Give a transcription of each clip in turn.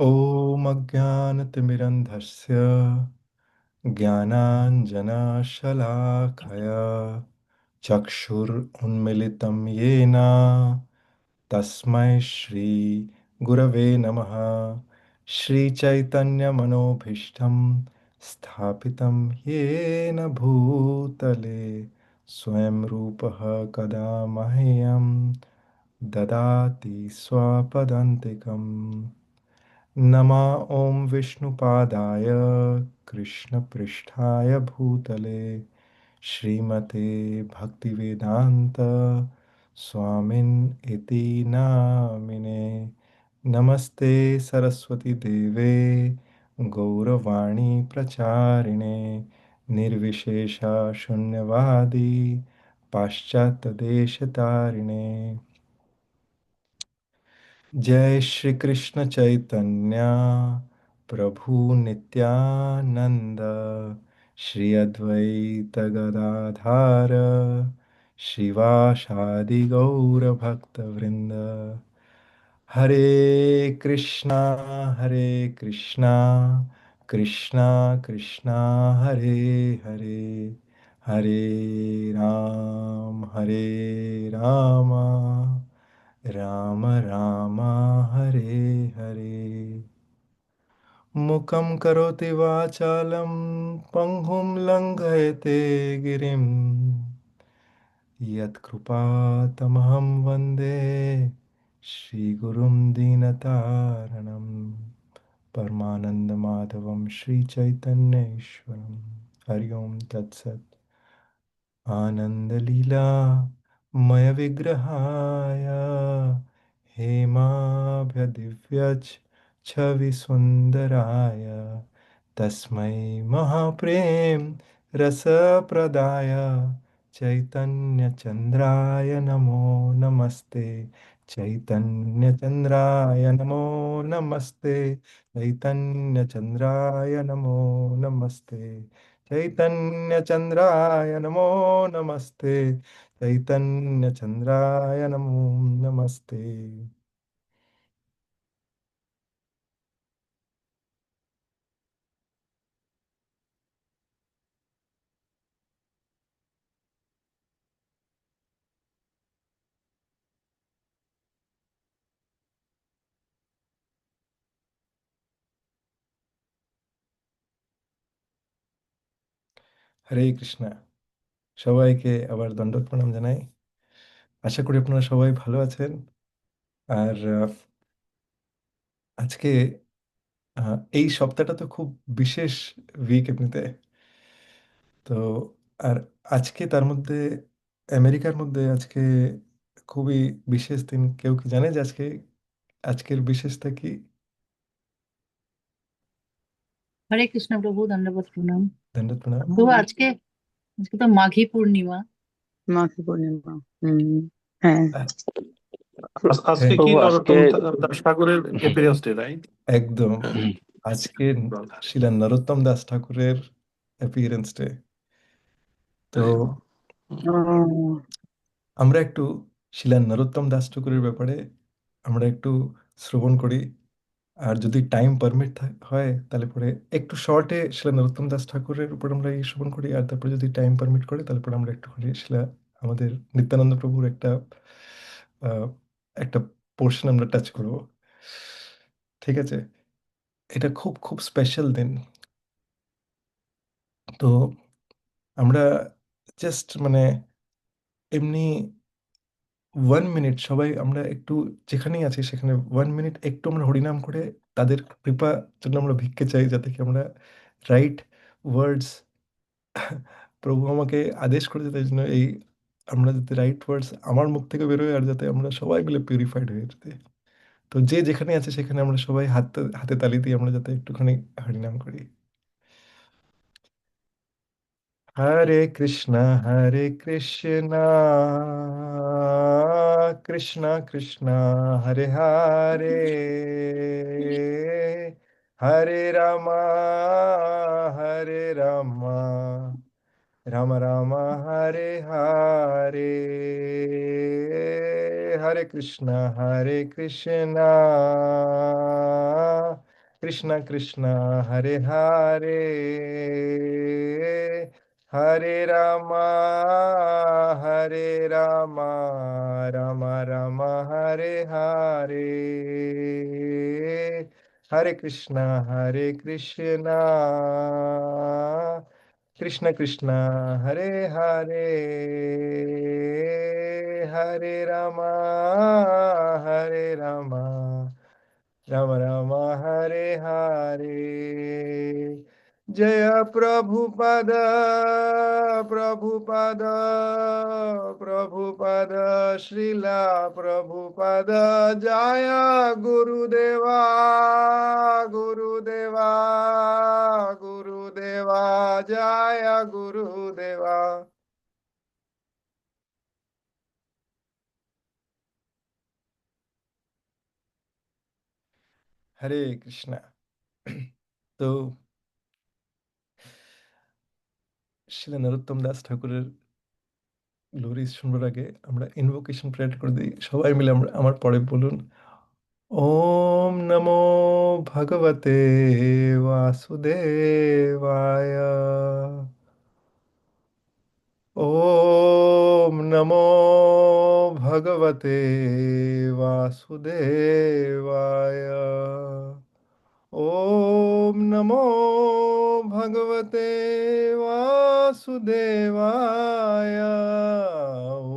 ॐ अज्ञानतिमिरन्धस्य ज्ञानाञ्जनशलाकया चक्षुरुन्मिलितं येन तस्मै श्रीगुरवे नमः। श्रीचैतन्यमनोभीष्टं स्थापितं येन भूतले स्वयं रूपः कदा मह्यं ददाति स्वपदान्तिकम्। नमः ॐ विष्णुपादाय कृष्णपृष्ठाय भूतले श्रीमते भक्तिवेदान्त स्वामिन् इति नामिने। नमस्ते सरस्वती देवे गौरवाणी प्रचारिणे निर्विशेषा शून्यवादी पाश्चात्यदेशतारिणे। जय श्री कृष्ण चैतन्य प्रभु नित्यानंद श्री अद्वैत गदाधार शिवासादि गौर भक्त वृंद। हरे कृष्णा कृष्णा कृष्णा हरे हरे, हरे राम राम राम हरे हरे। मुखं करोति वाचालं पङ्गुं लङ्घयते गिरिं यत्कृपातमहं वन्दे श्रीगुरुं दीनतारणं परमानन्दमाधवं श्रीचैतन्येश्वरं। हरि ओं तत्सत्। आनन्दलीला मयविग्रहाय हेमाभ्यदिव्यच छविसुन्दराय तस्मै महाप्रेम रसप्रदाय चैतन्यचन्द्राय नमो नमस्ते। चैतन्यचन्द्राय नमो नमस्ते। चैतन्यचन्द्राय नमो नमस्ते। चैतन्य चंद्राय नमो नमस्ते। चैतन्य चंद्राय नमो नमस्ते। হরে কৃষ্ণ। সবাইকে আবার দণ্ডক প্রণাম জানাই। আশা করি আপনারা সবাই ভালো আছেন। আর আজকে এই সপ্তাহটা তো খুব বিশেষ উইক এমনিতে। তো আর আজকে তার মধ্যে আমেরিকার মধ্যে আজকে খুবই বিশেষ দিন। কেউ কি জানে যে আজকের বিশেষটা কি? হরে কৃষ্ণ প্রভু, দণ্ডবত প্রণাম। দণ্ডক প্রণাম। তো আজকে আজকে তো মাঘী পূর্ণিমা। মাঘী পূর্ণিমা। হুম। হ্যাঁ। আ- আজকে হ্যাঁ, কি প্রভু আজকে নরোত্তম দাস ঠাকুরের অ্যাপিয়ারেন্স ডে, রাইট? একদম। আজকে শিলা নরোত্তম দাস ঠাকুরের অ্যাপিয়ারেন্স ডে। তো ও, আমরা একটু শিলা নরোত্তম দাস ঠাকুরের ব্যাপারে আমরা একটু শ্রবণ করি। আর যদি টাইম পারমিট হয় তাহলে পরে একটু শর্টে শিলা নরোত্তম দাস ঠাকুরের উপর আমরা এই শ্রবণ করি। আর তারপরে যদি টাইম পারমিট করে তাহলে পরে আমরা একটুখানি আমাদের নিত্যানন্দ প্রভুর আহ, একটা পোর্শন আমরা টাচ করব। ঠিক আছে? এটা খুব খুব স্পেশাল দিন। তো আমরা জাস্ট মানে এমনি 1 মিনিট সবাই আমরা একটু যেখানেই আছি সেখানে 1 মিনিট একটু আমরা হরিনাম করে তাদের কৃপা জন্য আমরা ভিক্ষে চাই, যাতে কি আমরা রাইট ওয়ার্ডস প্রভু আমাকে আদেশ করেছে, তাই জন্য এই আমরা যাতে রাইট ওয়ার্ডস আমার মুখ থেকে বেরোয় আর যাতে আমরা সবাই মিলে পিউরিফাইড হয়ে যেতে। তো যে যেখানে আছে সেখানে আমরা সবাই হাতে হাতে তালি দিয়ে আমরা যাতে একটুখানি হরিনাম করি। হরে কৃষ্ণ কৃষ্ণ কৃষ্ণ হরে হরে, হরে রাম রাম রাম রাম হরে হরে। হরে কৃষ্ণ কৃষ্ণ কৃষ্ণ হরে হরে, হরে রাম হরে রাম, রাম রাম হরে হরে, হরে কৃষ্ণ কৃষ্ণ কৃষ্ণ কৃষ্ণ হরে হরে, হরে রাম রাম রাম হরে হরে। জয় প্রভুপদ প্রভুপদ প্রভুপদ, শ্রীলা প্রভুপদ, জয় গুরুদেবা গুরুদেবা গুরুদেবা, জয় গুরুদেবা। হরে কৃষ্ণ। তো শিলা নরোত্তম দাস ঠাকুরের গ্লোরি শুনবার আগে আমরা ইনভোকেশন প্রেয়ার করে দিই। সবাই মিলে আমরা আমার পরে বলুন, ওম নমো ভগবতে বাসুদেবায়, ওম নমো ভগবতে বাসুদেবায়, ওম নমো ভগবতে বাসুদেবায়,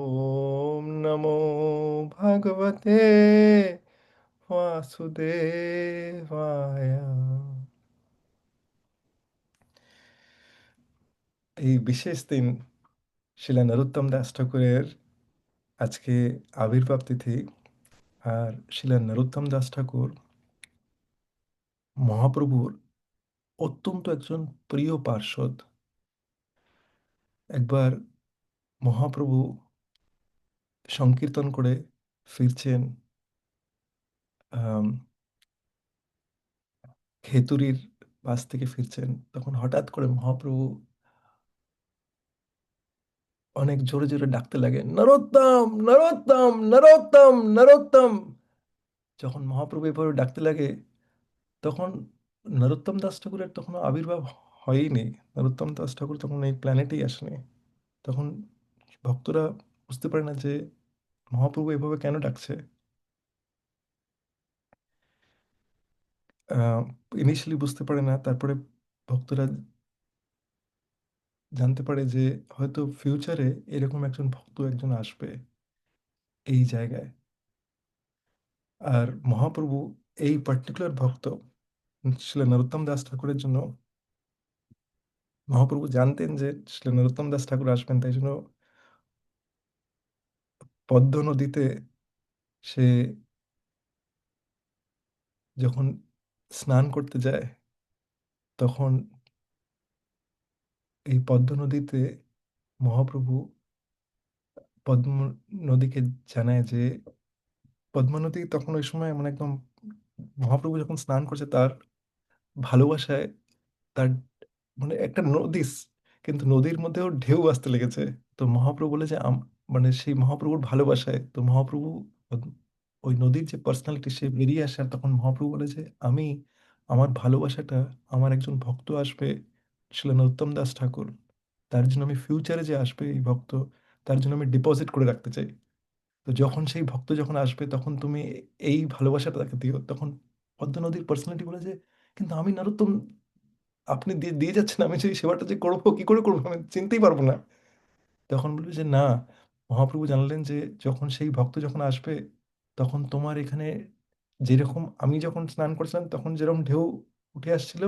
ওম নমো ভগবতে বাসুদেবায়। এই বিশেষ দিন শিলা নরোত্তম দাস ঠাকুরের আজকে আবির্ভাব তিথি। আর শিলা নরোত্তম দাস ঠাকুর মহাপ্রভুর অত্যন্ত একজন প্রিয় পার্ষদ। একবার মহাপ্রভু সংকীর্তন করে ফিরছেন আম, খেতুরির পাশ থেকে ফিরছেন, তখন হঠাৎ করে মহাপ্রভু অনেক জোরে জোরে ডাকতে লাগে, নরোত্তম নরোত্তম নরোত্তম নরোত্তম। যখন মহাপ্রভু এভাবে ডাকতে লাগে, তখন নরোত্তম দাস ঠাকুরের তখন আবির্ভাব হয়নি। নরোত্তম দাস ঠাকুর তখন এই প্ল্যানেটেই আসেনি। তখন ভক্তরা বুঝতে পারে না যে মহাপ্রভু এভাবে কেন ডাকছে। ইনিশিয়ালি বুঝতে পারে না, তারপরে ভক্তরা জানতে পারে যে হয়তো ফিউচারে এরকম একজন ভক্ত একজন আসবে এই জায়গায়। আর মহাপ্রভু এই পার্টিকুলার ভক্ত শিলা নরোত্তম দাস ঠাকুরের জন্য, মহাপ্রভু জানতেন যে শিলা নরোত্তম দাস ঠাকুর আসবেন, তাই জন্য পদ্ম নদীতে সে যখন স্নান করতে যায়, তখন এই পদ্ম নদীতে মহাপ্রভু পদ্ম নদীকে জানায় যে, পদ্মা নদী তখন ওই সময় মানে একদম মহাপ্রভু যখন স্নান করছে তার ভালোবাসায়, তার মানে একটা নদী, কিন্তু নদীর মধ্যেও ঢেউ আসতে লেগেছে। তো মহাপ্রভু বলে যে মানে সেই মহাপ্রভুর ভালোবাসায় তো মহাপ্রভু ওই নদীর যে পার্সোনালিটি সে বেরিয়ে আসে। আর তখন মহাপ্রভু বলে যে আমি আমার ভালোবাসাটা, আমার একজন ভক্ত আসবে ছিলেন উত্তম দাস ঠাকুর, তার জন্য আমি ফিউচারে যে আসবে এই ভক্ত, তার জন্য আমি ডিপোজিট করে রাখতে চাই। তো যখন সেই ভক্ত যখন আসবে তখন তুমি এই ভালোবাসাটা তাকে দিও। তখন পদ্ম নদীর পার্সোনালিটি বলে যে কিন্তু আমি নরোত্তম, আপনি দিয়ে দিয়ে যাচ্ছেন, আমি সেই সেবাটা যে করবো কি করে করবো আমি চিনতেই পারবো না। তখন বলবে যে না, মহাপ্রভু জানলেন যে যখন সেই ভক্ত যখন আসবে তখন তোমার এখানে যেরকম আমি যখন স্নান করছিলাম তখন যেরকম ঢেউ উঠে আসছিল,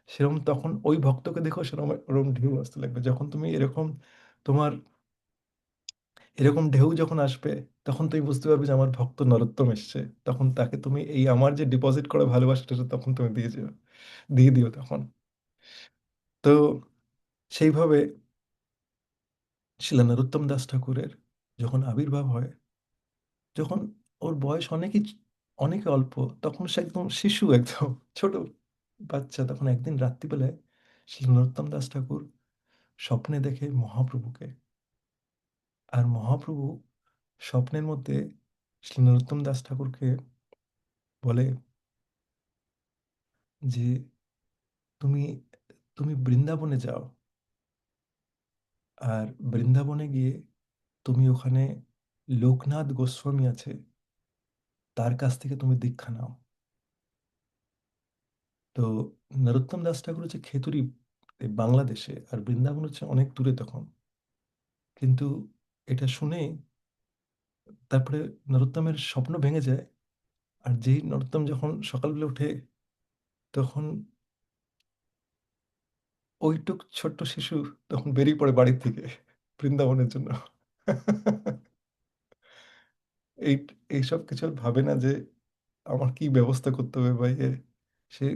সেরকম তখন ওই ভক্তকে দেখো সেরকম ওরকম ঢেউ আসতে লাগবে। যখন তুমি এরকম তোমার এরকম ঢেউ যখন আসবে তখন তুমি বুঝতে পারবে যে আমার ভক্ত নরোত্তম এসছে। তখন তাকে তুমি এই আমার যে ডিপোজিট করা ভালোবাসাটা তখন তুমি দিয়ে দিও তখন। তো সেইভাবে শিলা নরোত্তম দাস ঠাকুরের যখন আবির্ভাব হয়, যখন ওর বয়স অনেকে অল্প, তখন সে একদম শিশু, একদম ছোট বাচ্চা। তখন একদিন রাত্রিবেলায় শিলা নরোত্তম দাস ঠাকুর স্বপ্নে দেখে মহাপ্রভুকে। আর মহাপ্রভু স্বপ্নের মধ্যে শিলা নরোত্তম দাস ঠাকুরকে বলে যে তুমি তুমি বৃন্দাবনে যাও, আর বৃন্দাবনে গিয়ে তুমি ওখানে লোকনাথ গোস্বামী আছে, তার কাছ থেকে তুমি দীক্ষা নাও। তো নরোত্তম দাস ঠাকুর হচ্ছে খেতুরি, এই বাংলাদেশে, আর বৃন্দাবন হচ্ছে অনেক দূরে তখন। কিন্তু এটা শুনে তারপরে নরোত্তমের স্বপ্ন ভেঙে যায়। আর যেই নরোত্তম যখন সকালবেলা উঠে, তখন ওইটুক ছোট্ট শিশু তখন বেরিয়ে পড়ে বাড়ির থেকে বৃন্দাবনের জন্য। এই এইসব কিছু আর ভাবে না যে আমার কি ব্যবস্থা করতে হবে বা ইয়ে। সে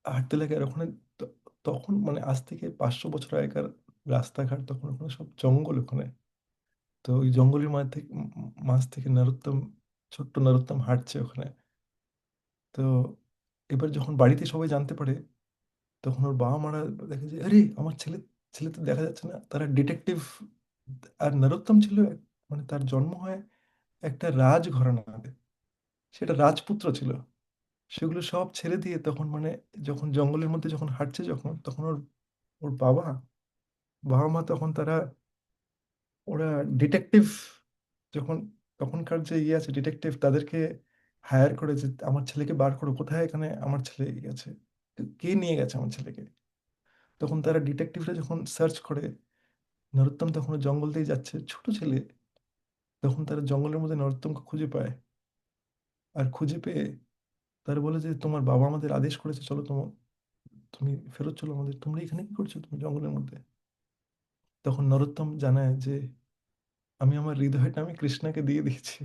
হাঁটতে লাগে। আর ওখানে তখন মানে আজ থেকে 500 বছর আগেকার রাস্তাঘাট, তখন ওখানে সব জঙ্গল ওখানে। তো ওই জঙ্গলের মাঝ থেকে নরোত্তম, ছোট্ট নরোত্তম হাঁটছে ওখানে। তো এবার যখন বাড়িতে সবাই জানতে পারে, তখন ওর বাবা মারা দেখে যে আরে আমার ছেলে, ছেলে তো দেখা যাচ্ছে না। তারা ডিটেকটিভ। আর নরোত্তম ছিল মানে তার জন্ম হয় একটা রাজঘরানাতে, সেটা রাজপুত্র ছিল। সেগুলো সব ছেড়ে দিয়ে তখন মানে যখন জঙ্গলের মধ্যে যখন হাঁটছে, যখন তখন ওর ওর বাবা, বাবা মা তখন তারা, ওরা ডিটেকটিভ, যখন তখনকার যে ইয়ে আছে ডিটেকটিভ, তাদেরকে হায়ার করে যে আমার ছেলেকে বার করো, কোথায় এখানে আমার ছেলে গেছে, কে নিয়ে গেছে আমার ছেলেকে। তখন তারা ডিটেকটিভরা যখন সার্চ করে, নরোত্তম তখন ওই জঙ্গল দিয়ে যাচ্ছে ছোট ছেলে, তখন তারা জঙ্গলের মধ্যে নরোত্তমকে খুঁজে পায়। আর খুঁজে পেয়ে তারা বলে যে তোমার বাবা আমাদের আদেশ করেছে, চলো তুমি ফেরত চলো আমাদের, তোমরা এখানে কি করছো তুমি জঙ্গলের মধ্যে। তখন নরোত্তম জানায় যে আমি আমার হৃদয়টা আমি কৃষ্ণাকে দিয়ে দিয়েছি,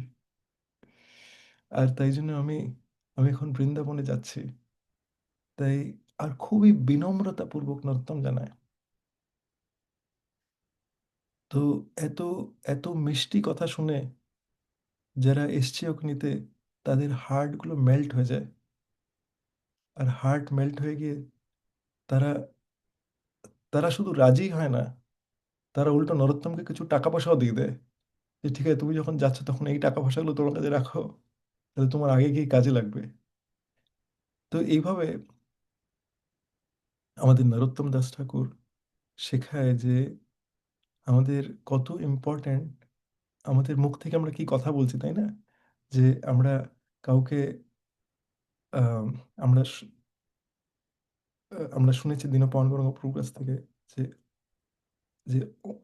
আর তাই জন্য আমি আমি এখন বৃন্দাবনে যাচ্ছি। তাই, আর খুবই বিনম্রতা পূর্বক নরোত্তম জানায়। তো এত এত মিষ্টি কথা শুনে যারা এসছে ওকে নিতে, তাদের হার্ট গুলো মেল্ট হয়ে যায়। আর হার্ট মেল্ট হয়ে গিয়ে তারা তারা শুধু রাজি হয় না, তারা উল্টো নরোত্তমকে কিছু টাকা পয়সাও দিয়ে দেয়। যে ঠিক আছে, তুমি যখন যাচ্ছ তখন এই টাকা পয়সাগুলো তোমার কাছে রাখো, তাহলে তোমার আগে গিয়ে কাজে লাগবে। তো এইভাবে আমাদের নরোত্তম দাস ঠাকুর শেখায় যে আমাদের কত ইম্পর্ট্যান্ট, আমাদের মুখ থেকে আমরা কি কথা বলছি, তাই না? যে আমরা কাউকে, আম, আমরা আমরা শুনেছি দীনপাবন প্রভুর কাছ থেকে যে যে ও-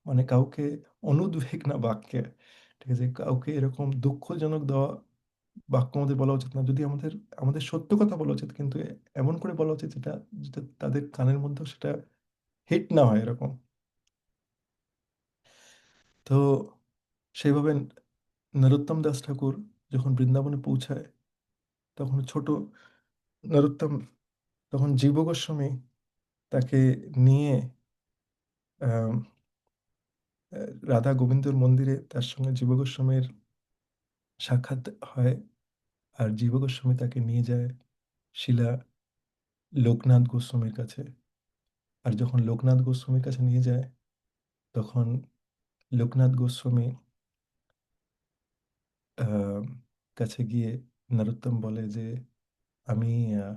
মানে কাউকে অনুদ্বেগ না বাক্যে, ঠিক আছে, কাউকে এরকম দুঃখজনক দেওয়া বাক্য আমাদের বলা উচিত না। যদি আমাদের আমাদের সত্য কথা বলা উচিত, কিন্তু এমন করে বলা উচিত যেটা যেটা তাদের কানের মধ্যেও সেটা হিট না হয় এরকম। তো সেইভাবে নরোত্তম দাস ঠাকুর যখন বৃন্দাবনে পৌঁছায়, তখন ছোট নরোত্তম, তখন জীব গোস্বামী তাকে নিয়ে আম, রাধা গোবিন্দর মন্দিরে তার সঙ্গে জীব গোস্বামীর সাক্ষাৎ হয়। আর জীব গোস্বামী তাকে নিয়ে যায় শিলা লোকনাথ গোস্বামীর কাছে। আর যখন লোকনাথ গোস্বামীর কাছে নিয়ে যায়, তখন লোকনাথ গোস্বামী আহ, কাছে গিয়ে নরোত্তম বলে যে আমি আহ,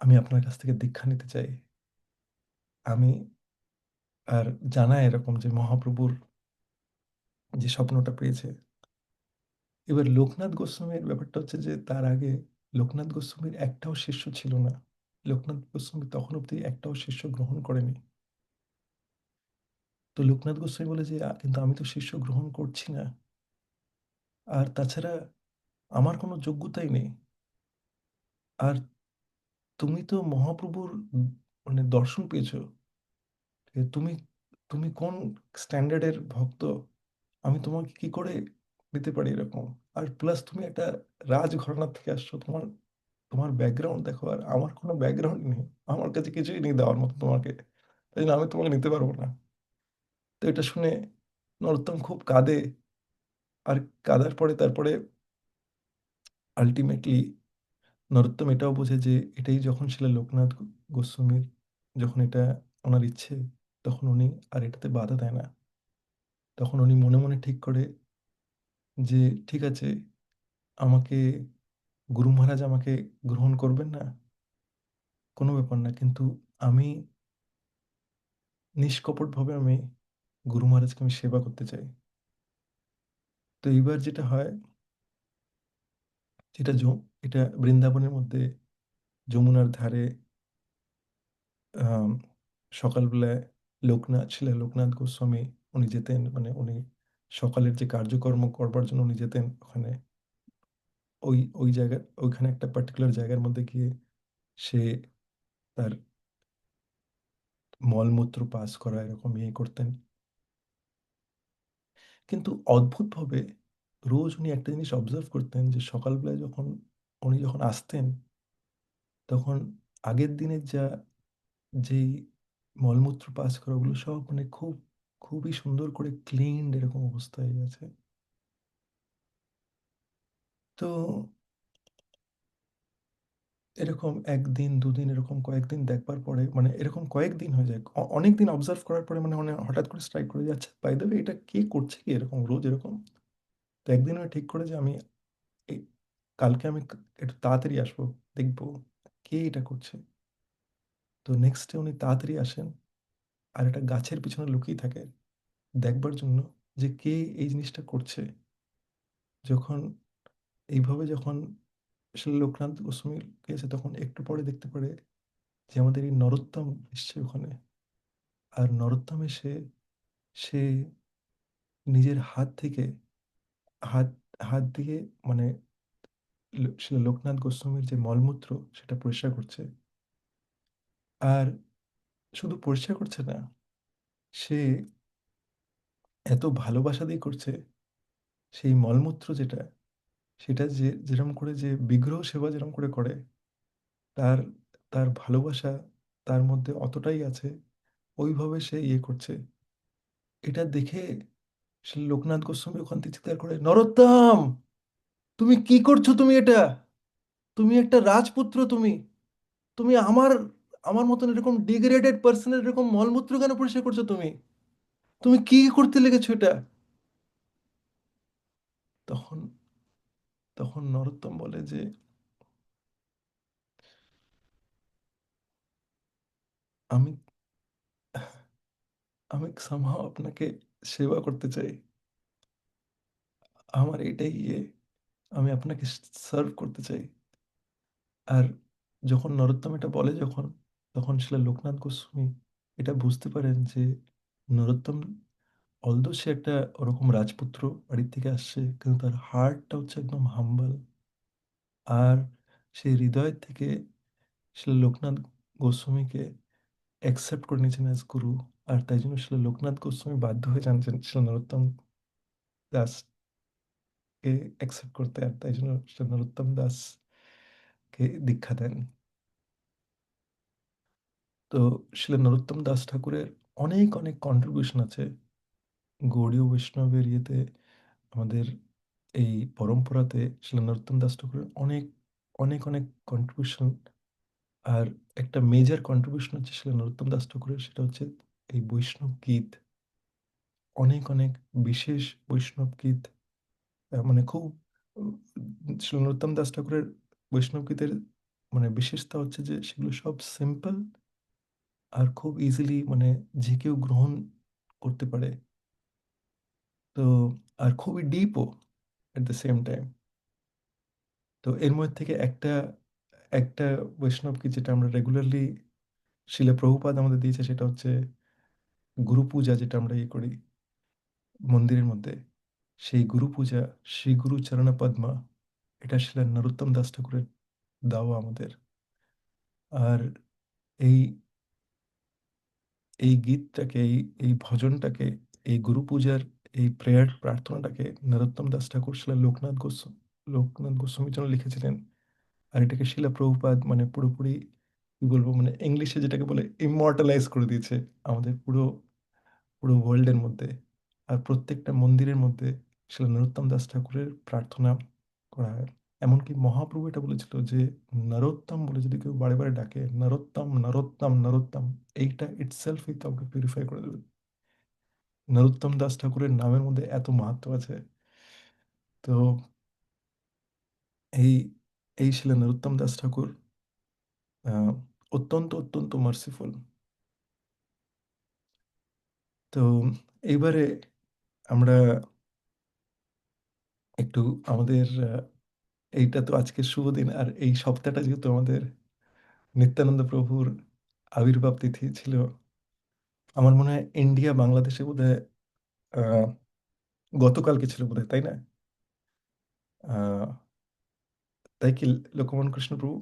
আমি আপনার কাছ থেকে দীক্ষা নিতে চাই। আমি, আর জানায় এরকম যে মহাপ্রভুর যে স্বপ্নটা পেয়েছে। এবার লোকনাথ গোস্বামীর ব্যাপারটা হচ্ছে যে তার আগে লোকনাথ গোস্বামীর একটাও শিষ্য ছিল না। লোকনাথ গোস্বামী তখন অব্দি একটাও শিষ্য গ্রহণ করেনি। তো লোকনাথ গোস্বামী বলে যে কিন্তু আমি তো শিষ্য গ্রহণ করছি না, আর তাছাড়া আমার কোনো যোগ্যতাই নেই। আর তুমি তো মহাপ্রভুর মানে দর্শন পেয়েছো, তুমি তুমি কোন স্ট্যান্ডার্ডের ভক্ত, আমি তোমাকে কি করে নিতে পারি এরকম। আর প্লাস তুমি একটা রাজ ঘরানা থেকে আসছো, তোমার তোমার ব্যাকগ্রাউন্ড দেখো, আর আমার কোনো ব্যাকগ্রাউন্ড নেই, আমার কাছে কিছুই নেই দেওয়ার মতো তোমাকে, তাই জন্য আমি তোমাকে নিতে পারবো না। তো এটা শুনে নরোত্তম খুব কাঁদে। আর কাঁদার পরে তারপরে আলটিমেটলি নরোত্তম এটাও বোঝে যে এটাই যখন ছিল লোকনাথ গোস্বামীর, যখন এটা ওনার ইচ্ছে, তখন উনি আর এটাতে বাধা দেয় না। তখন উনি মনে মনে ঠিক করে যে ঠিক আছে, আমাকে গুরু মহারাজ আমাকে গ্রহণ করবেন না, কোনো ব্যাপার না, কিন্তু আমি নিষ্কপটভাবে আমি গুরু মহারাজকে আমি সেবা করতে চাই। তো এইবার যেটা হয়, যেটা এটা বৃন্দাবনের মধ্যে যমুনার ধারে আম সকালবেলায় শিলা লোকনাথ গোস্বামী উনি যেতেন, মানে উনি সকালের যে কার্যকর্ম করবার জন্য উনি যেতেন ওখানে। ওই জায়গা, ওইখানে একটা পার্টিকুলার জায়গার মধ্যে গিয়ে সে তার মলমূত্র পাস করা এরকম করতেন। কিন্তু অদ্ভুতভাবে রোজ উনি একটা জিনিস অবজার্ভ করতেন, যে সকালবেলায় উনি যখন আসতেন, তখন আগের দিনের যেই মলমূত্র পাস করা ওগুলো সব মানে খুবই সুন্দর করে ক্লিনড এরকম অবস্থায় আছে। তো এরকম ১ দিন ২ দিন এরকম কয়েকদিন দেখবার পরে, মানে এরকম কয়েকদিন হয়ে যায়। অনেকদিন অবজার্ভ করার পরে মানে হঠাৎ করে স্ট্রাইক করে যাচ্ছে, বাই দ্য ওয়ে এটা কে করছে কি এরকম রোজ এরকম? তো একদিন আমি ঠিক করে যে আমি এই কালকে আমি একটু তাড়াতাড়ি আসবো, দেখবো কে এটা করছে। তো নেক্সট ডে উনি তাড়াতাড়ি আসেন, আর একটা গাছের পিছনে লুকিয়ে থাকেন দেখবার জন্য যে কে এই জিনিসটা করছে। যখন যখন আসলে লোকনাথ গোস্বামী গেছে, তখন একটু পরে দেখতে পারে যে আমাদের এই নরোত্তম এসছে ওখানে। আর নরোত্তম এসে সে নিজের হাত থেকে হাত হাত দিয়ে মানে শিলা লোকনাথ গোস্বামীর যে মলমূত্র সেটা পরিষ্কার করছে। আর শুধু পরিষ্কার করছে না, সে এত ভালোবাসা দিয়ে করছে। সেই মলমূত্র যেটা, সেটা যেরকম করে যে বিগ্রহ সেবা যেরকম করে করে, তার তার ভালোবাসা তার মধ্যে অতটাই আছে, ওইভাবে সে করছে। এটা দেখে সে লোকনাথ গোস্বামী ওখান থেকে চিৎকার করে, নরোত্তম, তুমি কি করছো? তুমি এটা, তুমি একটা রাজপুত্র, তুমি তুমি আমার আমার মতন এরকম ডিগ্রেডেড পার্সনের এরকম মলমূত্র কেন পরিষ্কার করছো? তুমি তুমি কি করতে লেগেছো এটা? তখন তখন নরোত্তম বলে যে আমি আমি somehow আপনাকে সেবা করতে চাই, আমার এটাই আমি আপনাকে সার্ভ করতে চাই। আর যখন নরোত্তম এটা বলে, তখন সেটা লোকনাথ গোস্বামী এটা বুঝতে পারেন যে নরোত্তম, অলদো সে একটা ওরকম রাজপুত্র বাড়ির থেকে আসছে, কিন্তু তার হার্টটা হচ্ছে একদম হাম্বল। আর সেই হৃদয়ের থেকে শিলা লোকনাথ গোস্বামীকে অ্যাকসেপ্ট করে নিয়েছেন অ্যাজ গুরু। আর তাই জন্য শিলা লোকনাথ গোস্বামী বাধ্য হয়ে যান যে শিলা নরোত্তম দাসকে অ্যাকসেপ্ট করতে, আর তাই জন্য শিলা নরোত্তম দাসকে দীক্ষা দেন। তো শিলা নরোত্তম দাস ঠাকুরের অনেক অনেক কন্ট্রিবিউশন আছে গৌড়ীয় বৈষ্ণবের আমাদের এই পরম্পরাতে। শিলা নরোত্তম দাস ঠাকুরের অনেক অনেক অনেক কন্ট্রিবিউশন। আর একটা মেজর কন্ট্রিবিউশন হচ্ছে শিলা নরোত্তম দাস ঠাকুরের, সেটা হচ্ছে এই বৈষ্ণব গীত। অনেক অনেক বিশেষ বৈষ্ণব গীত, মানে খুব উম, শিলা নরোত্তম দাস ঠাকুরের বৈষ্ণব গীতের মানে বিশেষতা হচ্ছে যে সেগুলো সব সিম্পল, আর খুব ইজিলি মানে যে কেউ গ্রহণ করতে পারে। তো আর খুবই ডিপও এট দ্য সেম টাইম। তো এর মধ্যে থেকে একটা একটা বৈষ্ণব গীত যেটা আমরা রেগুলারলি শিলা প্রভুপাদ আমাদের দিয়েছে, সেটা হচ্ছে গুরু পূজা, যেটা আমরা করি মন্দিরের মধ্যে। সেই গুরু পূজা, শ্রী গুরু চরণ পদ্মা, এটা শিলা নরোত্তম দাস ঠাকুরের দেওয়া আমাদের। আর এই এই গীতটাকে, এই ভজনটাকে, এই গুরু পূজার এই প্রেয়ার প্রার্থনাটাকে নরোত্তম দাস ঠাকুর শিলা লোকনাথ গোস্বামীর জন্য লিখেছিলেন। আর এটাকে শিলা প্রভুপাদ মানে পুরোপুরি কি বলবো, মানে ইংলিশে যেটাকে বলে ইমমর্টালাইজ করে দিয়েছে আমাদের পুরো পুরো ওয়ার্ল্ডের মধ্যে। আর প্রত্যেকটা মন্দিরের মধ্যে শিলা নরোত্তম দাস ঠাকুরের প্রার্থনা করা হয়। এমনকি মহাপ্রভু এটা বলেছিল যে নরোত্তম বলে যদি কেউ বারে বারে ডাকে, নরোত্তম নরোত্তম নরোত্তম, এইটা ইটসেলফই কাউকে পিউরিফাই করে দেবে। নরোত্তম দাস ঠাকুরের নামের মধ্যে এত মাহাত্ম্য আছে। তো এই এই ছিলেন নরোত্তম দাস ঠাকুর, আহ, অত্যন্ত অত্যন্ত মার্সিফুল। তো এইবারে আমরা একটু আমাদের এইটা তো আজকে শুভ দিন, আর এই সপ্তাহটা যেহেতু আমাদের নিত্যানন্দ প্রভুর আবির্ভাব তিথি ছিল, আমার মনে হয় ইন্ডিয়া বাংলাদেশে বোধহয় আহ, গতকালকে ছিল বোধহয়, তাই না? আহ, তাই কি লোকমান কৃষ্ণ প্রভু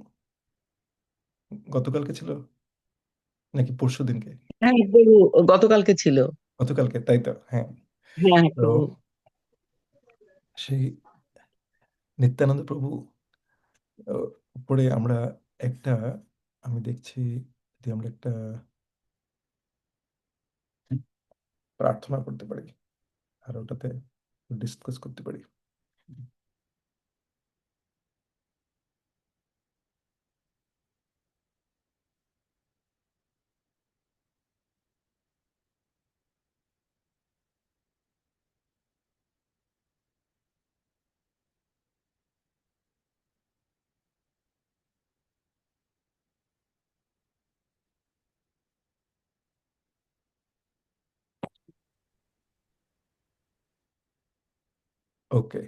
গতকালকে ছিল নাকি পরশু দিনকে? হ্যাঁ প্রভু, গতকালকে ছিল। গতকালকে, তাই তো, হ্যাঁ। হ্যাঁ তো প্রভু। সেই নিত্যানন্দ প্রভু উপরে আমরা একটা, আমি দেখছি যদি আমরা একটা প্রার্থনা করতে পারি আর ওটাতে ডিসকাস করতে পারি। ওকে,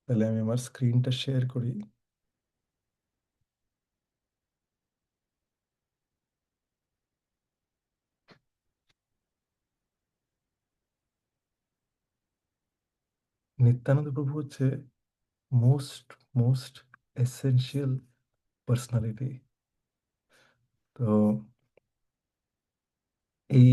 তাহলে আমি আমার স্ক্রিনটা শেয়ার করি। নিত্যানন্দ প্রভু হচ্ছে মোস্ট মোস্ট এসেনশিয়াল পার্সোনালিটি। তো এই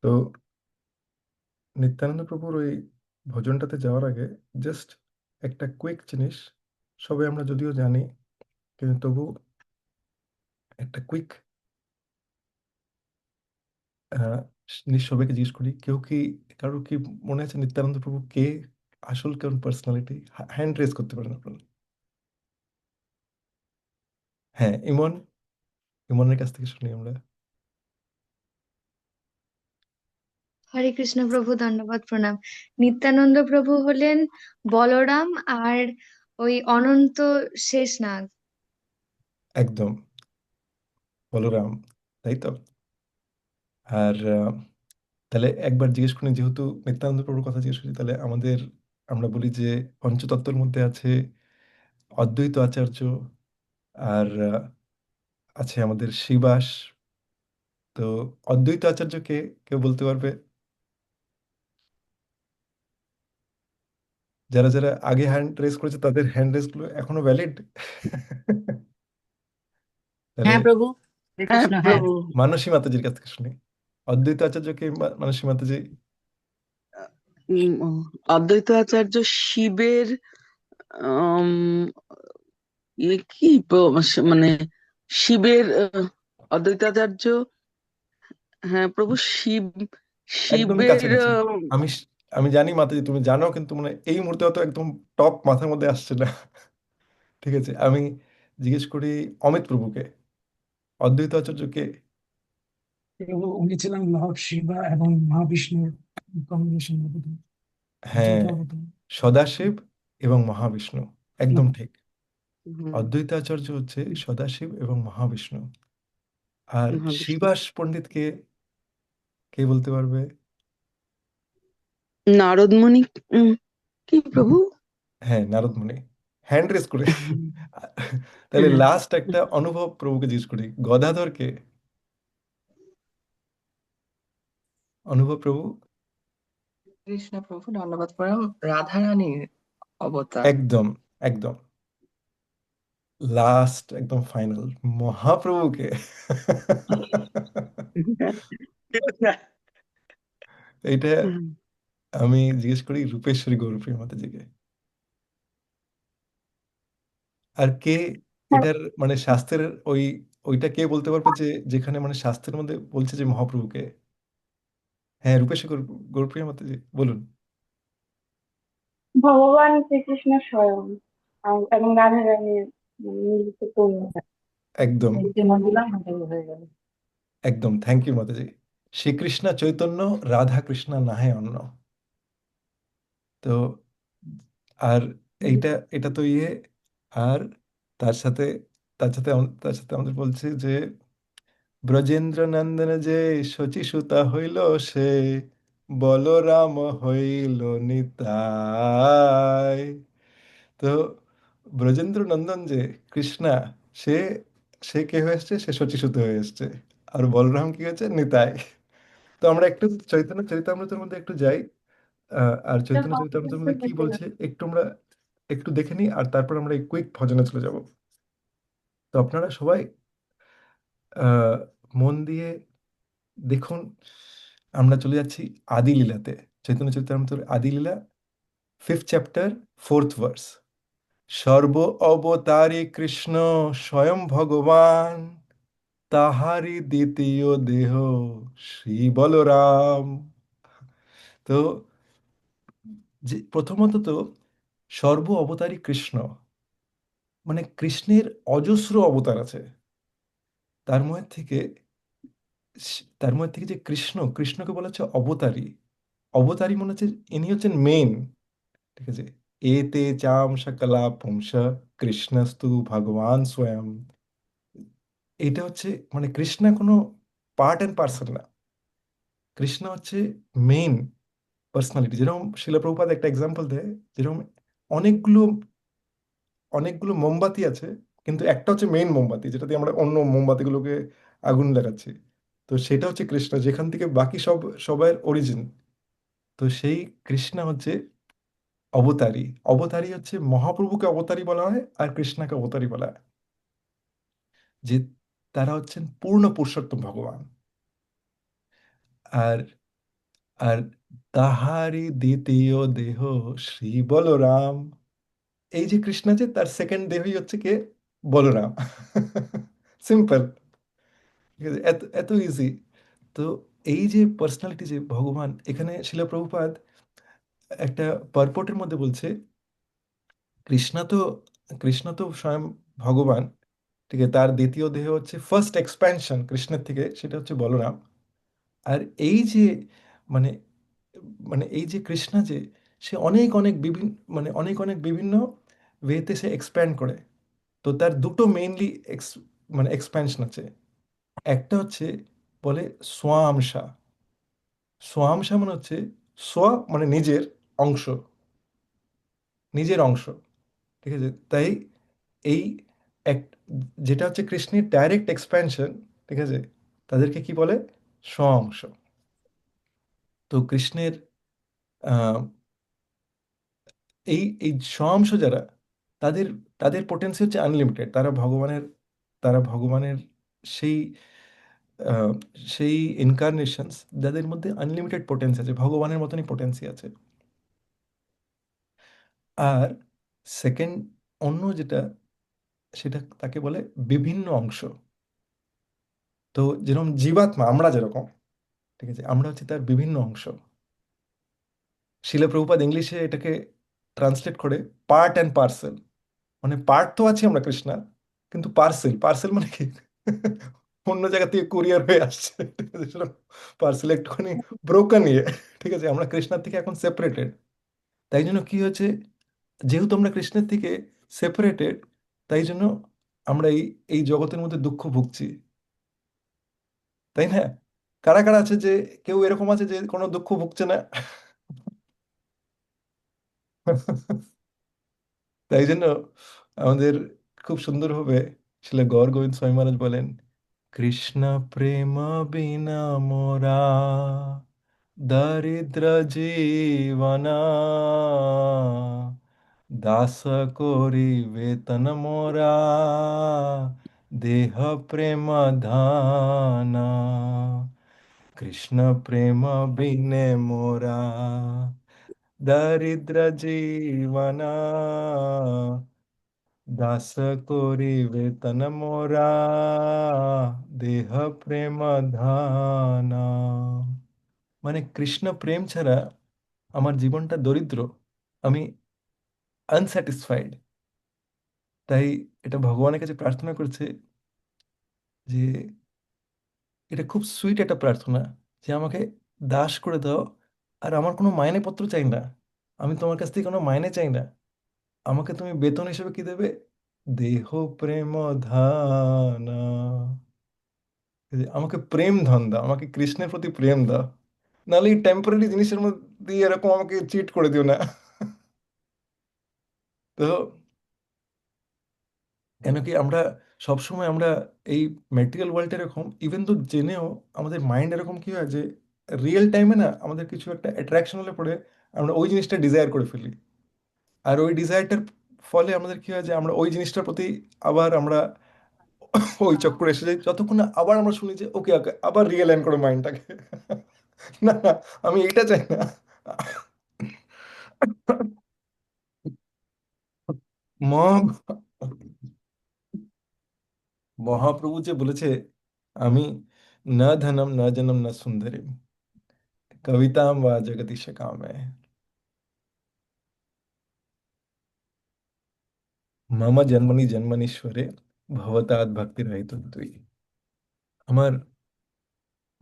তো নিত্যানন্দ প্রভুর ওই ভজনটাতে যাওয়ার আগে জাস্ট একটা কুইক জিনিস, সবে আমরা যদিও জানি, কিন্তু তবু একটা কুইক সবাইকে জিজ্ঞেস করি, কেউ কি, কারো কি মনে আছে নিত্যানন্দ প্রভু কে, আসল কোন পার্সোনালিটি? হ্যান্ড রেজ করতে পারেন আপনারা। হ্যাঁ, ইমন, ইমনের কাছ থেকে শুনি আমরা। হরে কৃষ্ণ প্রভু, ধন্যবাদ, প্রণাম। নিত্যানন্দ প্রভু হলেন বলরাম আর ওই অনন্ত শেষনাগ। একদম বলরাম, তাই তো। আর তাহলে একবার জিজ্ঞেস করি, যেহেতু নিত্যানন্দ প্রভুর কথা জিজ্ঞেস করছি, তাহলে আমাদের, আমরা বলি যে পঞ্চতত্ত্বের মধ্যে আছে অদ্বৈত আচার্য, আর আছে আমাদের শিবাস। তো অদ্বৈত আচার্যকে কেউ বলতে পারবে? যারা যারা আগে হ্যান্ড রেজ করেছে তাদের হ্যান্ড রেজ গুলো এখনো ভ্যালিড? তাহলে হ্যাঁ প্রভু, হরে হ্যাঁ কৃষ্ণ, হ্যাঁ। প্রভু। মানসী মাতাজির কাছ থেকে শুনি। অদ্বৈত আচার্যকে মানসী মাতাজি। উম, অদ্বৈত আচার্য শিবের উম কি মানে শিবের অদ্বৈত আচার্য, হ্যাঁ প্রভু, শিব একদমই শিবের কাছাকাছি। আমি আমি জানি মাতাজি তুমি জানো, কিন্তু মানে এই মুহূর্তে হয়তো একদম টপ মাথার মধ্যে আসছে না। ঠিক আছে, আমি জিজ্ঞেস করি অমিত প্রভুকে, অদ্বৈত আচার্যকে। উনি ছিলেন লর্ড শিবা এবং মহাবিষ্ণুর কম্বিনেশন অবতার, হ্যাঁ, যৌথ অবতার। সদাশিব এবং মহাবিষ্ণু, একদম ঠিক। হুম, অদ্বৈত আচার্য হচ্ছে সদাশিব এবং মহাবিষ্ণু। আর মহাবিষ্ণু। শিবাস পণ্ডিতকে কে বলতে পারবে? নারদমণি। উম, কি প্রভু? হ্যাঁ, নারদমুনি, হ্যান্ড রেজ করে। তাহলে লাস্ট একটা অনুভব প্রভুকে জিজ্ঞেস করি, গদাধরকে, অনুভব প্রভু। কৃষ্ণ প্রভু, ধন্যবাদ, প্রণাম। রাধারানীর অবতার। একদম একদম। লাস্ট একদম ফাইনাল মহাপ্রভুকে এইটা আমি জিজ্ঞেস করি রূপেশ্বরী গৌরপ্রিয় মাতাজিকে। আর কে এটার মানে শাস্ত্রের ওই ওইটা কে বলতে পারবে যে যেখানে মানে শাস্ত্রের মধ্যে বলছে যে মহাপ্রভুকে? হ্যাঁ, রূপেশ্বরী গৌরপ্রিয় মাতাজি বলুন। ভগবান শ্রীকৃষ্ণ স্বয়ং এবং রাধা রানীর মিলিত তনু। একদম দিলাম হয়ে গেল। একদম, থ্যাংক ইউ মাতাজি। শ্রীকৃষ্ণ চৈতন্য, রাধা কৃষ্ণ নাহে অন্য। তো আর এইটা এটা তো ইয়ে। আর তার সাথে তার সাথে আমাদের বলছে যে ব্রজেন্দ্র নন্দন যে শচীসুতা হইল, সে বলরাম হইল নিতাই। তো ব্রজেন্দ্র নন্দন যে কৃষ্ণা, সে সে কে হয়ে এসছে? সে শচীসুত হয়ে এসছে। আর বলরাম কি হয়েছে? নিতাই। তো আমরা একটু চৈতন্য চরিতামৃতের মধ্যে একটু যাই। আর চৈতন্য চরিতামৃতের মধ্যে কি বলছে একটু আমরা একটু দেখে নিই, আর তারপর আমরা এই কুইক ভজনে চলে যাব। তো আপনারা সবাই আহ, মন দিয়ে দেখুন। আমরা চলে যাচ্ছি আদি লীলাতে। চৈতন্য চরিতামৃতের আদি লীলা, 5th চ্যাপ্টার, 4th ভার্স। সর্ব অবতারী কৃষ্ণ স্বয়ং ভগবান, তাহারি দ্বিতীয় দেহ শ্রী বলরাম। তো যে প্রথমত তো সর্ব অবতারী কৃষ্ণ, মানে কৃষ্ণের অজস্র অবতার আছে। তার মধ্যে থেকে যে কৃষ্ণকে বলা হচ্ছে অবতারী। অবতারী মনে হচ্ছে ইনি হচ্ছেন মেন। ঠিক আছে, এতে চাম সকলা পুংস কৃষ্ণস্তু ভগবান স্বয়ং। এটা হচ্ছে মানে কৃষ্ণ কোনো পার্ট অ্যান্ড পার্সেল না, কৃষ্ণ হচ্ছে মেইন পার্সোনালিটি। যেরকম শিলা প্রভুপাদ একটা এক্সাম্পল দেয়, যেরকম অনেকগুলো অনেকগুলো মোমবাতি আছে, কিন্তু একটা হচ্ছে মেইন মোমবাতি, যেটা দিয়ে আমরা অন্য মোমবাতিগুলোকে আগুন লাগাচ্ছি। তো সেটা হচ্ছে কৃষ্ণ, যেখান থেকে বাকি সবার অরিজিন। তো সেই কৃষ্ণ হচ্ছে অবতারী। অবতারী হচ্ছে মহাপ্রভুকে অবতারী বলা হয়, আর কৃষ্ণকে অবতারী বলা হয়, যে তারা হচ্ছেন পূর্ণ পুরুষোত্তম ভগবান। আর আর তাহারি দ্বিতীয় দেহ শ্রী বলরাম। এই যে কৃষ্ণ আছে, তার সেকেন্ড দেহই হচ্ছে কে? বলরাম। সিম্পল। ঠিক আছে, এত এত ইজি। তো এই যে পার্সোনালিটি যে ভগবান, এখানে শিলা প্রভুপাদ একটা পারপোর্টের মধ্যে বলছে কৃষ্ণ তো কৃষ্ণ তো স্বয়ং ভগবান। ঠিক আছে, তার দ্বিতীয় দেহ হচ্ছে ফার্স্ট এক্সপ্যানশন কৃষ্ণের থেকে, সেটা হচ্ছে বলরাম। আর এই যে মানে এই যে কৃষ্ণ যে, সে অনেক অনেক বিভিন্ন অনেক বিভিন্ন ওয়েতে সে এক্সপ্যান্ড করে। তো তার দুটো মেইনলি এক্সপ্যানশন আছে। একটা হচ্ছে বলে সোয়ামসা। সোয়ামসা মানে হচ্ছে স্ব মানে নিজের অংশ, নিজের অংশ। ঠিক আছে, তাই এই এক যেটা হচ্ছে কৃষ্ণের ডাইরেক্ট এক্সপ্যানশন, ঠিক আছে, তাদেরকে কি বলে? স্ব অংশ। তো কৃষ্ণের আহ, এই এই স্ব অংশ যারা, তাদের তাদের পোটেন্সি হচ্ছে আনলিমিটেড। তারা ভগবানের সেই আহ, সেই ইনকারনেশনস যাদের মধ্যে আনলিমিটেড পোটেন্সি আছে, ভগবানের মতনই পোটেন্সি আছে। আর সেকেন্ড অন্য যেটা, সেটা তাকে বলে বিভিন্ন অংশ। তো যেরকম জীবাত্মা আমরা যেরকম, ঠিক আছে, আমরা হচ্ছে তার বিভিন্ন অংশ। শিলা প্রভুপাদ ইংলিশে এটাকে ট্রান্সলেট করে পার্ট অ্যান্ড পার্সেল। মানে পার্ট তো আছে আমরা কৃষ্ণার, কিন্তু পার্সেল পার্সেল মানে কি? অন্য জায়গা থেকে কুরিয়ার হয়ে আসছে। ঠিক আছে, সেরকম পার্সেল একটুখানি ব্রোকেন ইয়ে। ঠিক আছে, আমরা কৃষ্ণার থেকে এখন সেপারেটেড। তাই জন্য কি হয়েছে, যেহেতু আমরা কৃষ্ণের থেকে সেপারেটেড, তাই জন্য আমরা এই এই জগতের মধ্যে দুঃখ ভুগছি। তাই না? কারা কারা আছে যে কেউ এরকম আছে যে কোনো দুঃখ ভুগছে না? তাই জন্য আমাদের খুব সুন্দরভাবে শিলা গৌর গোবিন্দ স্বামী মহারাজ বলেন, কৃষ্ণ প্রেম বিনা মোরা দরিদ্র জীবনা, দাস করিবে তন মোরা, দেহ প্রেম ধানা, কৃষ্ণ প্রেম বিনে মোরা, দরিদ্র জীবনা, দাস করিবে তন মোরা, দেহ প্রেম ধানা। মানে কৃষ্ণ প্রেম ছাড়া আমার জীবনটা দরিদ্র, আমি আনস্যাটিসফাইড। তাই এটা ভগবানের কাছে প্রার্থনা করছে যে, এটা খুব সুইট একটা প্রার্থনা, যে আমাকে দাস করে দাও, আর আমার কোনো মাইনেপত্র চাই না, আমি তোমার কাছ থেকে কোনো মাইনে চাই না, আমাকে তুমি বেতন হিসেবে কি দেবে? দেহ প্রেম ধানা, এই যে আমাকে প্রেম ধন দাও, আমাকে কৃষ্ণের প্রতি প্রেম দাও, নাহলে এই টেম্পোরারি জিনিসের মধ্যে দিয়ে এরকম আমাকে চিট করে দিও না। তো কেন কি আমরা সবসময় আমরা এই ম্যাটেরিয়াল ওয়ার্ল্ড এরকম, ইভেন তো জেনেও আমাদের মাইন্ড এরকম কি হয় যে রিয়েল টাইমে না আমাদের কিছু একটা অ্যাট্রাকশন হলে পরে আমরা ওই জিনিসটা ডিজায়ার করে ফেলি, আর ওই ডিজায়ারটার ফলে আমাদের কি হয় যে আমরা ওই জিনিসটার প্রতি আবার আমরা ওই চক্করে এসে যাই, যতক্ষণ না আবার আমরা শুনি যে ওকে ওকে আবার রিয়েলাইন করো মাইন্ডটাকে। না না, আমি এইটা চাই না। মহা মহাপ্রভু যে বলেছে, আমি না ধনম না জনম না সুন্দরী, কবিতাম বা জগদীশ কামে, মম জন্মনি জন্মনীশ্বরে ভবতাৎ ভক্তি রহিত তুই। আমার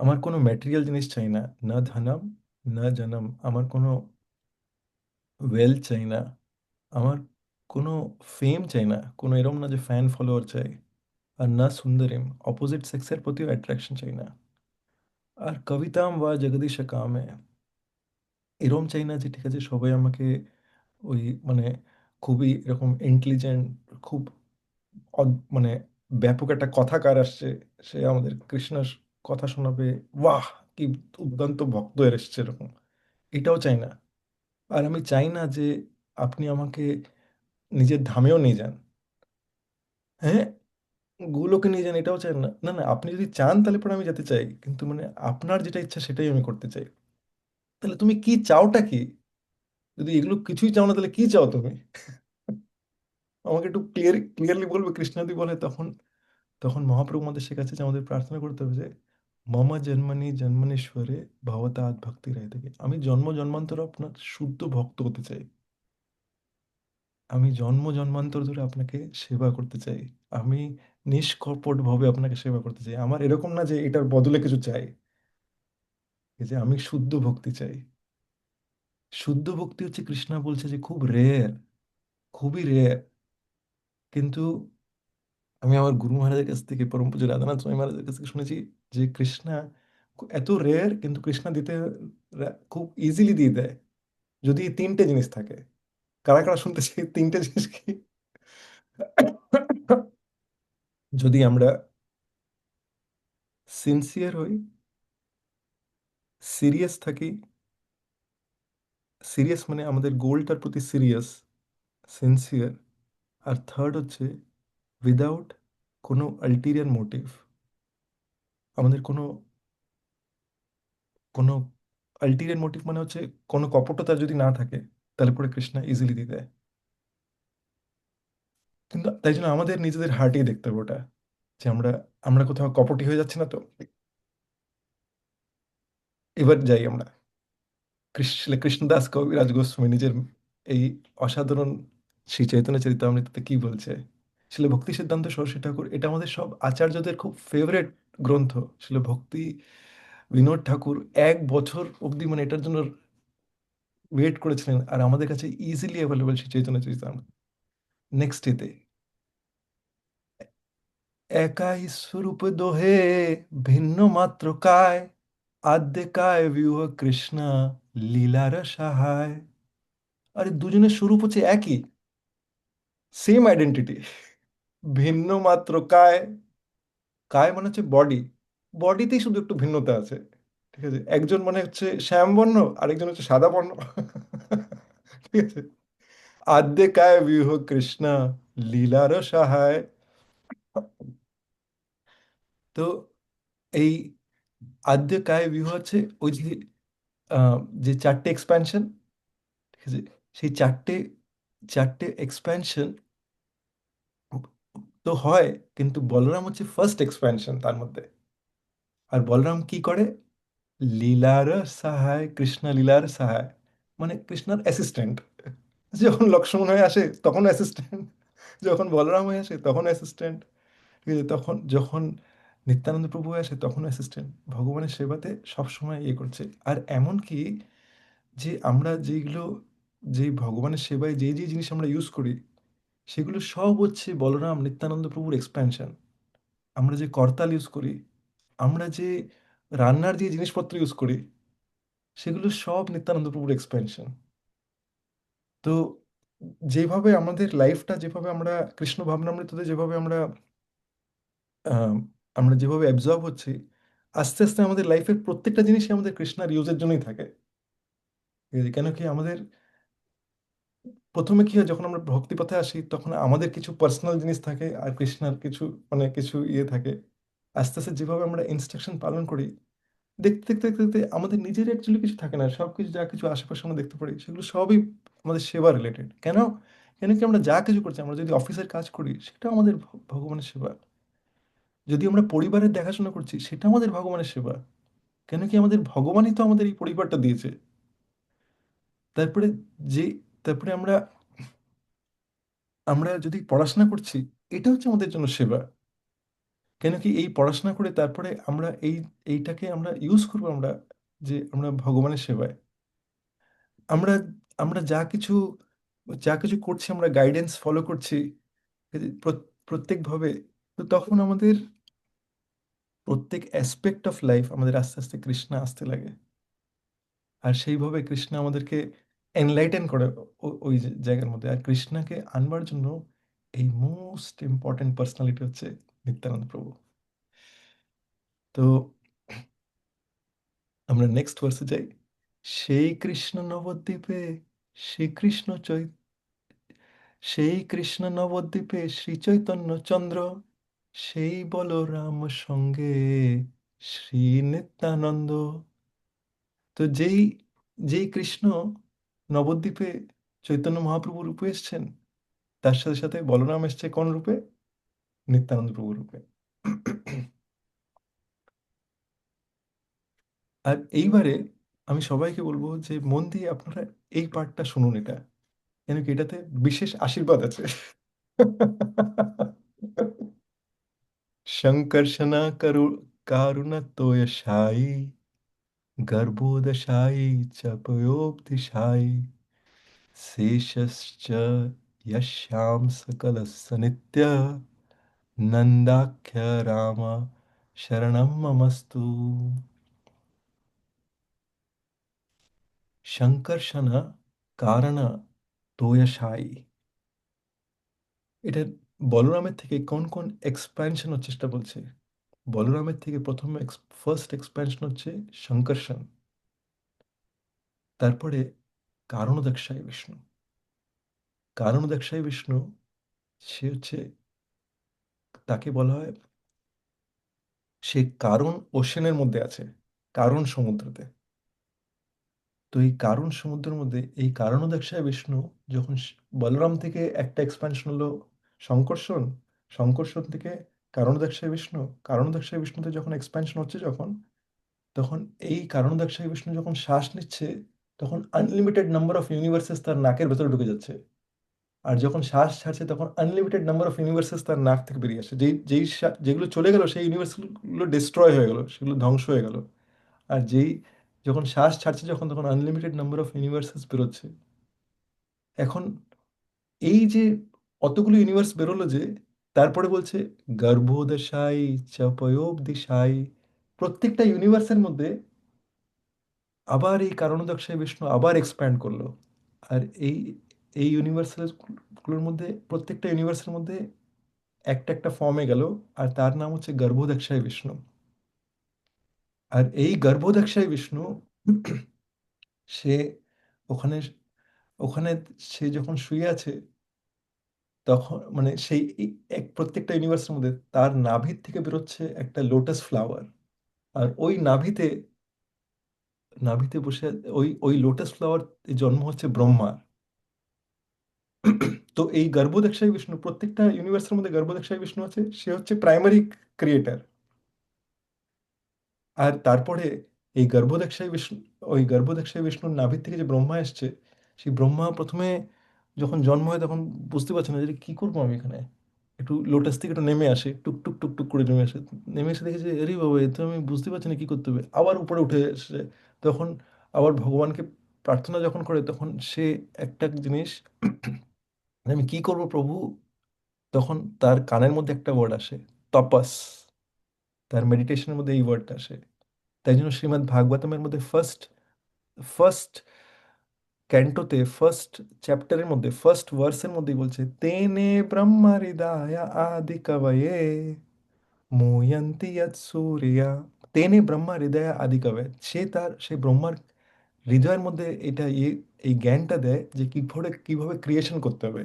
আমার কোনো ম্যাটেরিয়াল জিনিস চাই না, না ধনম না জনম, আমার কোনো ওয়েলথ চাই না, আমার কোনো ফেম চাই না, কোনো এরম না যে ফ্যান ফলোয়ার চাই, আর না সুন্দরীম, অপোজিট সেক্সের প্রতিও অ্যাট্রাকশন চাই না, আর কবিতাম বা জগদীশ কামে, এরম চাই না যে ঠিক আছে সবাই আমাকে ওই মানে খুবই এরকম ইন্টেলিজেন্ট, খুব মানে ব্যাপক একটা কথাকার আসছে, সে আমাদের কৃষ্ণের কথা শোনাবে, বাহ কি দুর্দান্ত ভক্ত এর এসছে এরকম, এটাও চাই না। আর আমি চাই না যে আপনি আমাকে নিজের ধামেও নিয়ে যান, হ্যাঁ, গুলোকে নিয়ে যান, এটাও চাই না। না না, আপনি যদি চান তাহলে পরে আমি যেতে চাই, কিন্তু মানে আপনার যেটা ইচ্ছা সেটাই আমি করতে চাই। তাহলে তুমি কি চাওটা কি? যদি এগুলো কিছুই চাও না তাহলে কি চাও তুমি? আমাকে একটু ক্লিয়ারলি বলবে, কৃষ্ণাদি বলে তখন। তখন মহাপ্রভু আমাদের শেখাচ্ছে যে আমাদের প্রার্থনা করতে হবে যে মম জন্মনি জন্মনীশ্বরে ভবতাৎ ভক্তি রায় থেকে, আমি জন্ম জন্মান্তর আপনার শুদ্ধ ভক্ত হতে চাই, আমি জন্ম জন্মান্তর ধরে আপনাকে সেবা করতে চাই, আমি নিষ্কপট ভাবে আপনাকে সেবা করতে চাই, আমার এরকম না যে এটার বদলে কিছু চাই, এই যে আমি শুদ্ধ ভক্তি চাই। শুদ্ধ ভক্তি হচ্ছে কৃষ্ণ বলছে যে খুব রেয়ার, খুবই রেয়ার। কিন্তু আমি আমার গুরু মহারাজের কাছ থেকে, পরম পূজ্য রাধানাথ স্বামী মহারাজের কাছ থেকে শুনেছি যে কৃষ্ণা এত রেয়ার, কিন্তু কৃষ্ণা দিতে খুব ইজিলি দিয়ে দেয়, যদি এই তিনটে জিনিস থাকে। কারা কারা শুনতে চাই তিনটে জিনিস কি? যদি আমরা সিনসিয়ার হই, সিরিয়াস থাকি, সিরিয়াস মানে আমাদের গোলটার প্রতি সিরিয়াস, সিনসিয়ার, আর থার্ড হচ্ছে উইদাউট কোনো আলটিরিয়ার মোটিভ, আমাদের কোনো কোনো আলটিরিয়ার মোটিভ মানে হচ্ছে কোনো কপটতা যদি না থাকে, তাহলে পরে কৃষ্ণা ইজিলি দিয়ে দেয়। কিন্তু তাই জন্য আমাদের নিজেদের হার্টেই দেখতে হবে ওটা, যে আমরা আমরা কোথাও কপটি হয়ে যাচ্ছি না তো। এবার যাই আমরা কৃষ্ণদাস কবিরাজ গোস্বামী নিজের এই অসাধারণ শ্রী চৈতন্য চরিতামৃততে কি বলছে। শিল ভক্তি সিদ্ধান্ত সরস্বতী ঠাকুর, এটা আমাদের সব আচার্যদের খুব ফেভারেট গ্রন্থ। শিল ভক্তি বিনোদ ঠাকুর 1 বছর অবধি মানে এটার জন্য ওয়েট করেছিলেন, আর আমাদের কাছে easily available Shri Chaitanya Charitamrita. Next এতে একাই স্বরূপ দোহে, ভিন্ন মাত্র কায়, আদ্যে কায় বিউহ কৃষ্ণ, লীলার সাহায়। আরে দুজনের স্বরূপ হচ্ছে একই, সেম আইডেন্টিটি, ভিন্ন মাত্র কায়। কায় মানে হচ্ছে বডি, বডিতেই শুধু একটু ভিন্নতা আছে, ঠিক আছে? একজন মানে হচ্ছে শ্যাম বর্ণ, আরেকজন হচ্ছে সাদা বর্ণ। ঠিক আছে? আদ্যকায় বিহ কৃষ্ণ লীলার সহায়। তো এই আদ্যকায় বিহ হচ্ছে ওই যে যে চারটে এক্সপ্যানশন, ঠিক আছে, সেই চারটে চারটে এক্সপ্যানশন তো হয়, কিন্তু বলরাম হচ্ছে ফার্স্ট এক্সপ্যানশন তার মধ্যে। আর বলরাম কি করে? লীলার সহায়, কৃষ্ণ লীলার সহায়, মানে কৃষ্ণর অ্যাসিস্ট্যান্ট। যখন লক্ষ্মণ হয়ে আসে তখন অ্যাসিস্ট্যান্ট, যখন বলরাম হয়ে আসে তখন অ্যাসিস্ট্যান্ট, ঠিক আছে, তখন যখন নিত্যানন্দ প্রভু হয়ে আসে তখন অ্যাসিস্ট্যান্ট, ভগবানের সেবাতে সবসময় ইয়ে করছে। আর এমন কি যে আমরা যেগুলো, যে ভগবানের সেবায় যে যে জিনিস আমরা ইউজ করি সেগুলো সব হচ্ছে বলরাম নিত্যানন্দ প্রভুর এক্সপ্যানশন। আমরা যে করতাল ইউজ করি, আমরা যে রান্নার যে জিনিসপত্র ইউজ করি, সেগুলো সব নিত্যানন্দ প্রভুর এক্সপ্যানশন। তো যেভাবে আমাদের লাইফটা, যেভাবে আমরা কৃষ্ণ ভাবনামৃততে যেভাবে আমরা আহ, আমরা যেভাবে অ্যাবজর্ব হচ্ছি, আস্তে আস্তে আমাদের লাইফের প্রত্যেকটা জিনিসই আমাদের কৃষ্ণার ইউজের জন্যই থাকে। ঠিক আছে? কেন কি আমাদের প্রথমে কি হয়, যখন আমরা ভক্তিপথে আসি তখন আমাদের কিছু পার্সোনাল জিনিস থাকে আর কৃষ্ণার কিছু, মানে কিছু ইয়ে থাকে। আস্তে আস্তে যেভাবে আমরা ইনস্ট্রাকশন পালন করি, দেখতে দেখতে দেখতে দেখতে আমাদের নিজের অ্যাকচুয়ালি কিছু থাকে না, সব কিছু যা কিছু আশেপাশে আমরা দেখতে পারি সেগুলো সবই আমাদের সেবা রিলেটেড। কেন? কেন কি আমরা যা কিছু করছি, আমরা যদি অফিসের কাজ করি সেটাও আমাদের ভগবানের সেবা, যদি আমরা পরিবারের দেখাশোনা করছি সেটা আমাদের ভগবানের সেবা। কেন কি আমাদের ভগবানই তো আমাদের এই পরিবারটা দিয়েছে। তারপরে যে তারপরে আমরা আমরা যদি পড়াশোনা করছি, এটা হচ্ছে আমাদের জন্য সেবা। কেন কি এই পড়াশোনা করে তারপরে আমরা এইটাকে আমরা ইউজ করবো, আমরা যে আমরা ভগবানের সেবায়, আমরা আমরা যা কিছু করছি, আমরা গাইডেন্স ফলো করছি এই যে প্রত্যেকভাবে। তো তখন আমাদের প্রত্যেক অ্যাসপেক্ট অফ লাইফ আমাদের আস্তে আস্তে কৃষ্ণ আসতে লাগে। আর সেইভাবে কৃষ্ণ আমাদেরকে এনলাইটেন করে ওই জায়গার মধ্যে। আর কৃষ্ণকে আনবার জন্য এই মোস্ট ইম্পর্টেন্ট পার্সোনালিটি হচ্ছে নিত্যানন্দ প্রভু। তো আমরা নেক্সট ভার্সে যাই। সেই কৃষ্ণ নবদ্বীপে, শ্রীকৃষ্ণ চৈ সেই কৃষ্ণ নবদ্বীপে শ্রী চৈতন্য চন্দ্র, সেই বলরাম সঙ্গে শ্রী নিত্যানন্দ। তো যেই যেই কৃষ্ণ নবদ্বীপে চৈতন্য মহাপ্রভু রূপে এসছেন, তার সাথে সাথে বলরাম এসছে কোন রূপে? নিত্যানন্দ প্রভু রূপে। আর এইবারে আমি সবাইকে বলবো যে মন দিয়ে আপনারা এই পার্টটা শুনুন, এটা কেন কি এটাতে বিশেষ আশীর্বাদ আছে। শঙ্কর্ষণা কারুণতোয়শায়ী, গর্ভোদশায়ী চ পয়োবধিশায়ী, শেষশ্চ यस्यां सकलस्य नित्य, नन्दाख्य राम शरणं ममस्तु। শঙ্কর্ষণ কারণ তোয়শায়ী, এটা বলরামের থেকে কোন কোন এক্সপ্যানশন হচ্ছে সেটা বলছে। বলরামের থেকে প্রথম ফার্স্ট এক্সপ্যানশন হচ্ছে শঙ্কর্ষণ, তারপরে কারণদক্ষায় বিষ্ণু। কারণদক্ষায় বিষ্ণু, সে হচ্ছে, তাকে বলা হয়, সে কারণ ওশেনের মধ্যে আছে, কারণ সমুদ্রতে। তো এই কারণ সমুদ্রের মধ্যে এই কারণদক্ষায় বিষ্ণু যখন বলরাম থেকে একটা এক্সপ্যানশন হলো শঙ্কর্ষণ, শঙ্কর্ষণ থেকে কারণদক্ষায় বিষ্ণু, কারণদক্ষায় বিষ্ণুতে যখন এক্সপ্যানশন হচ্ছে, যখন তখন এই কারণদক্ষায় বিষ্ণু যখন শ্বাস নিচ্ছে, তখন আনলিমিটেড নাম্বার অফ ইউনিভার্সেস তার নাকের ভেতরে ঢুকে যাচ্ছে। আর যখন শ্বাস ছাড়ছে তখন আনলিমিটেড নাম্বার অফ ইউনিভার্সেস তার নাক থেকে বেরিয়ে আসে। যেগুলো চলে গেল সেই ইউনিভার্সগুলো ডিস্ট্রয় হয়ে গেল, সেগুলো ধ্বংস হয়ে গেল। আর যখন শ্বাস ছাড়ছে যখন, তখন আনলিমিটেড নাম্বার অফ ইউনিভার্সেস বেরোচ্ছে। এখন এই যে অতগুলো ইউনিভার্স বেরোলো, যে তারপরে বলছে গর্ভোদশাই চ পয়োবদিশাই, প্রত্যেকটা ইউনিভার্সের মধ্যে আবার এই কারণদক্ষায় বিষ্ণু আবার এক্সপ্যান্ড করলো। আর এই এই ইউনিভার্সাল গুলোর মধ্যে প্রত্যেকটা ইউনিভার্সের মধ্যে একটা একটা ফর্মে গেল, আর তার নাম হচ্ছে গর্ভোদক্ষায় বিষ্ণু। আর এই গর্ভোদক্ষায় বিষ্ণু, সে ওখানে ওখানে সে যখন শুয়ে আছে তখন মানে সেই প্রত্যেকটা ইউনিভার্সের মধ্যে তার নাভির থেকে বেরোচ্ছে একটা লোটাস ফ্লাওয়ার। আর ওই নাভিতে নাভিতে বসে ওই ওই লোটাস ফ্লাওয়ার জন্ম হচ্ছে ব্রহ্মার। তো এই গর্ভোদকশায়ী বিষ্ণু, প্রত্যেকটা ইউনিভার্সের মধ্যে গর্ভোদকশায়ী বিষ্ণু আছে, সে হচ্ছে প্রাইমারি ক্রিয়েটার। আর তারপরে এই গর্ভোদকশায়ী বিষ্ণু, ওই গর্ভোদকশায়ী বিষ্ণুর নাভির থেকে যে ব্রহ্মা এসছে, সেই ব্রহ্মা প্রথমে যখন জন্ম হয় তখন বুঝতে পারছে না যে কি করবো আমি এখানে। একটু লোটাস থেকে একটু নেমে আসে, টুক টুক টুক টুক করে নেমে আসে। নেমে এসে দেখেছে আরে বাবা, এ তো আমি বুঝতে পারছি না কি করতে হবে। আবার উপরে উঠে এসে তখন আবার ভগবানকে প্রার্থনা যখন করে, তখন সে একটা জিনিস আমি কি করব প্রভু, তখন তার কানের মধ্যে একটা ওয়ার্ড আসে, তপস। তার মেডিটেশনের মধ্যে এই ওয়ার্ডটা আসে। তাই জন্য শ্রীমদ্ ভাগবতমের মধ্যে ফার্স্ট ফার্স্ট ক্যান্টোতে ফার্স্ট চ্যাপ্টারের মধ্যে ফার্স্ট ভার্সের মধ্যেই বলছে, তেনে ব্রহ্মা হৃদয় আদি কবয়ে মুয়ন্তি যৎ সূর্যা। তেনে ব্রহ্মা হৃদয় আদি কবয়ে, সেই ব্রহ্মার হৃদয়ের মধ্যে এটা এই জ্ঞানটা দেয় যে কিভাবে কিভাবে ক্রিয়েশন করতে হবে।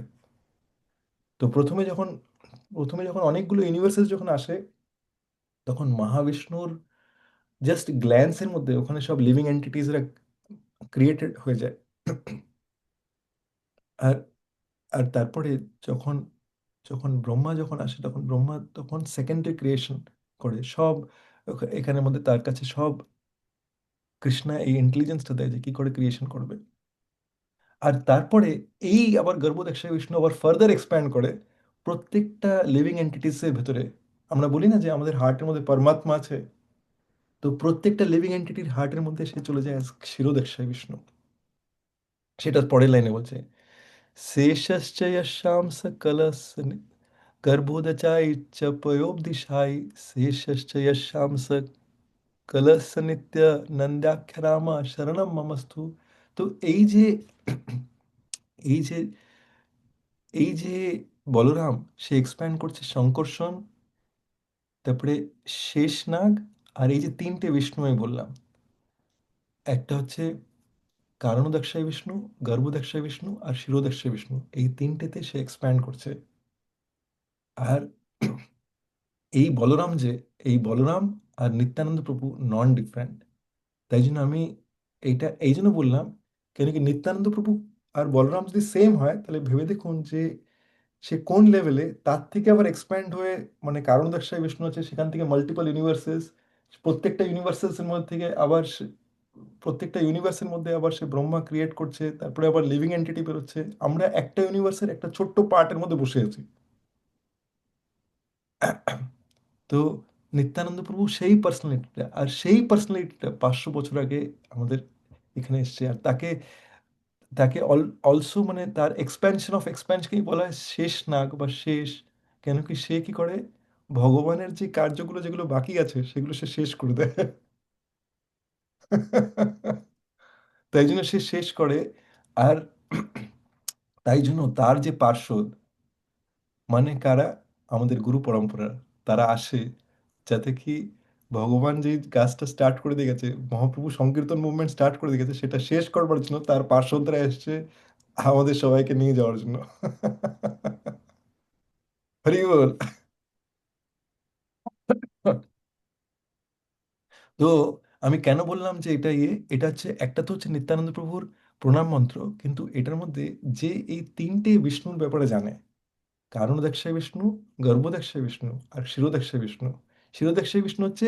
তো প্রথমে যখন অনেকগুলো ইউনিভার্সেস যখন আসে, তখন মহাবিষ্ণুর জাস্ট গ্ল্যান্সের মধ্যে ওখানে সব লিভিং এন্টিটিসরা ক্রিয়েটেড হয়ে যায়। আর আর তারপরে যখন যখন ব্রহ্মা যখন আসে, তখন ব্রহ্মা তখন সেকেন্ডারি ক্রিয়েশন করে সব। এখানের মধ্যে তার কাছে সব কৃষ্ণা এই ইন্টেলিজেন্সটা দেয় যে কি করে ক্রিয়েশন করবে। আর তারপরে এই আবার গর্ভদক্ষায় বিষ্ণু আবার ফার্দার এক্সপ্যান্ড করে প্রত্যেকটা লিভিং এন্টিটিসের ভেতরে। আমরা বলি না যে আমাদের হার্টের মধ্যে পরমাত্মা আছে, তো প্রত্যেকটা লিভিং এন্টিটির হার্টের মধ্যে সে চলে যায় ক্ষীরোদক্ষায় বিষ্ণু। সেটা পরের লাইনে বলছে, শেষশ্চ यस्यां सकलस् गर्भोदचाय च पयोपदिशाय शेषश्च यस्यां सकलस्य नित्य नंद्याख्यरामा शरणम ममस्तु। তো এই যে এই যে বলরাম সে এক্সপ্যান্ড করছে শঙ্কর্ষণ, তারপরে শেষনাগ, আর এই যে তিনটে বিষ্ণু আমি বললাম, একটা হচ্ছে কারণদক্ষায় বিষ্ণু, গর্ভদক্ষায় বিষ্ণু আর শিরোদক্ষায় বিষ্ণু, এই তিনটেতে সে এক্সপ্যান্ড করছে। আর এই বলরাম যে এই বলরাম আর নিত্যানন্দ প্রভু নন ডিফারেন্ট। তাই জন্য আমি এই জন্য বললাম, কেন কি নিত্যানন্দ প্রভু আর বলরাম যদি সেম হয় তাহলে ভেবে দেখুন যে সে কোন লেভেলে, তার থেকে আবার এক্সপ্যান্ড হয়ে মানে কারণ দর্শায় বিষ্ণু আছে, সেখান থেকে মাল্টিপল ইউনিভার্সেস, প্রত্যেকটা ইউনিভার্সেসের মধ্যে থেকে আবার প্রত্যেকটা ইউনিভার্সের মধ্যে আবার সে ব্রহ্মা ক্রিয়েট করছে, তারপরে আবার লিভিং এন্টিটি বেরোচ্ছে। আমরা একটা ইউনিভার্সের একটা ছোট্ট পার্টের মধ্যে বসে আছি। তো নিত্যানন্দ প্রভু সেই পার্সোনালিটিটা, আর সেই পার্সোনালিটিটা 500 বছর আগে আমাদের এখানে এসছে। আর তাকে তাকে অলসো মানে তার এক্সপ্যানশন অফ এক্সপ্যানশনকেই বলা হয় শেষ নাগ বা শেষ। কেন কি সে কি করে, ভগবানের যে কার্যগুলো যেগুলো বাকি আছে সেগুলো সে শেষ করে দেয়। তাই জন্য সে শেষ করে। আর তাই জন্য তার যে পার্ষদ মানে কারা, আমাদের গুরু পরম্পরা, তারা আসে যাতে কি ভগবান যে কাজটা স্টার্ট করে দিয়ে গেছে, মহাপ্রভু সংকীর্তন মুভমেন্ট স্টার্ট করে দিয়ে গেছে, সেটা শেষ করবার জন্য তার পার্শ্বদরা এসছে আমাদের সবাইকে নিয়ে যাওয়ার জন্য। হরি বল। তো আমি কেন বললাম যে এটা হচ্ছে একটা, তো হচ্ছে নিত্যানন্দ প্রভুর প্রণাম মন্ত্র, কিন্তু এটার মধ্যে যে এই তিনটে বিষ্ণুর ব্যাপারে জানে, কারণদক্ষায় বিষ্ণু, গর্ভদক্ষায় বিষ্ণু আর শিরোদক্ষায় বিষ্ণু। শিরোদক্ষায় বিষ্ণু হচ্ছে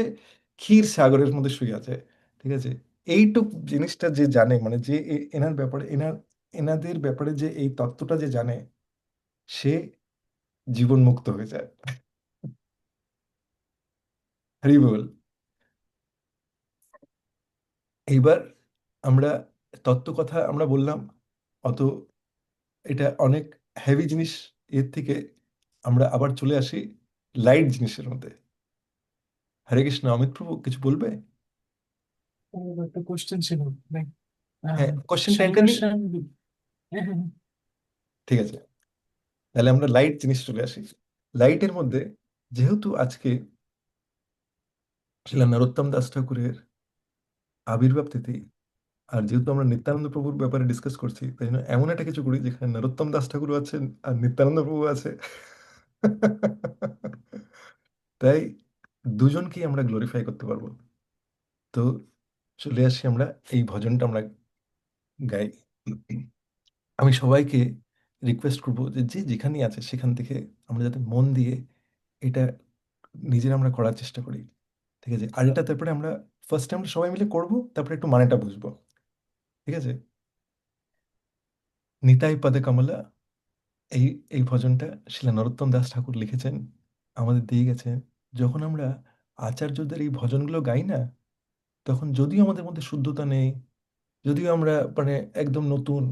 ক্ষীর সাগরের মধ্যে শুয়ে আছে, ঠিক আছে। এইটুক জিনিসটা যে জানে, মানে যে এনার ব্যাপারে এনাদের ব্যাপারে যে এই তত্ত্বটা যে জানে, সে জীবন মুক্ত হয়ে যায়। হরি বল। এইবার আমরা তত্ত্ব কথা আমরা বললাম, অত এটা অনেক হেভি জিনিস। এর থেকে আমরা আবার চলে আসি লাইট জিনিসের মধ্যে। হরে কৃষ্ণ। অমিত প্রভু কিছু বলবে? একটা কোশ্চেন ছিল, লাইক হ্যাঁ, কোশ্চেনটা এটা নিই। সংঘর্ষণ। হ্যাঁ, হ্যাঁ, ঠিক আছে, তাহলে আমরা লাইট জিনিস চলে আসি। লাইটের মধ্যে যেহেতু আজকে শিলা নরোত্তম দাস ঠাকুরের আবির্ভাব তিথি, আর যেহেতু আমরা নিত্যানন্দ প্রভুর ব্যাপারে ডিসকাস করছি, তাই জন্য এমন একটা কিছু করি যেখানে নরোত্তম দাস ঠাকুর আছেন আর নিত্যানন্দ প্রভু আছে। তাই দুজনকেই আমরা গ্লোরিফাই করতে পারবো। তো চলে আসি আমরা, এই ভজনটা আমরা গাই। আমি সবাইকে রিকোয়েস্ট করবো যে যে যেখানেই আছে সেখান থেকে আমরা যাতে মন দিয়ে এটা নিজেরা আমরা করার চেষ্টা করি, ঠিক আছে? আর এটা তারপরে আমরা ফার্স্টে আমরা সবাই মিলে করব, তারপরে একটু মানেটা বুঝবো, ঠিক আছে? নিতাই পদে কমলা, এই এই ভজনটা শিলা নরোত্তম দাস ঠাকুর লিখেছেন, আমাদের দিয়ে গেছেন। যখন আমরা আচার্যদের এই ভজনগুলো গাই না, তখন যদিও আমাদের মধ্যে শুদ্ধতা নেই, যদিও আমরা মানে একদম নতুন,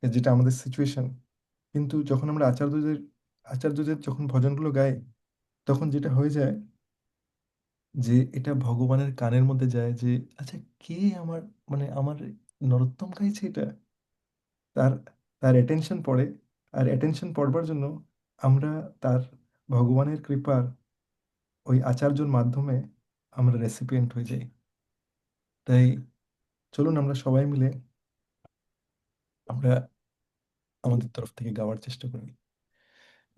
যেটা আমাদের সিচুয়েশন, কিন্তু যখন আমরা আচার্যদের যখন ভজনগুলো গাই, তখন যেটা হয়ে যায় যে এটা ভগবানের কানের মধ্যে যায় যে আচ্ছা, কে আমার, মানে আমার নরোত্তম গাইছে এটা, তার তার অ্যাটেনশন পড়ে। আর অ্যাটেনশন পড়বার জন্য আমরা তার ভগবানের কৃপার ওই আচার্যর মাধ্যমে আমরা রেসিপিয়েন্ট হয়ে যাই। তাই চলুন আমরা সবাই মিলে আমরা আমাদের তরফ থেকে গাওয়ার চেষ্টা করি।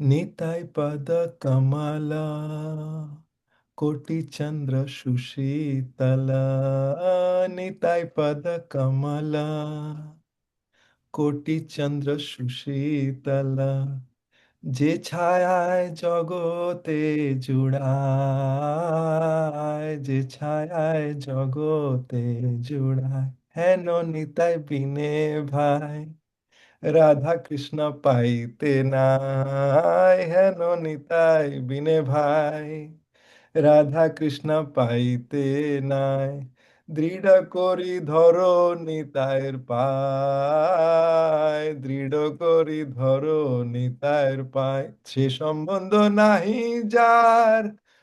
নিতাই পদ কমলা, কোটি চন্দ্র সুশীতলা, নিতাই পদ কমলা, কোটি চন্দ্র সুশীতলা, যে ছায়ায় জগতে জুড়ায়, যে ছায়ায় জগতে জুড়ায়, হেন নিতাই বিনে ভাই রাধা কৃষ্ণ পাইতে নাই, হেন নিতাই বিনে ভাই রাধা কৃষ্ণ পাইতে নাই। দৃঢ় করি ধরো নিতাইয়ের পায়, দৃঢ় করি ধরো নিতাইয়ের পায়, সে সম্বন্ধ নাহি যার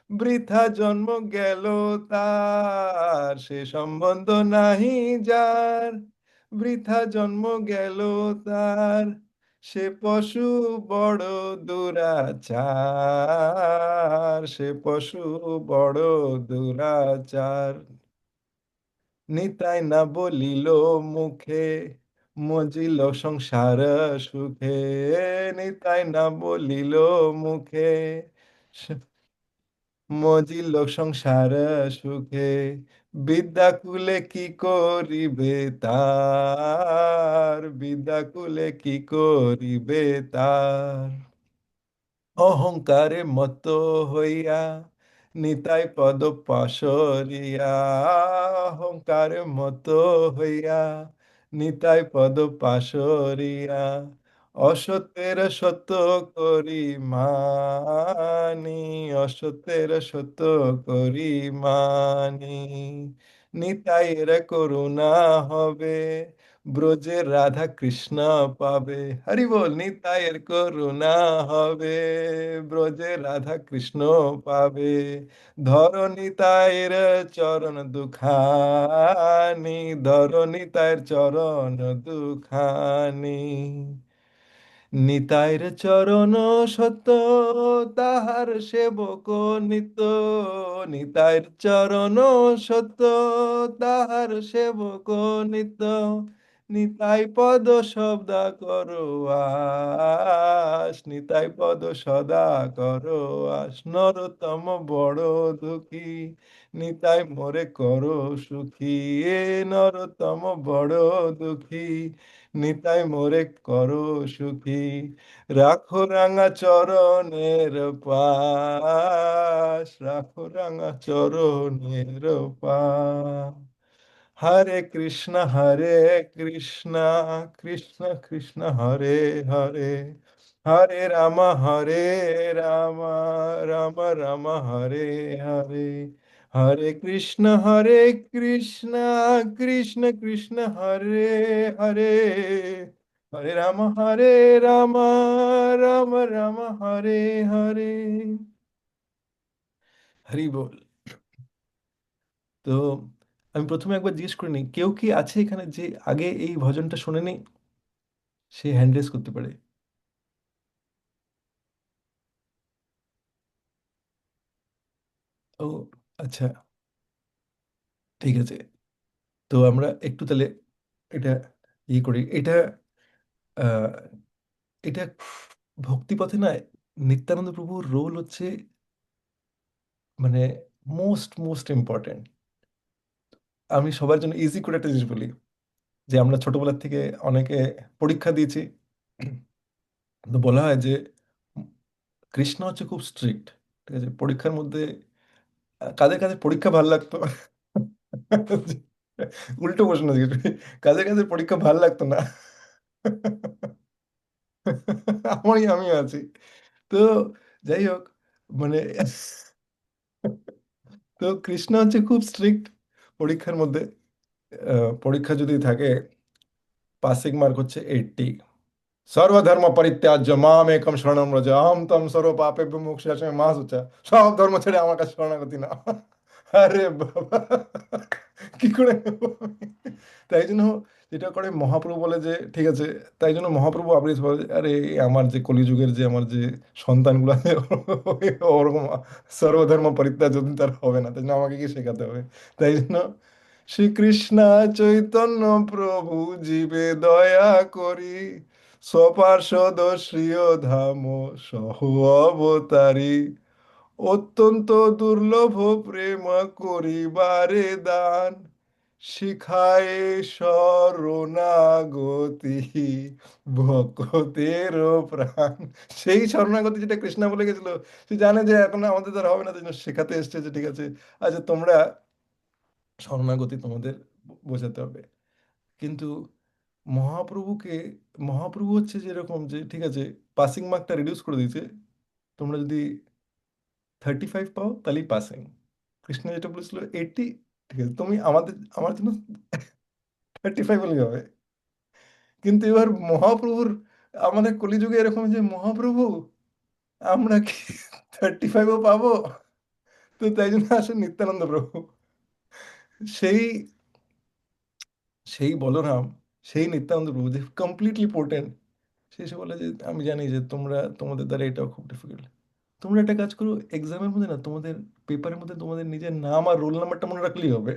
বৃথা জন্ম গেল তার, সে সম্বন্ধ নাহি যার বৃথা জন্ম গেল তার, সে পশু বড় দুরাচার, সে পশু বড় দুরাচার। নিতাই না বলিল মুখে, মজিল সংসার সুখে, নিতাই না বলিল মুখে, মজিল সংসার সুখে, বিদ্যাকুলে কি করিবে তার, বিদ্যাকুলে কি করিবে তার। অহংকারে মত হইয়া নিতাই পদ পাশরিয়া, অহংকারে মত হইয়া নিতাই পদ পাশরিয়া, অসত্যের সত্য করি মানি, অসত্যের সত্য করি মানি। নিতাইয়ের করুণা হবে, ব্রজের রাধা কৃষ্ণ পাবে। হরি বল, নিতাইয়ের করুণা হবে, ব্রজের রাধা কৃষ্ণ পাবে। ধর নিতাইয়ের চরণ দুখানি, ধর নিতাইয়ের চরণ দুখানি। নিতাইর চরণ সত্য, তাহার সেবক নিত্য, নিতাইর চরণ সত্য, তাহার সেবক নিত্য। নিতাই পদ সদা করো আস, নিতাই পদ সদা করো আস। নরতম বড় দুঃখী, নিতাই মোরে করো সুখী, এ নরতম বড় দুঃখী, নিতাই মোরে করো সুখী। রাখো রাঙা চরণের পাশ, রাখো রাঙা চরণের পাশ। হরে কৃষ্ণ কৃষ্ণ কৃষ্ণ হরে হরে, হরে রাম রাম রাম হরে হরে। হরে কৃষ্ণ কৃষ্ণ কৃষ্ণ হরে হরে, হরে রাম রাম রাম হরে হরে। হরি বল। তো আমি প্রথমে একবার জিজ্ঞেস করে নিই, কেউ কি আছে এখানে যে আগে এই ভজনটা শোনেনি? সে হ্যান্ড রেজ করতে পারে। ও আচ্ছা, ঠিক আছে। তো আমরা একটু তাহলে এটা করি এটা। আহ, এটা ভক্তিপথে না, নিত্যানন্দ প্রভুর রোল হচ্ছে মানে মোস্ট মোস্ট ইম্পর্টেন্ট। আমি সবার জন্য ইজি করে একটা জিনিস বলি, যে আমরা ছোটবেলা থেকে অনেকে পরীক্ষা দিয়েছি, তো বলা হয় যে উম, কৃষ্ণ হচ্ছে খুব স্ট্রিক্ট। ঠিক আছে, পরীক্ষার মধ্যে কাদের কাদের পরীক্ষা ভালো লাগতো? উল্টো প্রশ্ন জিজ্ঞেস করি, কাদের কাদের পরীক্ষা ভালো লাগতো না? আমি আছি। তো যাই হোক, মানে তো কৃষ্ণ হচ্ছে খুব স্ট্রিক্ট পরীক্ষার মধ্যে। পরীক্ষা যদি থাকে, পাসিং মার্ক হচ্ছে 80। সর্বধর্ম পরিত্যাজ্য মাম একম শরণম ব্রজ অহম তম সর্ব পাপেভ্যো মোক্ষয়িষ্যামি মা শুচা। সব ধর্ম ছেড়ে আমার কাছে শরণাগতি না। আরে বাবা, কি করে নেবো আমি? তাই জন্য যেটা করে মহাপ্রভু বলে যে ঠিক আছে, তাই জন্য মহাপ্রভু আবৃত বলে যে, আরে আমার যে কলিযুগের যে আমার যে সন্তানগুলো আছে, ওরকম সর্বধর্ম পরিত্যাগ যদি তার হবে না, তাই জন্য আমাকে কি শেখাতে হবে? তাই জন্য শ্রীকৃষ্ণ চৈতন্য প্রভু জীবে দয়া করি, স্বপার্ষদ শ্রীয় ধাম সহ অবতারী, অত্যন্ত দুর্লভ প্রেম করিবারে দান, শিখায়ে শরণাগতি ভক্তের প্রাণ। সেই শরণাগতি যেটা কৃষ্ণ বলে গেছিল, সে জানে যে এখন আমাদের দ্বারা হবে না, তাই জন্য শেখাতে এসছে যে ঠিক আছে, আচ্ছা তোমরা শরণাগতি তোমাদের বোঝাতে হবে। কিন্তু মহাপ্রভুকে, মহাপ্রভু হচ্ছে যেরকম যে ঠিক আছে, পাসিং মার্কটা রিডিউস করে দিয়েছে, তোমরা যদি 35 পাও তাহলেই পাসিং। কৃষ্ণ যেটা বলেছিল 80, ঠিক আছে তুমি আমার জন্য 35 হলেই হবে। কিন্তু এবার মহাপ্রভুর, আমাদের কলিযুগে এরকম যে মহাপ্রভু আমরা কি 35ও পাবো? তো তাই জন্য আসলে নিত্যানন্দ প্রভু, সেই সেই বলরাম, সেই নিত্যানন্দ প্রভু যে কমপ্লিটলি পোর্টেন্ট, সে এসে বলে যে আমি জানি যে তোমরা, তোমাদের দ্বারা এটাও খুব ডিফিকাল্ট। তোমরা একটা কাজ করো, এক্সামের মধ্যে না তোমাদের পেপারের মধ্যে তোমাদের নিজের নাম আর রোল নাম্বারটা মনে রাখলেই হবে।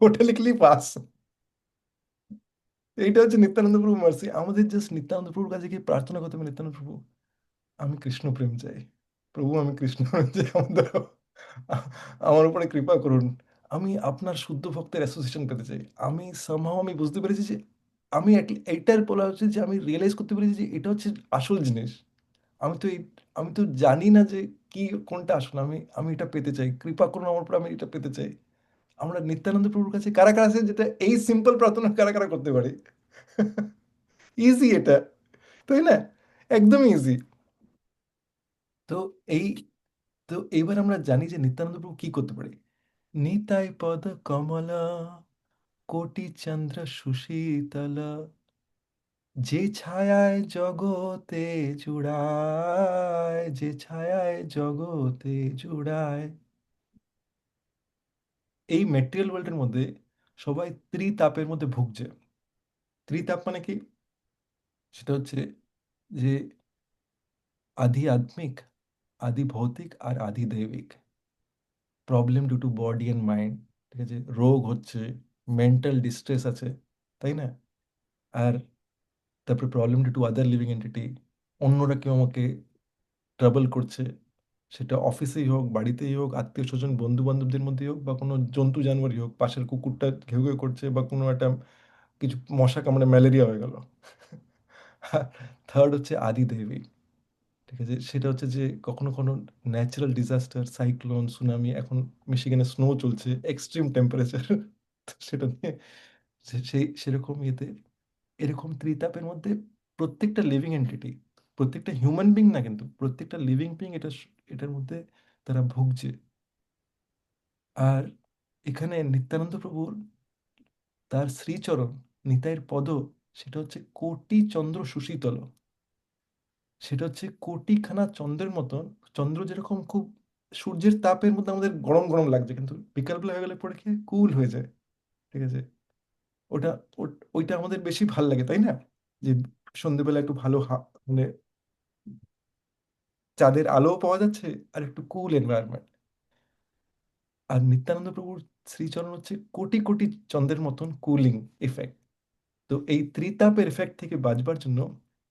ওটা লিখলেই পাস। এইটা হচ্ছে নিত্যানন্দ প্রভু মার্সি। আমাদের জাস্ট নিত্যানন্দ প্রভুর কাছে গিয়ে প্রার্থনা করতে হবে, নিত্যানন্দ প্রভু আমি কৃষ্ণ প্রেম চাই, প্রভু আমি কৃষ্ণ প্রেম চাই, আমার উপরে কৃপা করুন, আমি আপনার শুদ্ধ ভক্তের অ্যাসোসিয়েশন পেতে চাই। আমি somehow আমি বুঝতে পেরেছি যে আমি এইটার বলা হচ্ছে যে আমি রিয়েলাইজ করতে পেরেছি যে এটা হচ্ছে আসল জিনিস। আমি তো আমি তো জানি না যে কি কোনটা আসল। আমি আমি এটা পেতে চাই, কৃপা করুন আমার উপর, আমি এটা পেতে চাই। আমরা নিত্যানন্দ প্রভুর কাছে কারা কারা আছে যেটা এই সিম্পল প্রার্থনা কারা কারা করতে পারি? ইজি এটা, তাই না? একদমই ইজি। তো এই, তো এইবার আমরা জানি যে নিত্যানন্দ প্রভু কি করতে পারে। নিতাই পদ কমলা কোটি চন্দ্র সুশীতলা, যে ছায়ায় জগতে জুড়ায়, যে ছায়ায় জগতে জুড়ায়। এই ম্যাটেরিয়াল ওয়ার্ল্ডের মধ্যে সবাই ত্রিতাপের মধ্যে ভুগছে। ত্রিতাপ মানে কি? সেটা হচ্ছে যে আধি আত্মিক, আধি ভৌতিক আর আধি দৈবিক। Problem due to body and mind, ঠিক আছে, রোগ হচ্ছে, মেন্টাল ডিস্ট্রেস আছে, তাই না? আর তারপরে problem due to other living entity, অন্যরা কেউ আমাকে ট্রাবল করছে, সেটা অফিসেই হোক, বাড়িতেই হোক, আত্মীয় স্বজন বন্ধু বান্ধবদের মধ্যেই হোক, বা কোনো জন্তু জানোয়ারই হোক, পাশের কুকুরটা ঘেউ ঘেউ করছে, বা কোনো একটা কিছু মশা কামড়ে ম্যালেরিয়া হয়ে গেল। থার্ড হচ্ছে আদি দেবী, ঠিক আছে, সেটা হচ্ছে যে কখনো কোনো ন্যাচারাল ডিজাস্টার, সাইক্লোন, সুনামি, এখন মিশিগানে স্নো চলছে, এক্সট্রিম টেম্পারেচার, সেটা নিয়ে সেই সেরকম ইয়েতে, এরকম ত্রিতাপের মধ্যে প্রত্যেকটা লিভিং এন্টিটি, প্রত্যেকটা হিউম্যান বিং না কিন্তু প্রত্যেকটা লিভিং বিং এটার মধ্যে তারা ভুগছে। আর এখানে নিত্যানন্দ প্রভুর, তার শ্রীচরণ, নিতাইয়ের পদ, সেটা হচ্ছে কোটি চন্দ্র সুশীতল। সেটা হচ্ছে কোটিখানা চন্দ্রের মতন। চন্দ্র যেরকম খুব সূর্যের তাপের মধ্যে আমাদের গরম গরম লাগছে, কিন্তু বিকালবেলা হয়ে গেলে পরে কি কুল হয়ে যায়, ঠিক আছে। ওটা ওইটা আমাদের বেশি ভাল লাগে, তাই না? যে সন্ধ্যেবেলা একটু ভালো মানে চাঁদের আলোও পাওয়া যাচ্ছে, আর একটু কুল এনভায়রনমেন্ট। আর নিত্যানন্দ প্রভুর শ্রীচরণ হচ্ছে কোটি কোটি চন্দ্রের মতন কুলিং এফেক্ট। তো এই ত্রিতাপের এফেক্ট থেকে বাঁচবার জন্য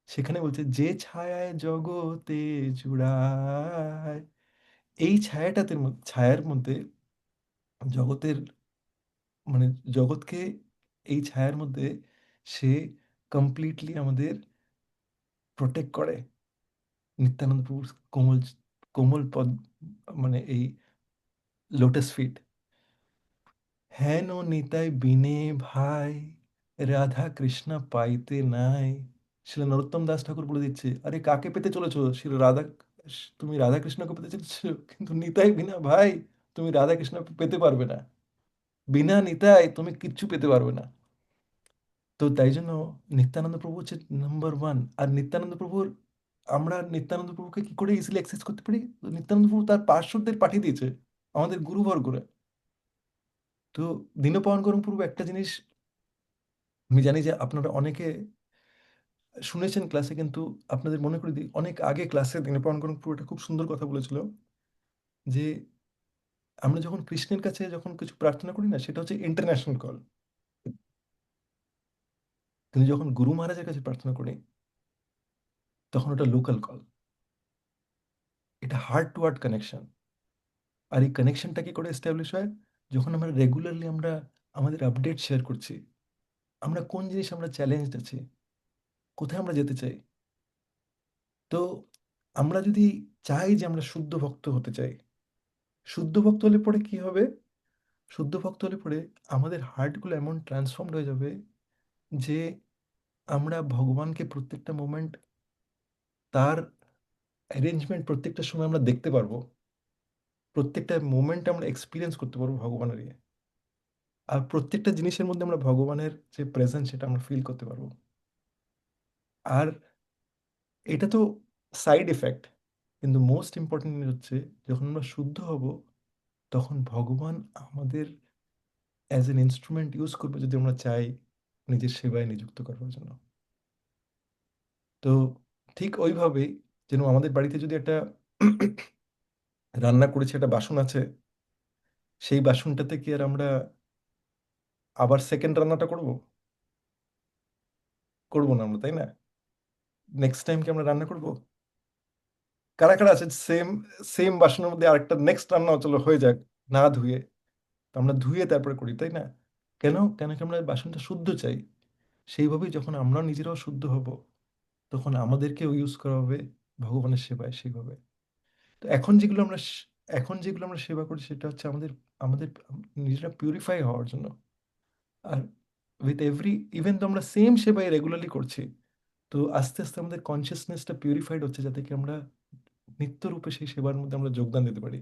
সেখানে বলছে যে ছায়ায় জগতে জুড়ায়, এই ছায়ার মধ্যে জগতের মানে জগৎকে, এই ছায়ার মধ্যে সে কমপ্লিটলি আমাদের প্রোটেক্ট করে। নিত্যানন্দ প্রভুর কোমল কোমল পদ, মানে এই লোটাস ফিট। হেন নিতাই বিনে ভাই, রাধা কৃষ্ণা পাইতে নাই। শিলা নরোত্তম দাস ঠাকুর বলে দিচ্ছে, আরে কাকে পেতে চলেছো? শিলা রাধা, তুমি রাধা কৃষ্ণকে পেতে চলেছো, কিন্তু নিতাই বিনা ভাই তুমি রাধা কৃষ্ণ পেতে পারবে না। বিনা নিতাই তুমি কিচ্ছু পেতে পারবে না। তো তাই জন্য নিত্যানন্দ প্রভু হচ্ছে নাম্বার ওয়ান। আর নিত্যানন্দ প্রভুর, আমরা নিত্যানন্দ প্রভুকে কি করে ইজিলি অ্যাক্সেস করতে পারি? তো নিত্যানন্দ প্রভু তার পার্শ্বদের পাঠিয়ে দিয়েছে, আমাদের গুরুবর্গরা। তো দীনপাবন গরম প্রভু একটা জিনিস, আমি জানি যে আপনারা অনেকে শুনেছেন ক্লাসে, কিন্তু আপনাদের মনে করে দিই, অনেক আগে ক্লাসে দীনপাবন গরম প্রভু একটা খুব সুন্দর কথা বলেছিল, যে আমরা যখন কৃষ্ণের কাছে যখন কিছু প্রার্থনা করি না, সেটা হচ্ছে ইন্টারন্যাশনাল কল। কিন্তু যখন গুরু মহারাজের কাছে প্রার্থনা করি, তখন ওটা লোকাল কল। এটা হার্ট টু হার্ট কানেকশন। আর এই কানেকশনটা কি করে এস্টাবলিশ হয়? যখন আমরা রেগুলারলি আমরা আমাদের আপডেট শেয়ার করছি, আমরা কোন জিনিস আমরা চ্যালেঞ্জড আছি, কোথায় আমরা যেতে চাই। তো আমরা যদি চাই যে আমরা শুদ্ধ ভক্ত হতে চাই, শুদ্ধ ভক্ত হলে পরে কি হবে? শুদ্ধ ভক্ত হলে পরে আমাদের হার্টগুলো এমন ট্রান্সফর্মড হয়ে যাবে যে আমরা ভগবানকে প্রত্যেকটা মোমেন্ট, তার অ্যারেঞ্জমেন্ট প্রত্যেকটা সময় আমরা দেখতে পারবো, প্রত্যেকটা মোমেন্ট আমরা এক্সপিরিয়েন্স করতে পারবো ভগবানের ইয়ে। আর প্রত্যেকটা জিনিসের মধ্যে আমরা ভগবানের যে প্রেজেন্স, সেটা আমরা ফিল করতে পারবো। আর এটা তো সাইড এফেক্ট, কিন্তু মোস্ট ইম্পর্টেন্ট জিনিস হচ্ছে, যখন আমরা শুদ্ধ হব, তখন ভগবান আমাদের অ্যাজ এন ইনস্ট্রুমেন্ট ইউজ করবে, যদি আমরা চাই নিজের সেবায় নিযুক্ত করবার জন্য। তো ঠিক ওইভাবেই, যেন আমাদের বাড়িতে যদি একটা রান্না করেছি, একটা বাসন আছে, সেই বাসনটাতে কি আর আমরা আবার সেকেন্ড রান্নাটা করব? করবো না আমরা, তাই না? নেক্সট টাইম কি আমরা রান্না করব? কারা কারা আছে সেম সেম বাসনের মধ্যে আরেকটা নেক্সট রান্না চলো হয়ে যাক, না ধুয়ে? তো আমরা ধুয়ে তারপরে করি, তাই না? কেন? কেন কি আমরা বাসনটা শুদ্ধ চাই। সেইভাবেই যখন আমরা নিজেরাও শুদ্ধ হব, তখন আমাদেরকেও ইউজ করা হবে ভগবানের সেবায় সেইভাবে। তো এখন যেগুলো আমরা সেবা করি, সেটা হচ্ছে আমাদের আমাদের নিজেরা পিউরিফাই হওয়ার জন্য। আর উইথ এভরি, ইভেন তো আমরা সেম সেবাই রেগুলারলি করছি, তো আস্তে আস্তে আমাদের কনসিয়াসনেসটা পিউরিফাইড হচ্ছে, যাতে কি আমরা নিত্যরূপে সেই সেবার মধ্যে আমরা যোগদান দিতে পারি।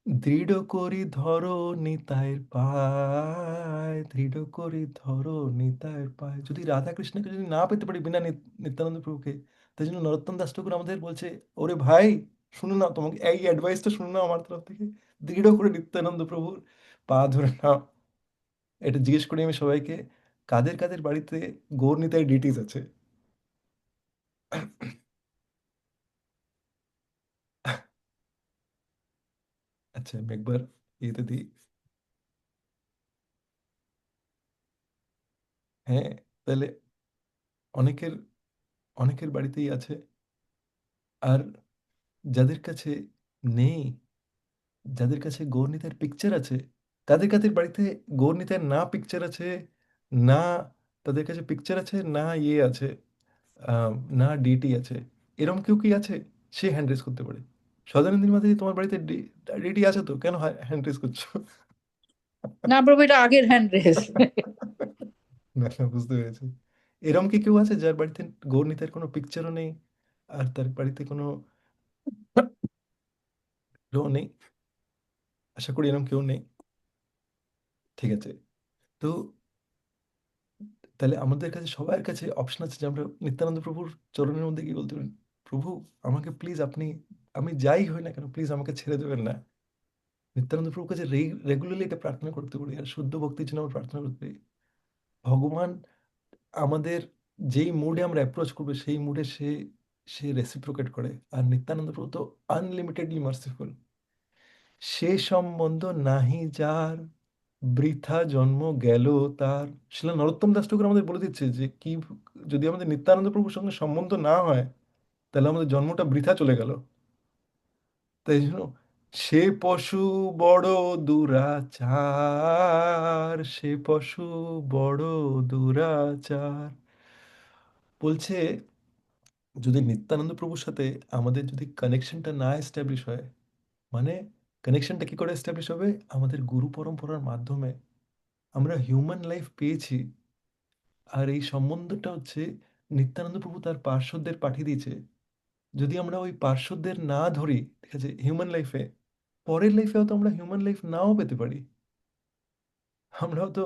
দৃঢ় করি ধরো নিতাইয়ের পায়, দৃঢ় করি ধরো নিতাইয়ের পায়। যদি রাধা কৃষ্ণকে যদি না পেতে পারি বিনা নিত্যানন্দ প্রভুকে, তাই জন্য নরোত্তম দাস ঠাকুর আমাদের বলছে, ওরে ভাই শুনে নাও, তোমাকে এই অ্যাডভাইসটা শুনে নাও আমার তরফ থেকে, দৃঢ় করে নিত্যানন্দ প্রভুর পা ধরে নাও। এটা জিজ্ঞেস করি আমি সবাইকে, কাদের কাদের বাড়িতে গৌর নিতাই ডিটিস আছে? আচ্ছা, আমি একবার ইয়েতে দিই। হ্যাঁ, তাহলে অনেকের অনেকের বাড়িতেই আছে। আর যাদের কাছে নেই, যাদের কাছে গৌরনীতার পিকচার আছে, তাদের কাদের বাড়িতে গৌরনীতার না পিকচার আছে, না তাদের কাছে পিকচার আছে, না ইয়ে আছে, না ডিটি আছে, এরম কেউ কি আছে? সে হ্যান্ড রেজ করতে পারে। সদানন্দিনী মাতাজি, তোমার বাড়িতে ডিটি আছে তো, কেন হ্যান্ড রেজ করছো? না প্রভু, এটা আগের হ্যান্ড রেস। না না, বুঝতে পেরেছি। এরম কি কেউ আছে যার বাড়িতে গৌরনীতার কোনো পিকচারও নেই, আর তার বাড়িতে কোনো লো নেই? আশা করি এরকম কেউ নেই। ঠিক আছে। তো তাহলে আমাদের কাছে সবার কাছে অপশন আছে যে আমরা নিত্যানন্দ প্রভুর চরণের মধ্যে কি বলতে পারি, প্রভু আমাকে প্লিজ আপনি, আমি যাই হই না কেন প্লিজ আমাকে ছেড়ে দেবেন না। নিত্যানন্দ প্রভুর কাছে রেগুলারলি এটা প্রার্থনা করতে পারি, আর শুদ্ধ ভক্তির জন্য আমরা প্রার্থনা করতে পারি। ভগবান আমাদের যেই মুডে আমরা অ্যাপ্রোচ করবো, সেই মুডে সে সে রেসিপ্রোকেট করে। আর নিত্যানন্দ প্রভু তো আনলিমিটেডলি মার্সিফুল। সে সম্বন্ধ নাহি যার, বৃথা জন্ম গেল তার। শিলা নরোত্তম দাস ঠাকুর আমাদের বলে দিচ্ছে যে কি, যদি আমাদের নিত্যানন্দ প্রভুর সঙ্গে সম্বন্ধ না হয় তাহলে আমাদের জন্মটা বৃথা চলে গেল। তাই জন্য সে পশু বড় দুরাচার, সে পশু বড় দুরাচার। বলছে যদি নিত্যানন্দ প্রভুর সাথে আমাদের যদি কানেকশনটা না এস্টাবলিশ হয়, মানে কানেকশনটা কি করে এস্টাবলিশ হবে? আমাদের গুরু পরম্পরার মাধ্যমে আমরা হিউম্যান লাইফ পেয়েছি, আর এই সম্বন্ধটা হচ্ছে নিত্যানন্দ প্রভু তার পার্শ্বদের পাঠিয়ে দিয়েছে। যদি আমরা ওই পার্শ্বদের না ধরি, ঠিক আছে, হিউম্যান লাইফে, পরের লাইফে হয়তো আমরা হিউম্যান লাইফ নাও পেতে পারি, আমরা হয়তো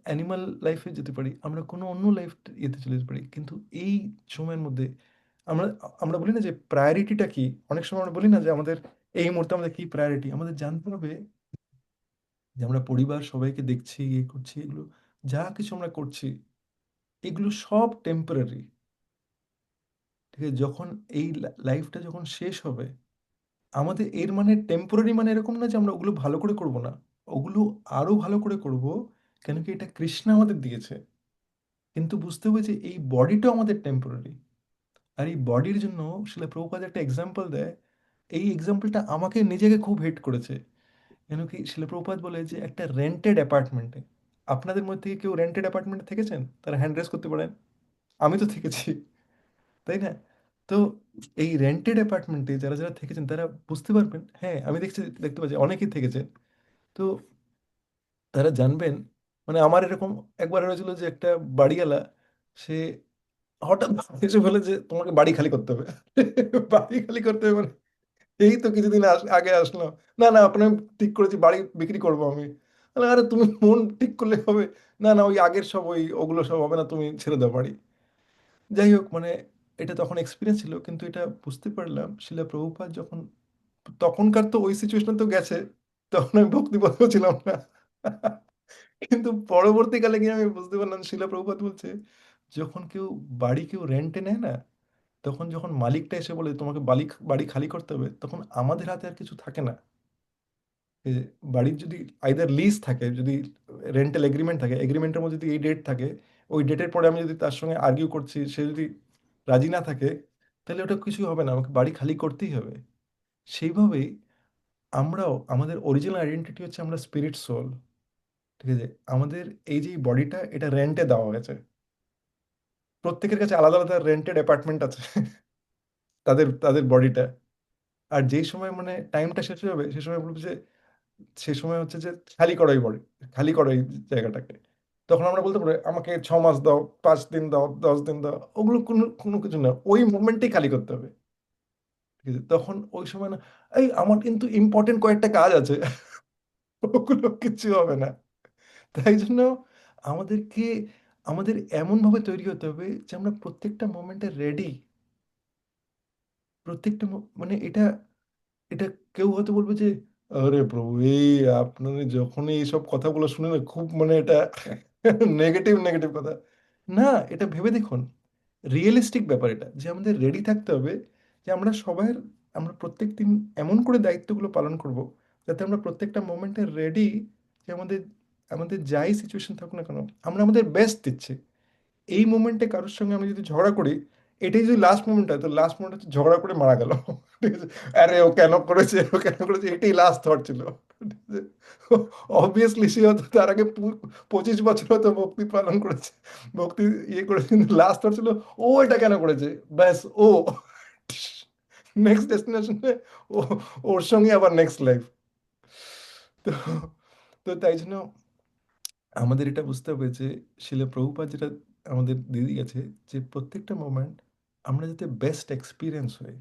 অ্যানিমাল লাইফে যেতে পারি, আমরা কোনো অন্য লাইফ ইয়েতে চলে যেতে পারি, কিন্তু এই সময়ের মধ্যে আমরা আমরা বলি না যে প্রায়োরিটিটা কি। অনেক সময় আমরা বলি না যে আমাদের এই মুহূর্তে আমাদের কি প্রায়োরিটি। আমাদের জানতে হবে যে আমরা পরিবার সবাইকে দেখছি, ইয়ে করছি, এগুলো যা কিছু আমরা করছি এগুলো সব টেম্পোরারি। ঠিক আছে, যখন এই লাইফটা যখন শেষ হবে, আমাদের এর মানে টেম্পোরারি মানে এরকম না যে আমরা ওগুলো ভালো করে করব না, ওগুলো আরো ভালো করে করব, কেন কি এটা কৃষ্ণ আমাদের দিয়েছে। কিন্তু বুঝতে হবে যে এই বডিটাও আমাদের টেম্পোরারি। আর এই বডির জন্য শিলা প্রভুপাদ একটা এক্সাম্পল দেয়। এই এক্সাম্পলটা আমাকে নিজেকে খুব হিট করেছে। কেন কি শিলা প্রভুপাদ বলে যে একটা রেন্টেড অ্যাপার্টমেন্টে, আপনাদের মধ্যে থেকে কেউ রেন্টেড অ্যাপার্টমেন্টে থেকেছেন? তারা হ্যান্ড রেজ করতে পারেন। আমি তো থেকেছি, তাই না? তো এই রেন্টেড অ্যাপার্টমেন্টে যারা যারা থেকেছেন তারা বুঝতে পারবেন। হ্যাঁ, আমি দেখতে পাচ্ছি অনেকেই থেকেছে। তো তারা জানবেন, মানে আমার এরকম একবার হয়েছিল যে একটা বাড়িওয়ালা, সে হঠাৎ এসে বলে যে তোমাকে বাড়ি খালি করতে হবে। বাড়ি খালি করতে হবে মানে এই তো কিছুদিন আগে আসলো, না না আপনার ঠিক করেছি বাড়ি বিক্রি করবো আমি। বললাম, আরে তুমি মন ঠিক করলে হবে? না না ওই আগের সব ওগুলো সব হবে না, তুমি ছেড়ে দাও বাড়ি। যাই হোক, মানে এটা তখন এক্সপিরিয়েন্স ছিল, কিন্তু এটা বুঝতে পারলাম শিলা প্রভুপাদ যখন, তখনকার তো ওই সিচুয়েশন তো গেছে, তখন আমি ভক্তিপথেও ছিলাম না। কিন্তু পরবর্তীকালে গিয়ে আমি বুঝতে পারলাম শিলা প্রভুপাদ বলছে যখন কেউ বাড়ি কেউ রেন্টে নেয় না, তখন যখন মালিকটা এসে বলে তোমাকে বাড়ি বাড়ি খালি করতে হবে, তখন আমাদের হাতে আর কিছু থাকে না। এ, বাড়ির যদি আইদার লিজ থাকে, যদি রেন্টাল এগ্রিমেন্ট থাকে, এগ্রিমেন্টের মধ্যে যদি এই ডেট থাকে, ওই ডেটের পরে আমি যদি তার সঙ্গে আর্গিউ করছি, সে যদি রাজি না থাকে, তাহলে ওটা কিছু হবে না, আমাকে বাড়ি খালি করতেই হবে। সেইভাবেই আমরাও, আমাদের অরিজিনাল আইডেন্টিটি হচ্ছে আমরা স্পিরিট সোল। ঠিক আছে, আমাদের এই যে বডিটা এটা রেন্টে দেওয়া হয়েছে, প্রত্যেকের কাছে আলাদা আলাদা রেন্টেড অ্যাপার্টমেন্ট আছে। তাদের তাদের বডিটা, আর যেই সময় মানে টাইমটা শেষ হয়ে যাবে সে সময় বলবে যে, সে সময় হচ্ছে যে খালি করো এই বডি, খালি করো এই জায়গাটাকে। তখন আমরা বলতে পারি আমাকে 6 মাস দাও, 5 দিন দাও, 10 দিন দাও, ওগুলো কোনো কোনো কিছু না, ওই মুভমেন্টেই খালি করতে হবে। ঠিক আছে, তখন ওই সময় না, এই আমার কিন্তু ইম্পর্টেন্ট কয়েকটা কাজ আছে, ওগুলো কিছু হবে না। তাই জন্য আমাদেরকে, আমাদের এমন ভাবে তৈরি হতে হবে যে আমরা প্রত্যেকটা মোমেন্টে রেডি। প্রত্যেকটা মানে এটা এটা কেউ হয়তো বলবে যে আরে প্রভু, এই আপনার যখনই এইসব কথাগুলো শুনে না খুব মানে এটা নেগেটিভ নেগেটিভ কথা। না, এটা ভেবে দেখুন, রিয়েলিস্টিক ব্যাপার এটা, যে আমাদের রেডি থাকতে হবে, যে আমরা সবার, আমরা প্রত্যেক দিন এমন করে দায়িত্বগুলো পালন করব যাতে আমরা প্রত্যেকটা মোমেন্টে রেডি, যে আমাদের আমাদের যাই সিচুয়েশন থাকুক না কেন আমরা আমাদের বেস্ট দিচ্ছি। এই মোমেন্টে কারোর সঙ্গে আমি যদি ঝগড়া করি, এটাই যদি লাস্ট মোমেন্ট হয়, তো লাস্ট মোমেন্ট হচ্ছে ঝগড়া করে মারা গেল। ঠিক আছে, আরে ও কেন করেছে, ও কেন করেছে, এটাই লাস্ট থট ছিল। ঠিক আছে, অবভিয়াসলি সে হয়তো তার আগে 25 বছর হয়তো ভক্তি পালন করেছে, ভক্তি ইয়ে করেছে, কিন্তু লাস্ট থট ছিল ও এটা কেন করেছে, ব্যাস ও নেক্সট ডেস্টিনেশনে, ও ওর সঙ্গে আবার নেক্সট লাইফ। তো তো তাই জন্য আমাদের এটা বুঝতে হবে যে শিলা প্রভুপাদ যেটা আমাদের দিদি গেছে, যে প্রত্যেকটা মোমেন্ট আমরা যাতে বেস্ট এক্সপিরিয়েন্স হয়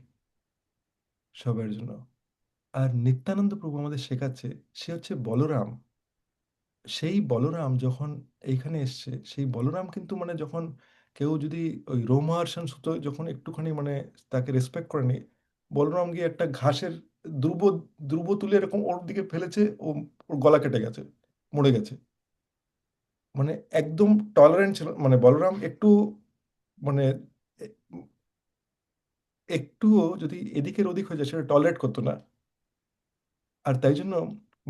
সবার জন্য। আর নিত্যানন্দ প্রভু আমাদের শেখাচ্ছে, সে হচ্ছে বলরাম। সেই বলরাম যখন এইখানে এসছে, সেই বলরাম কিন্তু মানে যখন কেউ যদি ওই রোমহর্ষণ সুতো যখন একটুখানি মানে তাকে রেসপেক্ট করেনি, বলরাম গিয়ে একটা ঘাসের ধ্রুব ধ্রুব তুলে এরকম ওর দিকে ফেলেছে, ও ওর গলা কেটে গেছে, মরে গেছে। মানে একদম টলারেন্ট ছিল, মানে বলরাম একটু মানে এ- একটুও যদি এদিকের ওদিক হয়ে যায় সেটা টলারেট করতো না। আর তাই জন্য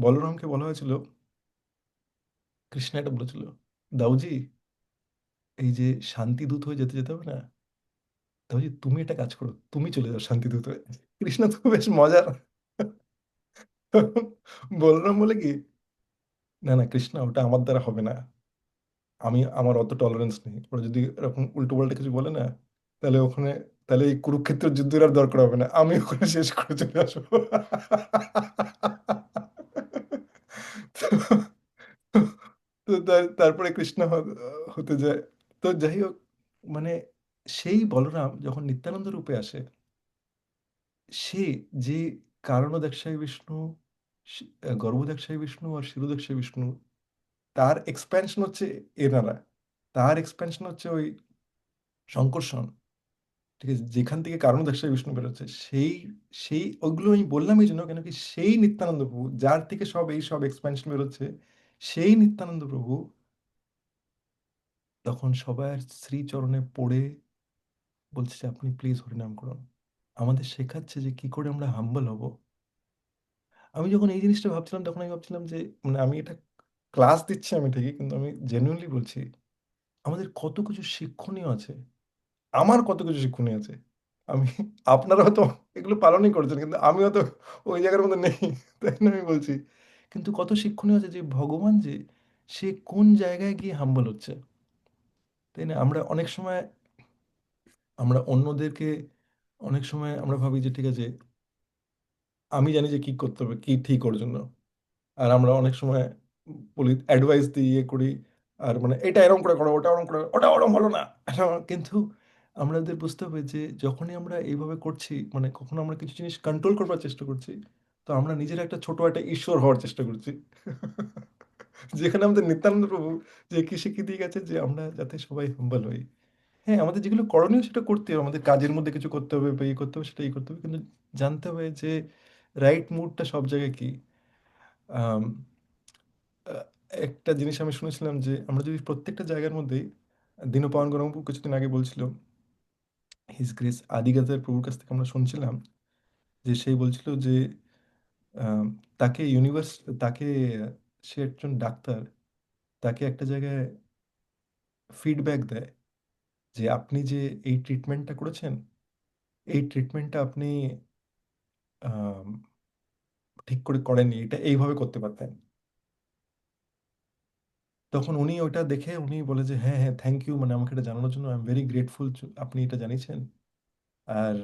বলরামকে বলা হয়েছিল, কৃষ্ণ এটা বলেছিল, দাউজি এই যে শান্তিদূত হয়ে যেতে যেতে হবে না, দাউজি তুমি একটা কাজ করো, তুমি চলে যাও শান্তিদূত হয়ে। কৃষ্ণ তো বেশ মজার। বলরাম বলে কি, না না কৃষ্ণ ওটা আমার দ্বারা হবে না, আমার অত টলারেন্স নেই, ওরা যদি এরকম উল্টো পাল্টা কিছু বলে না, তাহলে ওখানে, তাহলে এই কুরুক্ষেত্রের যুদ্ধের আর দরকার হবে না, আমি ওখানে শেষ করে চলে আসবো। তো তো তারপরে কৃষ্ণ হতে যায়। তো যাই হোক, মানে সেই বলরাম যখন নিত্যানন্দ রূপে আসে, সে যে কারণোদ্যাক্ষায় বিষ্ণু, গর্ভোদ্যাক্ষায় বিষ্ণু আর শিরোদ্যাক্ষায় বিষ্ণু, তার এক্সপ্যানশন হচ্ছে এনারা, তার এক্সপ্যানশন হচ্ছে ওই শঙ্কর্ষণ, ঠিক আছে, যেখান থেকে কারণোদ্যাক্ষায় বিষ্ণু বেরোচ্ছে, সেই সেই ওইগুলো আমি বললাম এই জন্য কেন কি সেই নিত্যানন্দ প্রভু যার থেকে সব এই সব এক্সপ্যানশন বেরোচ্ছে, সেই নিত্যানন্দ প্রভু তখন সবার শ্রীচরণে পড়ে বলছে যে আপনি প্লিজ হরিনাম করুন, আমাদের শেখাচ্ছে যে কি করে আমরা হাম্বল হব। আমি যখন এই জিনিসটা ভাবছিলাম তখন আমি ভাবছিলাম যে মানে আমি এটা ক্লাস দিচ্ছি আমি ঠিকই, কিন্তু আমি জেনুইনলি বলছি আমাদের কত কিছু শিক্ষণীয় আছে, আমার কত কিছু শিক্ষণীয় আছে। আমি, আপনারা হয়তো এগুলো পালনই করছেন, কিন্তু আমি হয়তো ওই জায়গার মধ্যে নেই, তাই না আমি বলছি। কিন্তু কত শিক্ষণীয় আছে যে ভগবান যে সে কোন জায়গায় গিয়ে হাম্বল হচ্ছে, তাই না। আমরা অনেক সময় আমরা অন্যদেরকে, অনেক সময় আমরা ভাবি যে ঠিক আছে আমি জানি যে কি করতে হবে, কি ঠিক ওর জন্য, আর আমরা অনেক সময় বলি, অ্যাডভাইস দিই, ইয়ে করি, আর মানে এটা এরকম করে করো, ওটা ওরকম করে, ওটা ওরকম হলো না। কিন্তু আমাদের বুঝতে হবে যে যখনই আমরা এইভাবে করছি, মানে কখনো আমরা কিছু জিনিস কন্ট্রোল করবার চেষ্টা করছি, তো আমরা নিজের একটা ছোট একটা ঈশ্বর হওয়ার চেষ্টা করছি। যেখানে আমাদের নিত্যানন্দ প্রভু যে কি শিখিয়ে দিয়ে গেছে যে আমরা যাতে সবাই হাম্বল হই। হ্যাঁ, আমাদের যেগুলো করণীয় সেটা করতে হবে, আমাদের কাজের মধ্যে কিছু করতে হবে বা ইয়ে করতে হবে, সেটা করতে হবে, কিন্তু জানতে হবে যে রাইট মুডটা সব জায়গায় কি। আম, আহ, একটা জিনিস আমি শুনেছিলাম যে আমরা যদি প্রত্যেকটা জায়গার মধ্যেই, দীনপাবন গণবাবু কিছুদিন আগে বলছিল, হিজ গ্রেস আদিগাদার প্রভুর কাছ থেকে আমরা শুনছিলাম যে সেই বলছিল যে আম, তাকে ইউনিভার্স, তাকে, সে একজন ডাক্তার, তাকে একটা জায়গায় ফিডব্যাক দেয় যে আপনি যে এই ট্রিটমেন্টটা করেছেন, এই ট্রিটমেন্টটা আপনি আম, ঠিক করে করেননি, এটা এইভাবে করতে পারতেন। তখন উনি ওটা দেখে উনি বলে যে হ্যাঁ হ্যাঁ থ্যাংক ইউ, মানে আমাকে এটা জানানোর জন্য আই এম ভেরি গ্রেটফুল, আপনি এটা জানিয়েছেন। আর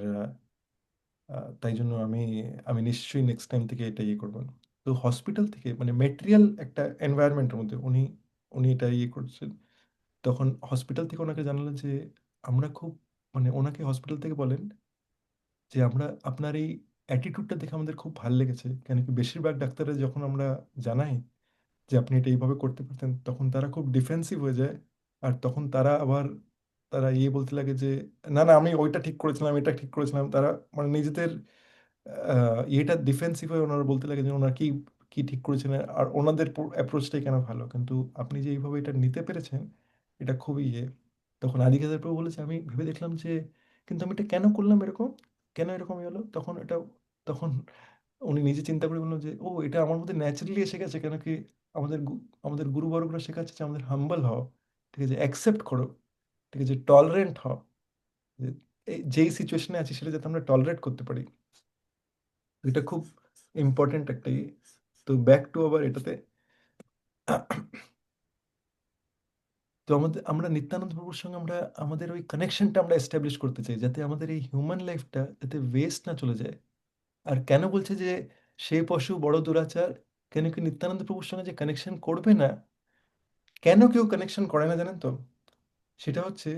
তাই জন্য আমি আমি নিশ্চয়ই নেক্সট টাইম থেকে এটা ইয়ে করবেন। তো হসপিটাল থেকে মানে মেটেরিয়াল একটা এনভায়রনমেন্টের মধ্যে উনি উনি এটা ইয়ে করছেন। তখন হসপিটাল থেকে ওনাকে জানালেন যে আমরা খুব, মানে ওনাকে হসপিটাল থেকে বলেন যে আমরা আপনার এই অ্যাটিটিউডটা দেখে আমাদের খুব ভালো লেগেছে, কেন কি বেশিরভাগ ডাক্তাররা যখন আমরা জানাই যে আপনি এটা এইভাবে করতে পারতেন, তখন তারা খুব ডিফেন্সিভ হয়ে যায়। আর তখন তারা আবার তারা ইয়ে বলতে লাগে যে না না আমি ওইটা ঠিক করেছিলাম, এটা ঠিক করেছিলাম, তারা মানে নিজেদের ইয়েটা ডিফেন্সিভ হয়ে ওনারা বলতে লাগে যে ওনারা কি কি ঠিক করেছেন, আর ওনাদের অ্যাপ্রোচটাই কেন ভালো, কিন্তু আপনি যে এইভাবে এটা নিতে পেরেছেন এটা খুবই ইয়ে। তখন আদিকেদার প্রভু বলেছে আমি ভেবে দেখলাম যে কিন্তু আমি এটা কেন করলাম এরকম, কেন এরকম হলো, তখন এটা, তখন উনি নিজে চিন্তা করে বললেন যে ও এটা আমার মধ্যে ন্যাচারালি এসে গেছে, কেন কি আমাদের গুরুবরগুলো শেখাচ্ছে যে আমাদের হাম্বল হও, ঠিক আছে, অ্যাকসেপ্ট করো, ঠিক আছে, টলারেন্ট হও, যে যেই সিচুয়েশনে আছি সেটা যাতে আমরা টলারেট করতে পারি। এটা খুব ইম্পর্টেন্ট একটা ইয়ে। তো ব্যাক টু আবার এটাতে, তো আমরা নিত্যানন্দ প্রভুর সঙ্গে আমরা আমাদের ওই কানেকশনটা আমরা এস্টাবলিশ করতে চাই, যাতে আমাদের এই হিউম্যান লাইফটা যাতে ওয়েস্ট না চলে যায়। আর কেন বলছে যে সে পশু বড় দুরাচার, কেন কি নিত্যানন্দ প্রভুর সঙ্গে যে কানেকশন করবে না, কেন কেউ কানেকশন করে না জানেন তো, সেটা হচ্ছে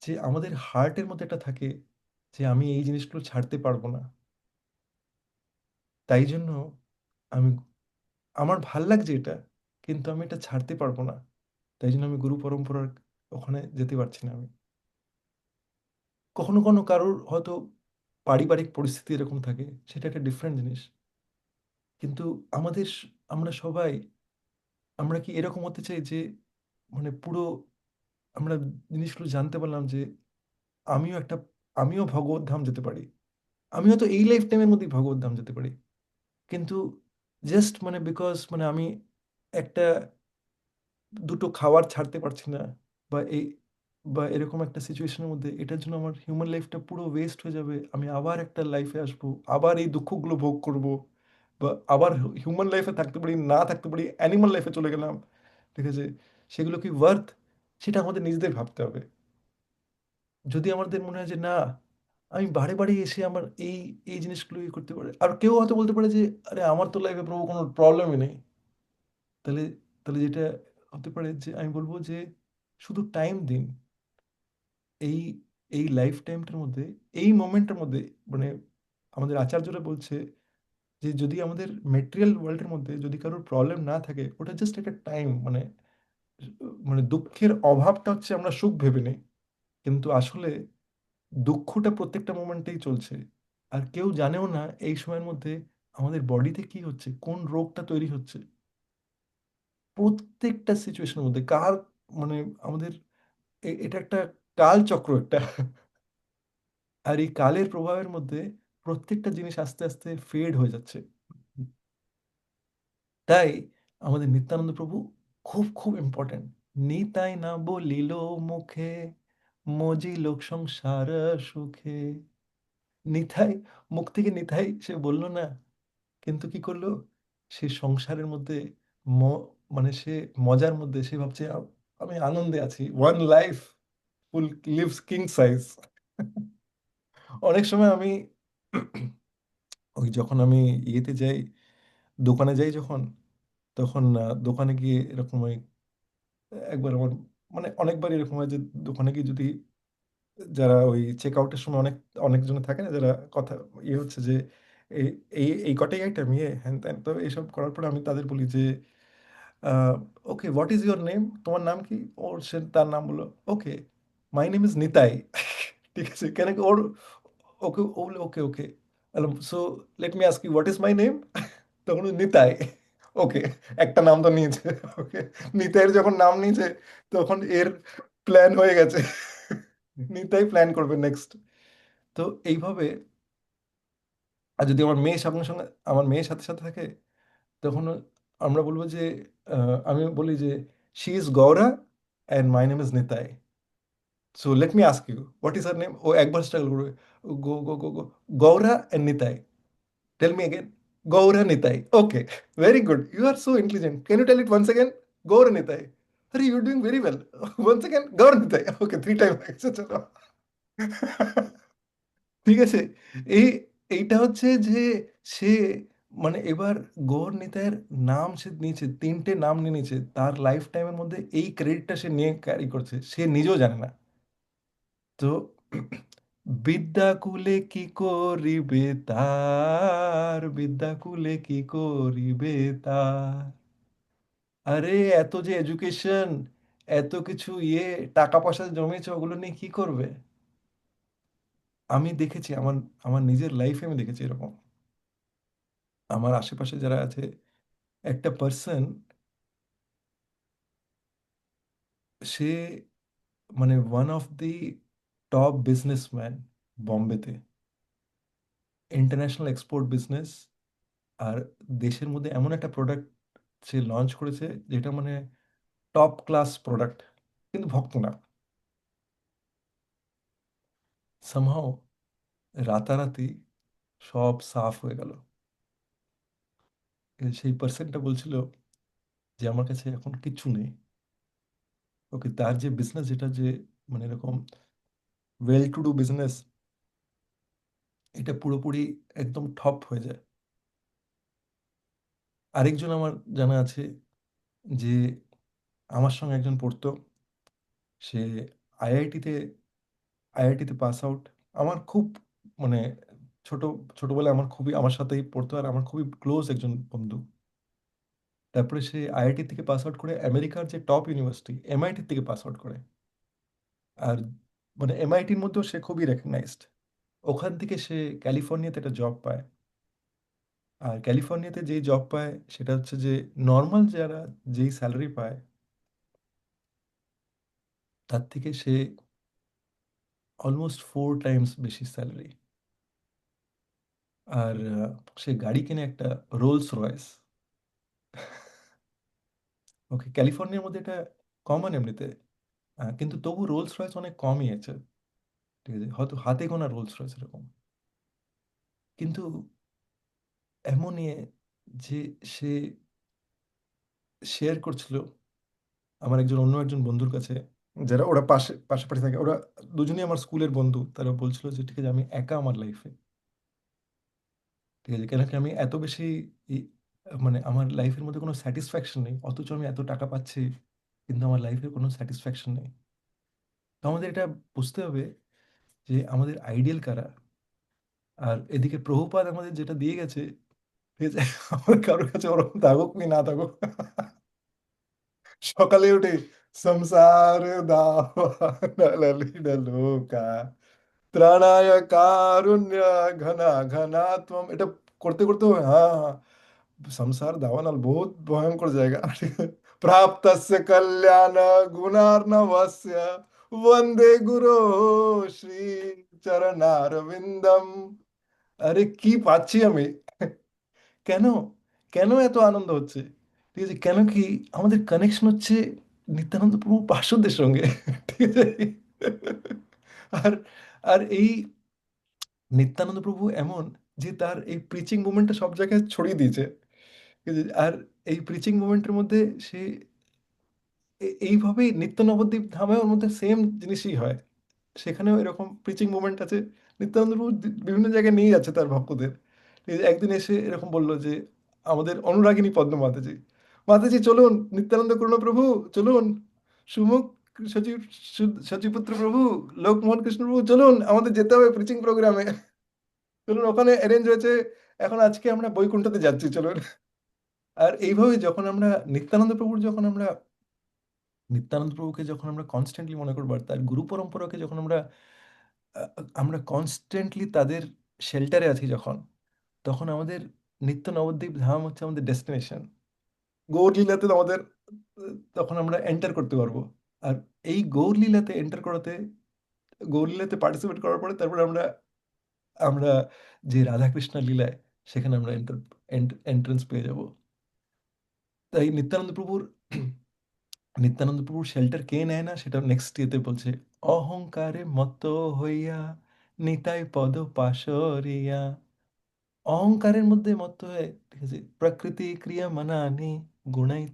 যে আমাদের হার্টের মধ্যে একটা থাকে যে আমি এই জিনিসগুলো ছাড়তে পারবো না, তাই জন্য আমি, আমার ভাল লাগছে এটা, কিন্তু আমি এটা ছাড়তে পারবো না, তাই জন্য আমি গুরু পরম্পরার ওখানে যেতে পারছি না আমি। কখনো কোনো কারোর হয়তো পারিবারিক পরিস্থিতি এরকম থাকে, সেটা একটা ডিফারেন্ট জিনিস, কিন্তু আমাদের আমরা সবাই, আমরা কি এরকম হতে চাই যে মানে পুরো আমরা জিনিসগুলো জানতে পারলাম যে আমিও একটা, আমিও ভগবত ধাম যেতে পারি, আমি হয়তো এই লাইফ টাইমের মধ্যেই ভগবত ধাম যেতে পারি, কিন্তু জাস্ট মানে বিকজ মানে আমি একটা দুটো খাবার ছাড়তে পারছি না, বা এই বা এরকম একটা সিচুয়েশনের মধ্যে, এটার জন্য আমার হিউম্যান লাইফটা পুরো ওয়েস্ট হয়ে যাবে। আমি আবার একটা লাইফে আসবো, আবার এই দুঃখগুলো ভোগ করব, বা আবার হিউম্যান লাইফে থাকতে পারি, না থাকতে পারি, অ্যানিমাল লাইফে চলে গেলাম, ঠিক আছে? সেগুলো কি ওয়ার্থ? সেটা আমাদের নিজেদের ভাবতে হবে। যদি আমাদের মনে হয় যে না, আমি বারে বারে এসে আমার এই এই জিনিসগুলো ইয়ে করতে পারে, আর কেউ হয়তো বলতে পারে যে আরে আমার তো লাইফে প্রভু কোনো প্রবলেমই নেই। তাহলে তাহলে যেটা হতে পারে যে আমি বলবো যে শুধু টাইম দিন। এই এই লাইফ টাইমটার মধ্যে, এই মোমেন্টের মধ্যে, মানে আমাদের আচার্যরা বলছে যে যদি আমাদের মেটেরিয়াল ওয়ার্ল্ডের মধ্যে যদি কারোর প্রবলেম না থাকে, ওটা জাস্ট একটা টাইম, মানে মানে দুঃখের অভাবটা হচ্ছে আমরা সুখ ভেবে নিই, কিন্তু আসলে দুঃখটা প্রত্যেকটা মোমেন্টেই চলছে। আর কেউ জানেও না এই সময়ের মধ্যে আমাদের বডিতে কি হচ্ছে, কোন রোগটা তৈরি হচ্ছে প্রত্যেকটা সিচুয়েশনের মধ্যে। কার মানে আমাদের এটা একটা কালচক্র একটা। আর এই কালের প্রভাবের মধ্যে প্রত্যেকটা জিনিস আস্তে আস্তে ফেড হয়ে যাচ্ছে। তাই আমাদের নিত্যানন্দ প্রভু খুব খুব ইম্পর্টেন্ট। নিতাই না বলিল মুখে, মজি লোক সংসার সুখে। নিতাই, মুখ থেকে নিতাই সে বলল না, কিন্তু কি করলো, সে সংসারের মধ্যে মানে সে মজার মধ্যে সে ভাবছে আমি আনন্দে আছি, one life full lives king size. অনেক সময় আমি ওই যখন আমি ইয়েতে যাই, দোকানে যাই যখন, তখন দোকানে গিয়ে এরকম ওই একবার আমার মানে অনেকবার এরকম হয় যে দোকানে গিয়ে যদি যারা ওই চেক আউটের সময় অনেকজন থাকে না যারা কথা ইয়ে হচ্ছে যে এই এই এই কটাই আইটেম ইয়ে হ্যান ত্যান, তো এইসব করার পরে আমি তাদের বলি যে okay what is your name, তোমার নাম কি? ওর সে তার নাম বললো, okay my name is Nitai. ঠিক আছে, কেন কি ওর, ওকে ও বলে okay okay, so let me ask you what is my name. তখন ও নিতাই। ওকে, একটা নাম তো নিয়েছে। ওকে, নিতাইয়ের যখন নাম নিয়েছে তখন এর প্ল্যান হয়ে গেছে। নিতাই প্ল্যান করবে নেক্সট। তো এইভাবে, আর যদি আমার মেয়ে সঙ্গে সঙ্গে, আমার মেয়ের সাথে সাথে থাকে, তখন আমরা বলবো যে আমি বলি যে she is Gaura and my name is Nitai, so let me ask you what is her name. ও একবার স্ট্রাগল করবে, go go go go, Gaura and Nitai, tell me again, Gaura Nitai, okay, very good, you are so intelligent, can you tell it once again, Gaura Nitai, আরে you doing very well, once again Gaura Nitai, okay 3 time হয়ে গেছে, চলো। ঠিক আছে, এই এইটা হচ্ছে যে সে মানে এবার গৌর নিতাইয়ের নাম সে নিয়েছে, 3টে নাম নিয়ে নিয়েছে, তার লাইফ টাইমের মধ্যে এই ক্রেডিটটা সে নিয়ে ক্যারি করছে, সে নিজেও জানে না। তো বিদ্যাকুলে কি করিবে তার, বিদ্যাকুলে কি করিবে তার। আরে এত যে এডুকেশন, এত কিছু ইয়ে, টাকা পয়সা জমিয়েছে, ওগুলো নিয়ে কি করবে? আমি দেখেছি আমার আমার নিজের লাইফে আমি দেখেছি এরকম। আমার আশেপাশে যারা আছে, একটা পার্সন, সে মানে one of the top businessman বম্বেতে, ইন্টারন্যাশনাল এক্সপোর্ট বিজনেস। আর দেশের মধ্যে এমন একটা প্রোডাক্ট সে লঞ্চ করেছে যেটা মানে টপ ক্লাস প্রোডাক্ট, কিন্তু ভক্ত না। সামহাও রাতারাতি সব সাফ হয়ে গেল। সেই পার্সনটা বলছিল যে আমার কাছে এখন কিচ্ছু নেই। ওকে, তার যে বিজনেস, যেটা যে মানে এরকম ওয়েল টু ডু বিজনেস, এটা পুরোপুরি একদম ঠপ হয়ে যায়। আরেকজন আমার জানা আছে যে আমার সঙ্গে একজন পড়তো, সে আইআইটিতে আইআইটিতে পাস আউট। আমার খুব মানে ছোট ছোটবেলায় আমার খুবই আমার সাথেই পড়তো, আর আমার খুবই ক্লোজ একজন বন্ধু। তারপরে সে আইআইটি থেকে পাস আউট করে আমেরিকার যে টপ ইউনিভার্সিটি এমআইটি থেকে পাস আউট করে। আর মানে এমআইটির মধ্যেও সে খুবই রেকগনাইজড। ওখান থেকে সে ক্যালিফোর্নিয়াতে একটা জব পায়। আর ক্যালিফোর্নিয়াতে যেই জব পায় সেটা হচ্ছে যে নর্মাল যারা যেই স্যালারি পায় তার থেকে সে অলমোস্ট 4 টাইমস বেশি স্যালারি। আর সে গাড়ি কিনে, একটা রোলস রয়েস। ওকে, ক্যালিফোর্নিয়ার মধ্যে এটা কমন এমনিতে। কিন্তু তবু রোলস রয়েস অনেক কমই আছে, ঠিক আছে, হয়তো হাতে গোনা রোলস রয়েস এরকম। কিন্তু এমনই যে সে শেয়ার করছিল আমার অন্য একজন বন্ধুর কাছে, যারা ওরা পাশাপাশি থাকে, ওরা দুজনেই আমার স্কুলের বন্ধু। তারা বলছিল যে ঠিক আছে, আমি একা আমার লাইফে, ঠিক আছে, কেন কি আমি এত বেশি ই- মানে আমার লাইফের মধ্যে কোনো স্যাটিসফ্যাকশন নেই, অথচ আমি এত টাকা পাচ্ছি, কিন্তু আমার লাইফের কোনো স্যাটিসফ্যাকশন নেই। তো আমাদের এটা বুঝতে হবে যে আমাদের আইডিয়াল কারা। আর এদিকে প্রভুপাদ আমাদের যেটা দিয়ে গেছে, ঠিক আছে, আমার কারোর কাছে ওরকম থাকুক কি না থাকুক, সকালে উঠে সংসার লোকা ত্রাণায় কারুণ্য ঘনা ঘনাত্মম, এটা করতে করতে হ্যাঁ হ্যাঁ, সংসার দাওয়ানাল বহুত ভয়ঙ্কর জায়গা। প্রাপ্তস্য কল্যাণ গুণার্ণবস্য বন্দে গুরু শ্রী চরণারবিন্দম। আরে কি পাচ্ছি আমি, কেন কেন এত আনন্দ হচ্ছে, ঠিক আছে, কেন কি আমাদের কানেকশন হচ্ছে নিত্যানন্দ প্রভু পার্শ্বদের সঙ্গে, ঠিক আছে। আর আর এই নিত্যানন্দ প্রভু এমন যে তার এই প্রিচিং মুভমেন্টটা সব জায়গায় ছড়িয়ে দিয়েছে, ঠিক আছে? আর এই প্রিচিং মুভমেন্টের মধ্যে সে এইভাবেই নিত্য নবদ্বীপ ধামে ওর মধ্যে সেম জিনিসই হয়, সেখানেও এরকম প্রিচিং মুভমেন্ট আছে। নিত্যানন্দ প্রভু বিভিন্ন জায়গায় নিয়ে যাচ্ছে তার ভক্তদের। এই যে একদিন এসে এরকম বললো যে আমাদের অনুরাগিনী পদ্ম মাতাজি, মাতাজি চলুন, নিত্যানন্দ করুণ প্রভু চলুন, সুমুখ সচিব সচিপুত্র প্রভু, লোকমোহন কৃষ্ণ প্রভু চলুন, আমাদের যেতে হবে প্রিচিং প্রোগ্রামে, চলুন ওখানে অ্যারেঞ্জ হয়েছে, এখন আজকে আমরা বৈকুণ্ঠতে যাচ্ছি চলুন। আর এইভাবে যখন আমরা নিত্যানন্দ প্রভুর যখন আমরা নিত্যানন্দ প্রভুকে যখন আমরা কনস্ট্যান্টলি মনে করবো, আর তার গুরু পরম্পরাকে যখন আমরা আমরা কনস্ট্যান্টলি তাদের শেল্টারে আছি যখন, তখন আমাদের নিত্য নবদ্বীপ ধাম হচ্ছে আমাদের ডেস্টিনেশন। গৌর লীলাতে আমাদের তখন আমরা এন্টার করতে পারবো। আর এই গৌর লীলাতে এন্টার করাতে, গৌর লীলাতে পার্টিসিপেট করার পরে তারপরে আমরা আমরা যে রাধাকৃষ্ণ লীলায়, সেখানে আমরা এন্ট্রেন্স পেয়ে যাব। তাই নিত্যানন্দ প্রভুর শেল্টার কে নেয় না, সেটা নেক্সট ইয়েতে বলছে, অহংকারে মত্ত হইয়া নিতাই পদ পাশরিয়া। অহংকারের মধ্যে মত্ত হয়ে, ঠিক আছে, প্রকৃতি ক্রিয়া মনানি গুণাই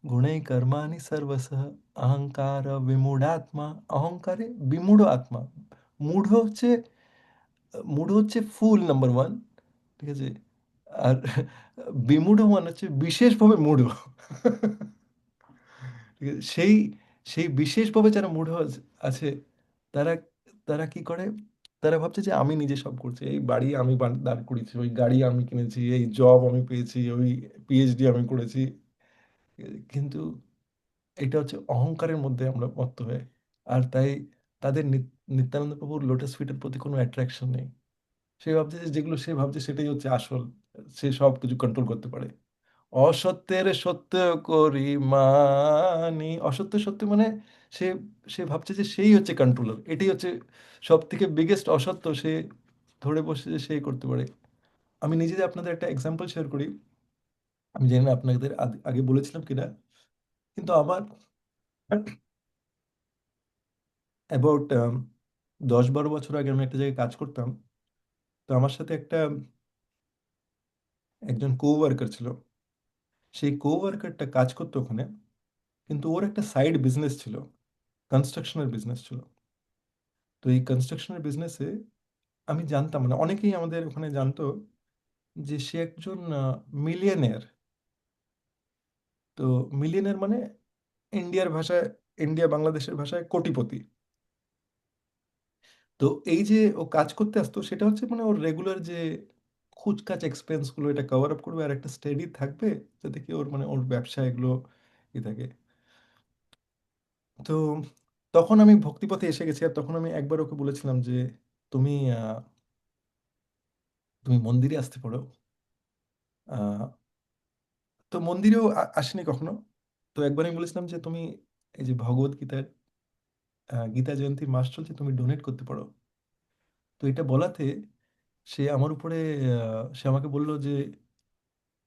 গুণাই কর্মাণি সর্বশ অহংকার বিমূঢ়াত্মা। অহংকারে বিমূঢ় আত্মা, মূঢ় হচ্ছে মূঢ় হচ্ছে ফুল নাম্বার ওয়ান, ঠিক আছে। আর বিমূঢ় মানে হচ্ছে বিশেষভাবে মূঢ়, ঠিক আছে? সেই বিশেষভাবে যারা মূঢ় আছে, তারা তারা কি করে, তারা ভাবছে যে আমি নিজে সব করছি, এই বাড়ি আমি দাঁড় করিয়েছি, ওই গাড়ি আমি কিনেছি, এই জব আমি পেয়েছি, ওই পিএইচডি আমি করেছি। কিন্তু এটা হচ্ছে অহংকারের মধ্যে আমরা মত্ত হয়ে। আর তাই তাদের নিত্যানন্দ প্রভুর লোটাস ফিটের প্রতি কোনো অ্যাট্রাকশন নেই। সে ভাবছে যে যেগুলো সে ভাবছে সেটাই হচ্ছে আসল, সে সব কিছু কন্ট্রোল করতে পারে। অসত্যের সত্য করি মানি, অসত্য সত্য মানে সে সে ভাবছে যে সেই হচ্ছে কন্ট্রোলার, এটাই হচ্ছে সব থেকে বিগেস্ট অসত্য, সে ধরে বসে যে সেই করতে পারে। আমি নিজে যে আপনাদের একটা এক্সাম্পল শেয়ার করি, আমি জানি না আপনাদের আগে বলেছিলাম কিনা, কিন্তু আমার অ্যাবাউট 10-12 বছর আগে আমি একটা জায়গায় কাজ করতাম। তো আমার সাথে একজন কো ওয়ার্কার ছিল। সেই কো ওয়ার্কারটা কাজ করতো ওখানে, কিন্তু ওর একটা সাইড বিজনেস ছিল, কনস্ট্রাকশনের বিজনেস ছিল। তো এই কনস্ট্রাকশনের বিজনেসে আমি জানতাম, মানে অনেকেই আমাদের ওখানে জানতো যে সে একজন মিলিয়নেয়ার। তো মিলিয়নেয়ার মানে ইন্ডিয়ার ভাষায়, ইন্ডিয়া বাংলাদেশের ভাষায় কোটিপতি। তো এই যে ও কাজ করতে আসতো, সেটা হচ্ছে মানে ওর রেগুলার যে খুচখাচ এক্সপেন্স গুলো এটা কভার আপ করবে, আর একটা স্টেডি থাকবে, যাতে কি ওর মানে ওর ব্যবসা এগুলো থাকে। তো তখন আমি ভক্তিপথে এসে গেছি, আর তখন আমি একবার ওকে বলেছিলাম যে তুমি তুমি মন্দিরে আসতে পারো। আহ, তো মন্দিরেও আসেনি কখনো। তো একবার আমি বলেছিলাম যে তুমি এই যে ভগবত গীতার গীতা জয়ন্তীর মাস চলছে, তুমি ডোনেট করতে পারো। তো এটা বলাতে সে আমার উপরে সে আমাকে বলল যে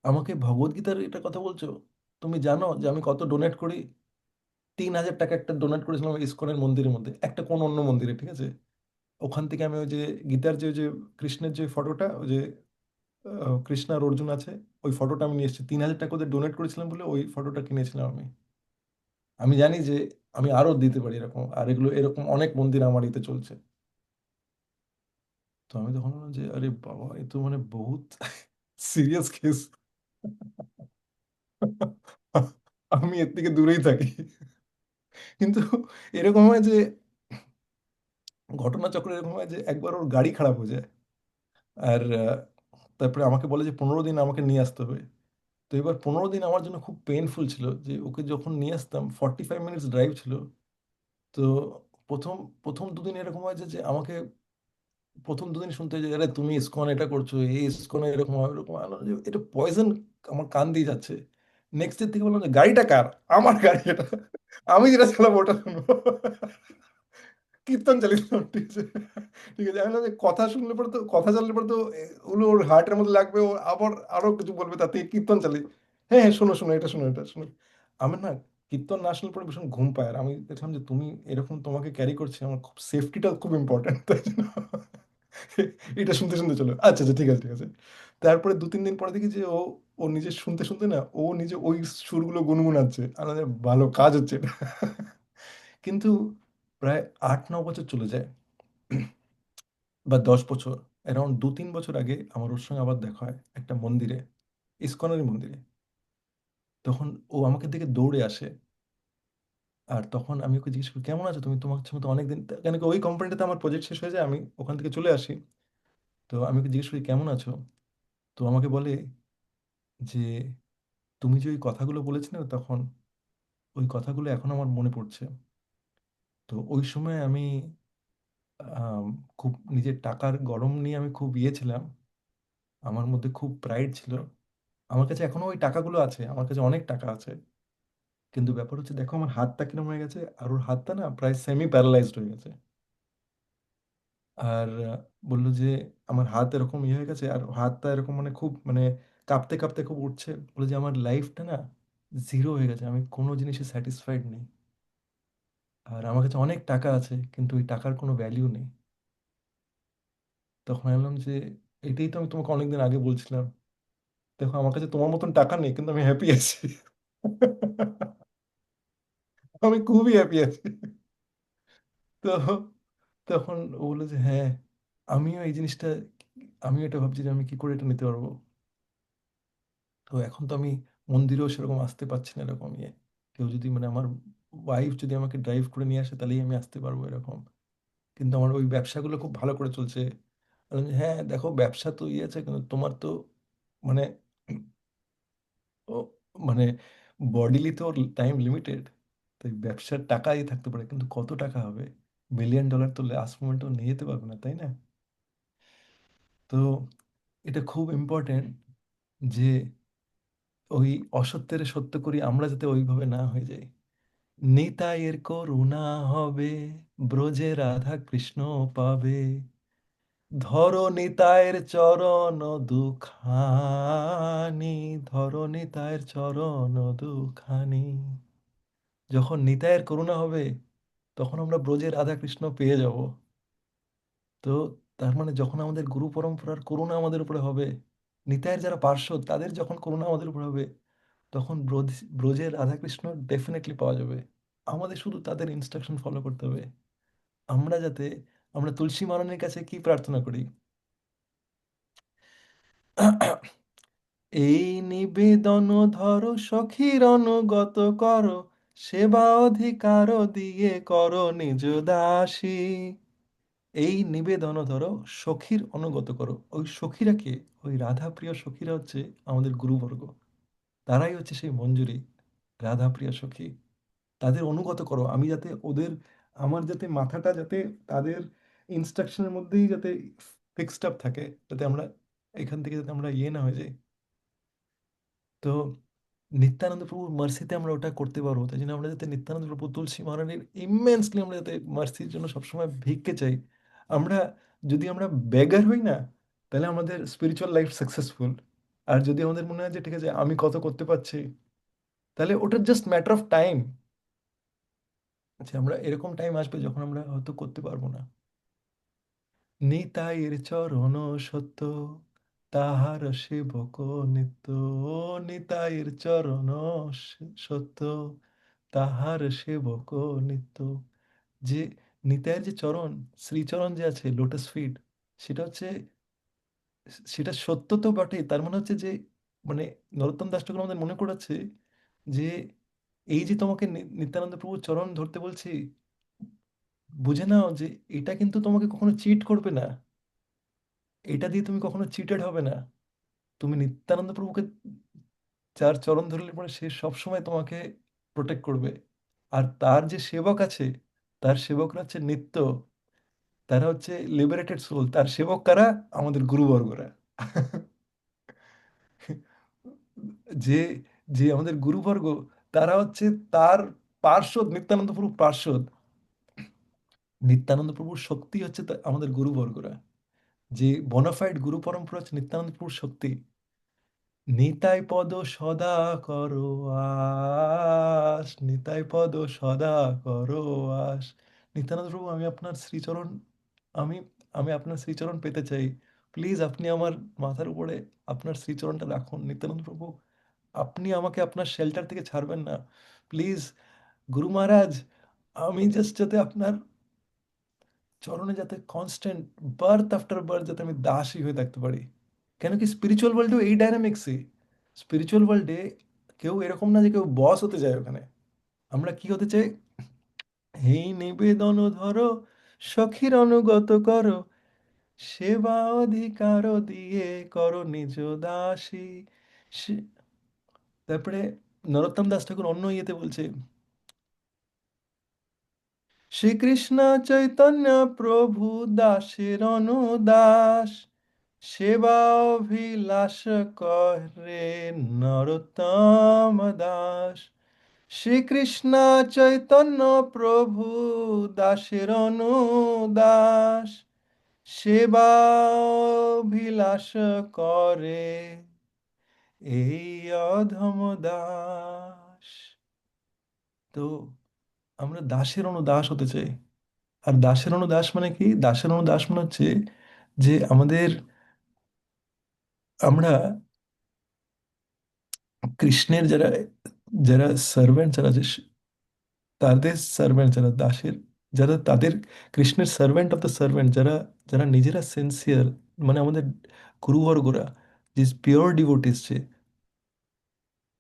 আমাকে ভগবত গীতার এটা কথা বলছো? তুমি জানো যে আমি কত ডোনেট করি? 3,000 টাকা একটা ডোনেট করেছিলাম ইসকনের মন্দিরের মধ্যে, একটা কোন অন্য মন্দিরে, ঠিক আছে? ওখান থেকে আমি ওই যে গীতার যে ওই যে কৃষ্ণের যে ফটোটা, ওই যে কৃষ্ণ আর অর্জুন আছে, ওই ফটোটা আমি নিয়ে এসেছি। 3,000 টাকা ওদের ডোনেট করেছিলাম বলে ওই ফটোটা কিনেছিলাম আমি। আমি জানি যে আমি আরো দিতে পারি এরকম, আর এগুলো এরকম অনেক মন্দির আমার ইতে চলছে। তো আমি তখন বললাম যে আরে বাবা, এ তো মানে বহুত সিরিয়াস কেস। আমি এর থেকে দূরেই থাকি। কিন্তু এরকম হয় যে ঘটনাচক্র এরকম হয় যে একবার ওর গাড়ি খারাপ হয়ে যায়, আর তারপরে আমাকে বলে যে 15 দিন আমাকে নিয়ে আসতে হবে। তো এবার 15 দিন আমার জন্য খুব পেইনফুল ছিল, যে ওকে যখন নিয়ে আসতাম 45 মিনিটস ড্রাইভ ছিল। তো প্রথম প্রথম দুদিন এরকম হয় যে যে আমাকে প্রথম দুদিন শুনতে হয় যে আরে তুমি ইসকন এটা করছো, এই ইসকন এরকম হয়, এরকম হয়। আমি বললাম যে এটা পয়জন আমার কান দিয়ে যাচ্ছে। নেক্সট ডে থেকে বললাম যে গাড়িটা কার? আমার গাড়ি এটা, আমি যেটা চালাবো ওটা শুনবো। কীর্তন চালিয়েছিলাম, ঠিক আছে। ঠিক আছে, আমি বললাম যে কথা শুনলে পরে তো, কথা চাললে পরে তো ওগুলো ওর হার্টের মধ্যে লাগবে, ও আবার আরো কিছু বলবে, তার থেকে কীর্তন চালিয়ে, হ্যাঁ হ্যাঁ শোনো শোনো, এটা শোনো, এটা শোনো। আমার না কীর্তন না শুনলে পরে ভীষণ ঘুম পায়, আর আমি দেখলাম যে তুমি এরকম তোমাকে ক্যারি করছি, আমার খুব সেফটিটা খুব ইম্পর্টেন্ট, তাই জন্য এটা শুনতে শুনতে চলো, আচ্ছা আচ্ছা ঠিক আছে ঠিক আছে। তারপরে 2-3 দিন পরে দেখি যে ও ও নিজে শুনতে শুনতে না, ও নিজে ওই সুরগুলো গুনগুনাচ্ছে, আর আমি বললাম, ভালো কাজ হচ্ছে এটা। কিন্তু প্রায় 8-9 বছর চলে যায়, বা 10 বছর, অ্যারাউন্ড 2-3 বছর আগে আমার ওর সঙ্গে আবার দেখা হয় একটা মন্দিরে, ইসকনের মন্দিরে। তখন ও আমাকে দেখে দৌড়ে আসে, আর তখন আমি ওকে জিজ্ঞেস করি কেমন আছো তুমি, তোমার সঙ্গে তো অনেকদিন, কেন কি ওই কোম্পানিটাতে আমার প্রজেক্ট শেষ হয়ে যায়, আমি ওখান থেকে চলে আসি। তো আমি ওকে জিজ্ঞেস করি কেমন আছো, তো আমাকে বলে যে তুমি যে ওই কথাগুলো বলেছিলে না তখন, ওই কথাগুলো এখন আমার মনে পড়ছে। তো ওই সময় আমি আম, খুব নিজের টাকার গরম নিয়ে আমি খুব ইয়ে ছিলাম, আমার মধ্যে খুব প্রাইড ছিল। আমার কাছে এখনো ওই টাকাগুলো আছে, আমার কাছে অনেক টাকা আছে। কিন্তু ব্যাপার হচ্ছে দেখো আমার হাতটা কিরম হয়ে গেছে, আর ওর হাতটা না প্রায় সেমি প্যারালাইজড হয়ে গেছে। আর বললো যে আমার হাত এরকম ইয়ে হয়ে গেছে, আর হাতটা এরকম মানে খুব মানে কাঁপতে কাঁপতে খুব উঠছে। বলে যে আমার লাইফটা না জিরো হয়ে গেছে, আমি কোনো জিনিসে স্যাটিসফাইড নেই, আর আমার কাছে অনেক টাকা আছে কিন্তু ওই টাকার কোনো ভ্যালিউ নেই। তখন আমি বললাম যে এটাই তো আমি তোমাকে অনেকদিন আগে বলছিলাম, দেখো আমার কাছে তোমার মতন টাকা নেই কিন্তু আমি হ্যাপি আছি। আমি খুবই হ্যাপি আছি। তো তখন ও বললো যে হ্যাঁ, আমিও এই জিনিসটা, আমিও এটা ভাবছি যে আমি কি করে এটা নিতে পারবো। তো এখন তো আমি মন্দিরেও সেরকম আসতে পারছি না, এরকম ইয়ে, কেউ যদি মানে আমার ওয়াইফ যদি আমাকে ড্রাইভ করে নিয়ে আসে তাহলেই আমি আসতে পারবো এরকম। কিন্তু আমার ওই ব্যবসাগুলো খুব ভালো করে চলছে। বললাম যে, হ্যাঁ দেখো ব্যবসা তো ইয়ে আছে, কিন্তু তোমার তো মানে ও মানে বডিলি তো টাইম লিমিটেড। তাই ব্যবসার টাকাই থাকতে পারে, কিন্তু কত টাকা হবে? $1 মিলিয়ন তো লাস্ট মোমেন্টও নিয়ে যেতে পারবে না, তাই না? তো এটা খুব ইম্পর্টেন্ট যে ওই অসত্যের সত্য করি আমরা যাতে ওইভাবে না হয়ে যাই। নিতাইয়ের করুণা হবে, ব্রজে রাধা কৃষ্ণ পাবে, ধরো নিতাইয়ের চরণ দুখানি, ধরো নিতাইয়ের চরণ দুখানি। যখন নিতাইয়ের করুণা হবে তখন আমরা ব্রজে রাধা কৃষ্ণ পেয়ে যাব। তো তার মানে যখন আমাদের গুরু পরম্পরার করুণা আমাদের উপরে হবে, নিতাইয়ের যারা পার্শ্বদ তাদের যখন করুণা আমাদের উপরে হবে, তখন ব্রজের রাধাকৃষ্ণ ডেফিনেটলি পাওয়া যাবে। আমাদের শুধু তাদের ইনস্ট্রাকশন ফলো করতে হবে। আমরা যাতে, আমরা তুলসী মারণের কাছে কি প্রার্থনা করি? এই নিবেদন ধরো সখীর অনুগত করো, সেবা অধিকার দিয়ে করো নিজ দাসী। এই নিবেদন ধরো সখীর অনুগত করো। ওই সখীরা কে? ওই রাধাপ্রিয় সখীরা হচ্ছে আমাদের গুরুবর্গ, তারাই হচ্ছে সেই মঞ্জুরি, রাধাপ্রিয় সখী। তাদের অনুগত করো, আমি যাতে ওদের, আমার যাতে মাথাটা যাতে তাদের ইনস্ট্রাকশনের মধ্যেই যাতে ফিক্সড আপ থাকে, যাতে আমরা এখান থেকে যাতে আমরা ইয়ে না হয়ে যাই। তো নিত্যানন্দ প্রভুর মার্সিতে আমরা ওটা করতে পারবো, তাই জন্য আমরা যাতে নিত্যানন্দ প্রভু তুলসী মহারানীর ইমেন্সলি আমরা যাতে মার্সির জন্য সবসময় ভিক্ষে চাই। আমরা যদি আমরা বেগার হই না, তাহলে আমাদের স্পিরিচুয়াল লাইফ সাকসেসফুল। আর যদি আমাদের মনে হয় যে ঠিক আছে আমি কত করতে পারছি, তাহলে ওটা জাস্ট ম্যাটার অফ টাইম। আচ্ছা, আমরা এরকম টাইম আসবে যখন আমরা হয়তো করতে পারবো না। নিতাইয়ের চরণ সত্য, তাহার সেবক নিত্য। নিতাইয়ের চরণ সত্য, তাহার সেবক নিত্য। যে নিতাইয়ের যে চরণ, শ্রীচরণ যে আছে, লোটাস ফিট, সেটা হচ্ছে, সেটা সত্য তো বটে, তার মানে হচ্ছে যে, মানে নরোত্তম দাস ঠাকুর আমাদের মনে করাচ্ছে যে এই যে তোমাকে নিত্যানন্দ প্রভুর চরণ ধরতে বলছি, বুঝে নাও যে এটা কিন্তু তোমাকে কখনো চিট করবে না, এটা দিয়ে তুমি কখনো চিটেড হবে না। তুমি নিত্যানন্দ প্রভুকে, যার চরণ ধরলে পরে সে সবসময় তোমাকে প্রোটেক্ট করবে। আর তার যে সেবক আছে, তার সেবকরা হচ্ছে নিত্য, তারা হচ্ছে লিবারেটেড সোল। তার সেবক কারা? আমাদের গুরুবর্গরা। যে যে আমাদের গুরুবর্গ, তারা হচ্ছে তার পার্শ্বদ, নিত্যানন্দ প্রভু পার্শ্বদ। নিত্যানন্দ প্রভুর শক্তি হচ্ছে আমাদের গুরুবর্গরা। যে বোনাফাইড গুরু পরম্পরা হচ্ছে নিত্যানন্দ প্রভুর শক্তি। নিতাই পদ সদা করো আস, নিতাই পদ সদা করো আস। নিত্যানন্দ প্রভু, আমি আপনার শ্রীচরণ, আমি আমি আপনার শ্রীচরণ পেতে চাই। প্লিজ আপনি আমার মাথার উপরে আপনার শ্রীচরণটা রাখুন নিত্যানন্দ প্রভু। আপনি আমাকে আপনার শেল্টার থেকে ছাড়বেন না, প্লিজ। গুরু মহারাজ, আমি জাস্ট যাতে আপনার চরণে যাতে কনস্ট্যান্ট, বার্থ আফটার বার্থ যাতে আমি দাসী হয়ে থাকতে পারি। কেন কি স্পিরিচুয়াল ওয়ার্ল্ডেও এই ডাইনামিক্সই। স্পিরিচুয়াল ওয়ার্ল্ডে কেউ এরকম না যে কেউ বস হতে যায় ওখানে। আমরা কি হতে চাই? এই নিবেদন ধরো, সখীর অনুগত করো, সেবা অধিকার দিয়ে করো নিজ দাসী। তারপরে নরোত্তম দাস ঠাকুর অন্য ইয়েতে বলছে, শ্রীকৃষ্ণ চৈতন্য প্রভু দাসের অনুদাস, সেবা অভিলাষ করে নরোত্তম দাস। শ্রীকৃষ্ণ চৈতন্য প্রভু দাসের অনুদাস, সেবা অভিলাষ করে এই অধম দাস। তো আমরা দাসের অনুদাস হতে চাই। আর দাসের অনুদাস মানে কি? দাসের অনুদাস মানে হচ্ছে যে আমাদের, আমরা কৃষ্ণের যারা, যারা সার্ভেন্ট, যারা যে তাদের সার্ভেন্ট, যারা দাসের, যারা তাদের কৃষ্ণের সার্ভেন্ট অফ দ্য সার্ভেন্ট, যারা যারা নিজেরা সিনসিয়ার, মানে আমাদের গুরুবর্গরা, যে পিওর ডিভোটিস, যে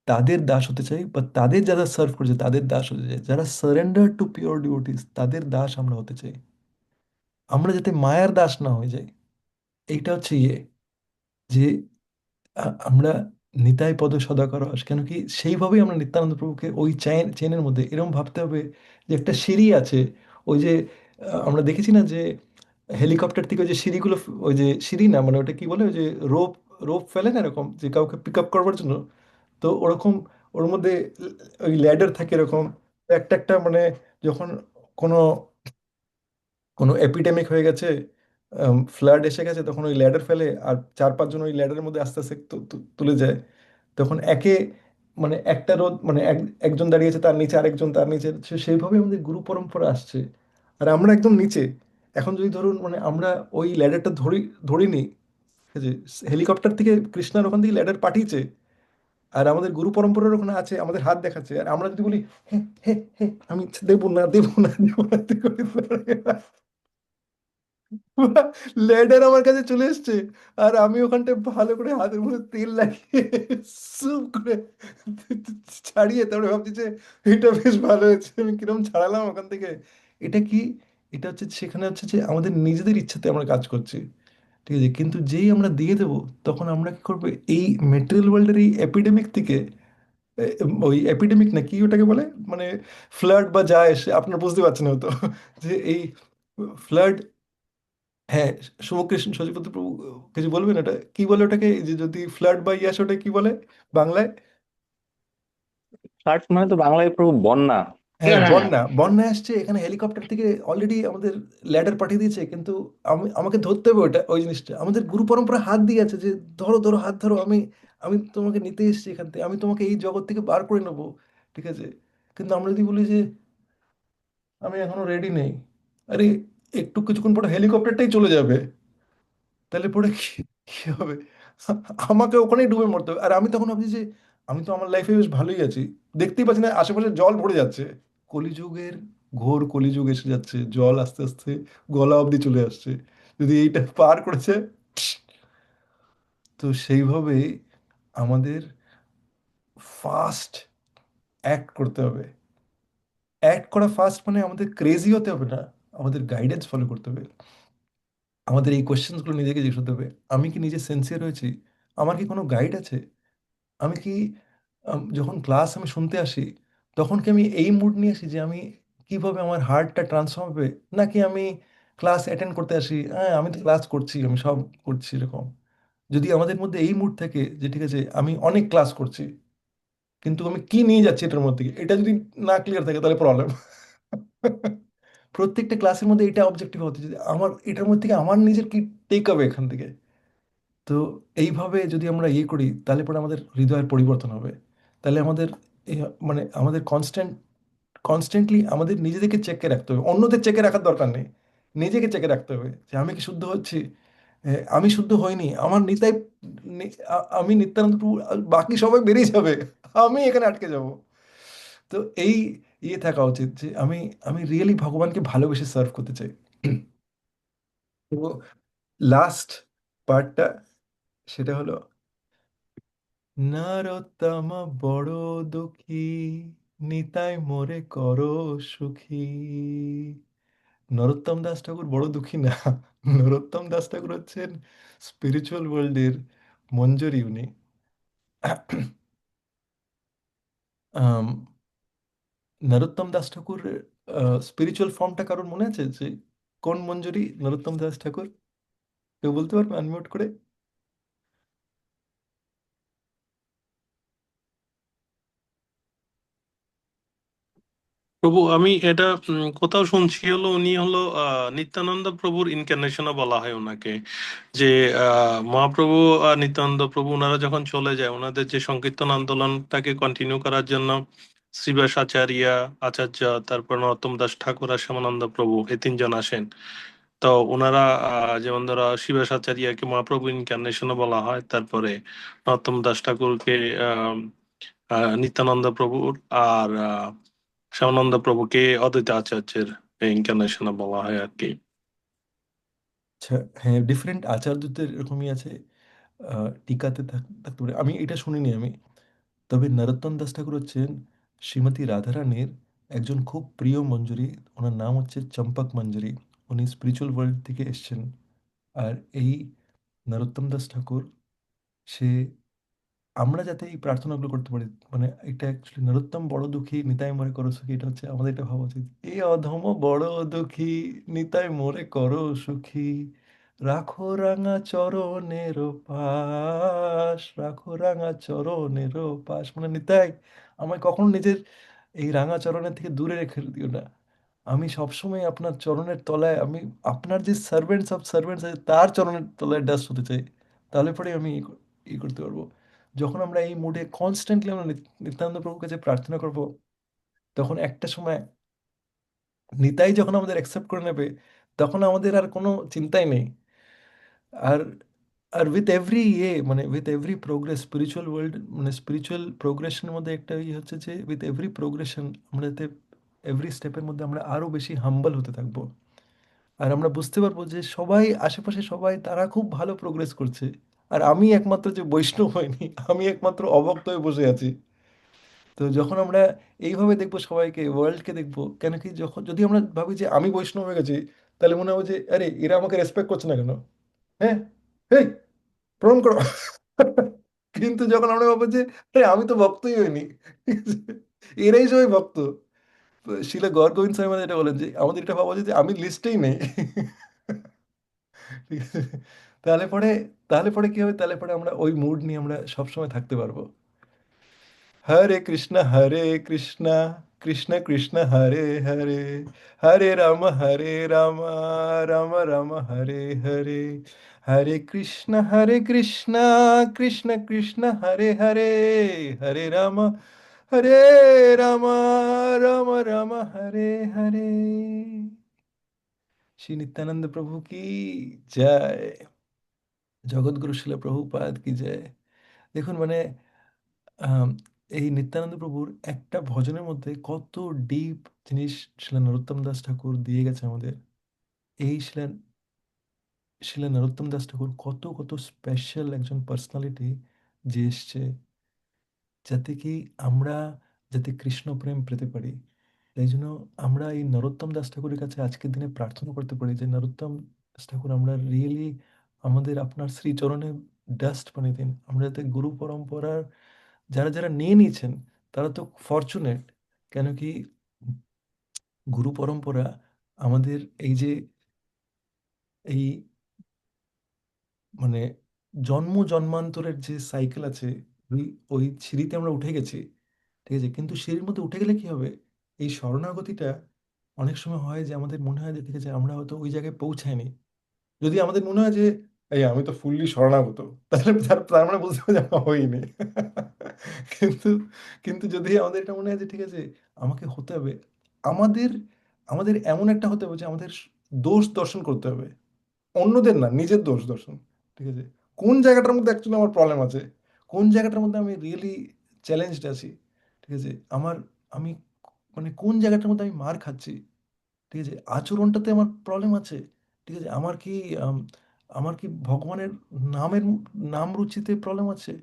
তাদের দাস হতে চাই, বা তাদের যারা সার্ভ করছে তাদের দাস হতে চাই। যারা সারেন্ডার টু পিওর ডিভোটিস, তাদের দাস আমরা হতে চাই। আমরা যাতে মায়ার দাস না হয়ে যাই, এইটা হচ্ছে ইয়ে, যে আমরা নিতাই পদ সদাকর আস। কেন কি সেইভাবেই আমরা নিত্যানন্দ প্রভুকে ওই চেনের মধ্যে এরকম ভাবতে হবে যে একটা সিঁড়ি আছে। ওই যে আমরা দেখেছি না যে হেলিকপ্টার থেকে ওই যে সিঁড়িগুলো, ওই যে সিঁড়ি না, মানে ওটা কি বলে, ওই যে রোপ, রোপ ফেলে না এরকম, যে কাউকে পিক আপ করবার জন্য। তো ওরকম ওর মধ্যে ওই ল্যাডার থাকে এরকম, একটা একটা, মানে যখন কোনো কোনো এপিডেমিক হয়ে গেছে, ফ্লাড এসে গেছে, তখন ওই ল্যাডার ফেলে আর চার পাঁচজন ওই ল্যাডারের মধ্যে আস্তে আস্তে তুলে যায়। তখন একে, মানে একটা রোদ, মানে একজন দাঁড়িয়েছে, তার নিচে আরেকজন, তার নিচে সেইভাবে আমাদের গুরু পরম্পরা আসছে। আর আমরা একদম নিচে। এখন যদি ধরুন মানে আমরা ওই ল্যাডারটা ধরিনি, ঠিক আছে, হেলিকপ্টার থেকে কৃষ্ণার ওখান থেকে ল্যাডার পাঠিয়েছে, আর আমাদের গুরু পরম্পরার ওখানে আছে, আমাদের হাত দেখাচ্ছে, আর আমরা যদি বলি হে হে হে, আমি দেবো না দেবো না দেবো না, লেডার আমার কাছে চলে এসছে, আর আমি ওখানটায় ভালো করে হাতের মধ্যে তেল লাগিয়ে সুপ করে ছাড়িয়ে তারপরে ভাবছি যে এটা বেশ ভালো হয়েছে, আমি কিরকম ছাড়ালাম ওখান থেকে। এটা কি? এটা হচ্ছে, সেখানে হচ্ছে যে আমাদের নিজেদের ইচ্ছাতে আমরা কাজ করছি, ঠিক আছে। কিন্তু যেই আমরা দিয়ে দেবো, তখন আমরা কি করবো, এই মেটেরিয়াল ওয়ার্ল্ডের এই এপিডেমিক থেকে, ওই এপিডেমিক না কি ওটাকে বলে, মানে ফ্লাড বা যা এসে, আপনারা বুঝতে পারছেন হয়তো, যে এই ফ্লাড, হ্যাঁ, শুভকৃষ্ণ সচিপতি প্রভু কিছু বলবেন, এটা কি বলে ওটাকে, যে যদি ফ্লাড বা ইয়াস, ওটা কি বলে বাংলায়? ফ্লাড মানে তো বাংলায় প্রভু বন্যা। হ্যাঁ, বন্যা, বন্যা আসছে, এখানে হেলিকপ্টার থেকে অলরেডি আমাদের ল্যাডার পাঠিয়ে দিয়েছে, কিন্তু আমাকে ধরতে হবে ওটা, ওই জিনিসটা আমাদের গুরু পরম্পরা হাত দিয়ে আছে যে ধরো ধরো, হাত ধরো, আমি আমি তোমাকে নিতে এসেছি এখান থেকে, আমি তোমাকে এই জগৎ থেকে বার করে নেবো, ঠিক আছে? কিন্তু আমরা যদি বলি যে আমি এখনো রেডি নেই, আরে একটু কিছুক্ষণ পরে হেলিকপ্টারটাই চলে যাবে, তাহলে পরে কি কি হবে? আমাকে ওখানেই ডুবে মরতে হবে। আর আমি তখন ভাবছি যে আমি তো আমার লাইফে বেশ ভালোই আছি, দেখতেই পাচ্ছি না আশেপাশে জল ভরে যাচ্ছে, কলিযুগের ঘোর কলিযুগ এসে যাচ্ছে, জল আস্তে আস্তে গলা অবধি চলে আসছে, যদি এইটা পার করেছে। তো সেইভাবে আমাদের ফাস্ট অ্যাক্ট করতে হবে। অ্যাক্ট করা ফাস্ট মানে আমাদের ক্রেজি হতে হবে না, আমাদের গাইডেন্স ফলো করতে হবে। আমাদের এই কোয়েশ্চেন্সগুলো নিজেকে জিজ্ঞেস করতে হবে, আমি কি নিজে সেন্সিয়ার হয়েছি? আমার কি কোনো গাইড আছে? আমি কি যখন ক্লাস আমি শুনতে আসি, তখন কি আমি এই মুড নিয়ে আসি যে আমি কিভাবে আমার হার্টটা ট্রান্সফর্ম হবে, নাকি আমি ক্লাস অ্যাটেন্ড করতে আসি, হ্যাঁ আমি তো ক্লাস করছি, আমি সব করছি এরকম? যদি আমাদের মধ্যে এই মুড থাকে যে ঠিক আছে আমি অনেক ক্লাস করছি, কিন্তু আমি কি নিয়ে যাচ্ছি এটার মধ্যে থেকে, এটা যদি না ক্লিয়ার থাকে তাহলে প্রবলেম। প্রত্যেকটা ক্লাসের মধ্যে এটা অবজেক্টিভ হতে যে আমার এটার মধ্যে থেকে আমার নিজের কি টেক হবে এখান থেকে। তো এইভাবে যদি আমরা ইয়ে করি তাহলে পরে আমাদের হৃদয়ের পরিবর্তন হবে। তাহলে আমাদের মানে আমাদের কনস্ট্যান্টলি আমাদের নিজেদেরকে চেকে রাখতে হবে, অন্যদের চেকে রাখার দরকার নেই, নিজেকে চেকে রাখতে হবে যে আমি কি শুদ্ধ হচ্ছি। আমি শুদ্ধ হইনি, আমার নিতাই আমি নিত্যানন্দ প্রভু আর বাকি সবাই বেরিয়ে যাবে, আমি এখানে আটকে যাব। তো এই ইয়ে থাকা উচিত যে আমি আমি রিয়েলি ভগবানকে ভালোবেসে সার্ভ করতে চাই। তো লাস্ট পার্টটা সেটা হলো, নরোত্তম বড় দুঃখী, নিতাই মোরে করো সুখী। নরোত্তম দাস ঠাকুর বড় দুঃখী না, নরোত্তম দাস ঠাকুর হচ্ছেন স্পিরিচুয়াল ওয়ার্ল্ডের মঞ্জরি উনি। আম, নরোত্তম দাস ঠাকুর স্পিরিচুয়াল ফর্মটা কারোর মনে আছে যে কোন মঞ্জরি নরোত্তম দাস ঠাকুর? কেউ বলতে পারবে আনমিউট করে? প্রভু আমি এটা কোথাও শুনছি হলো উনি হলো নিত্যানন্দ প্রভুর ইনকার্নেশনও বলা হয় ওনাকে, যে মহাপ্রভু আর নিত্যানন্দ প্রভু ওনারা যখন চলে যায় ওনাদের যে সংকীর্তন আন্দোলনটাকে কন্টিনিউ করার জন্য শ্রীবাস আচার্য আচার্য, তারপর নরোত্তম দাস ঠাকুর আর শ্যামানন্দ প্রভু এই তিনজন আসেন। তো ওনারা যেমন ধরো শিবাস আচার্যকে মহাপ্রভু ইনকার্নেশনও বলা হয়, তারপরে নরোত্তম দাস ঠাকুরকে আহ নিত্যানন্দ প্রভুর, আর শ্যামানন্দ প্রভুকে অদ্বৈত আচার্যের ইনকার্নেশনও বলা হয় আর কি। আচ্ছা, হ্যাঁ, ডিফারেন্ট আচার্যদের এরকমই আছে। টিকাতে থাকতে পারে, আমি এটা শুনিনি আমি। তবে নরোত্তম দাস ঠাকুর হচ্ছেন শ্রীমতী রাধারানীর একজন খুব প্রিয় মঞ্জুরি, ওনার নাম হচ্ছে চম্পক মঞ্জুরি। উনি স্পিরিচুয়াল ওয়ার্ল্ড থেকে এসছেন। আর এই নরোত্তম দাস ঠাকুর, সে আমরা যাতে এই প্রার্থনাগুলো করতে পারি, মানে এটা অ্যাকচুয়ালি নরোত্তম বড় দুঃখী নিতাই মোরে করো সুখী, এটা হচ্ছে আমাদের এটা ভাবা উচিত। এই অধম বড় দুঃখী, নিতাই মোরে করো সুখী, রাখো রাঙা চরণের পাশ, রাখো রাঙা চরণের পাশ, মানে নিতাই আমায় কখনো নিজের এই রাঙা চরণের থেকে দূরে রেখে দিও না। আমি সবসময় আপনার চরণের তলায়, আমি আপনার যে সার্ভেন্টস অফ সার্ভেন্টস আছে তার চরণের তলায় ডাস্ট হতে চাই। তাহলে পরে আমি ই করতে পারবো। যখন আমরা এই মুডে কনস্ট্যান্টলি আমরা নিত্যানন্দ প্রভুর কাছে প্রার্থনা করব, তখন একটা সময় নিতাই যখন আমাদের অ্যাকসেপ্ট করে নেবে, তখন আমাদের আর কোনো চিন্তাই নেই। আর আর উইথ এভরি ইয়ে মানে with every progress spiritual world, মানে স্পিরিচুয়াল প্রোগ্রেশনের মধ্যে একটা ইয়ে হচ্ছে যে উইথ এভরি প্রোগ্রেশন আমরা যাতে এভরি স্টেপের মধ্যে আমরা আরও বেশি হাম্বল হতে থাকবো। আর আমরা বুঝতে পারবো যে সবাই আশেপাশে সবাই তারা খুব ভালো প্রোগ্রেস করছে, আর আমি একমাত্র যে বৈষ্ণব হয়নি, আমি একমাত্র অভক্ত হয়ে বসে আছি। তো যখন আমরা এইভাবে দেখবো সবাইকে, ওয়ার্ল্ডকে দেখবো, কেন কি যখন যদি আমরা ভাবি যে আমি বৈষ্ণব হয়ে গেছি, তাহলে মনে হবে যে আরে এরা আমাকে রেসপেক্ট করছে না কেন, হ্যাঁ, এই প্রণাম করো। কিন্তু যখন আমরা ভাববো যে আরে আমি তো ভক্তই হইনি, ঠিক আছে? এরাই সবাই ভক্ত। শিলা গৌর গোবিন্দ স্বামী আমাদের এটা বলেন যে আমাদের এটা ভাবা উচিত যে আমি লিস্টেই নেই। ঠিক আছে? তাহলে পরে তাহলে পরে কি হবে, তাহলে পরে আমরা ওই মুড নিয়ে আমরা সবসময় থাকতে পারবো। হরে কৃষ্ণ হরে কৃষ্ণ কৃষ্ণ কৃষ্ণ হরে হরে, হরে রাম রাম রাম হরে হরে, হরে কৃষ্ণ কৃষ্ণ কৃষ্ণ হরে হরে, হরে হরে রাম রাম রাম হরে হরে। শ্রী নিত্যানন্দ প্রভু কি জয়, জগৎগুরু শিল প্রভুপাদ কি জয়। দেখুন মানে আম, এই নিত্যানন্দ প্রভুর একটা ভজনের মধ্যে কত ডিপ জিনিস শিলা নরোত্তম দাস ঠাকুর দিয়ে গেছে আমাদের। এই শিলা নরোত্তম দাস ঠাকুর কত কত স্পেশাল একজন পার্সোনালিটি, যে এসছে যাতে কি আমরা যাতে কৃষ্ণ প্রেম পেতে পারি। তাই জন্য আমরা এই নরোত্তম দাস ঠাকুরের কাছে আজকের দিনে প্রার্থনা করতে পারি যে নরোত্তম দাস ঠাকুর আমরা রিয়েলি আমাদের আপনার শ্রীচরণে ডাস্ট বানিয়ে দিন। আমরা যাতে গুরু পরম্পরার যারা যারা নিয়ে নিয়েছেন তারা তো ফরচুনেট, কেন কি গুরু পরম্পরা আমাদের এই যে এই মানে জন্ম জন্মান্তরের যে সাইকেল আছে, ওই ওই সিঁড়িতে আমরা উঠে গেছি, ঠিক আছে, কিন্তু সিঁড়ির মধ্যে উঠে গেলে কি হবে, এই শরণাগতিটা অনেক সময় হয় যে আমাদের মনে হয় যে ঠিক আছে আমরা হয়তো ওই জায়গায় পৌঁছাইনি। যদি আমাদের মনে হয় যে এই আমি তো ফুললি শরণাগত, তাহলে তার তার মানে বুঝতে হবে যে আমরা হইনি। কিন্তু কিন্তু যদি আমাদের এটা মনে হয় যে ঠিক আছে আমাকে হতে হবে, আমাদের আমাদের এমন একটা হতে হবে যে আমাদের দোষ দর্শন করতে হবে, অন্যদের না, নিজের দোষ দর্শন। ঠিক আছে, কোন জায়গাটার মধ্যে অ্যাকচুয়ালি আমার প্রবলেম আছে, কোন জায়গাটার মধ্যে আমি রিয়েলি চ্যালেঞ্জড আছি, ঠিক আছে, আমি মানে কোন জায়গাটার মধ্যে আমি মার খাচ্ছি, ঠিক আছে, আচরণটাতে আমার প্রবলেম আছে, ঠিক আছে, আমার কি ভগবানের নামের নাম রুচিতে প্রবলেম আছে,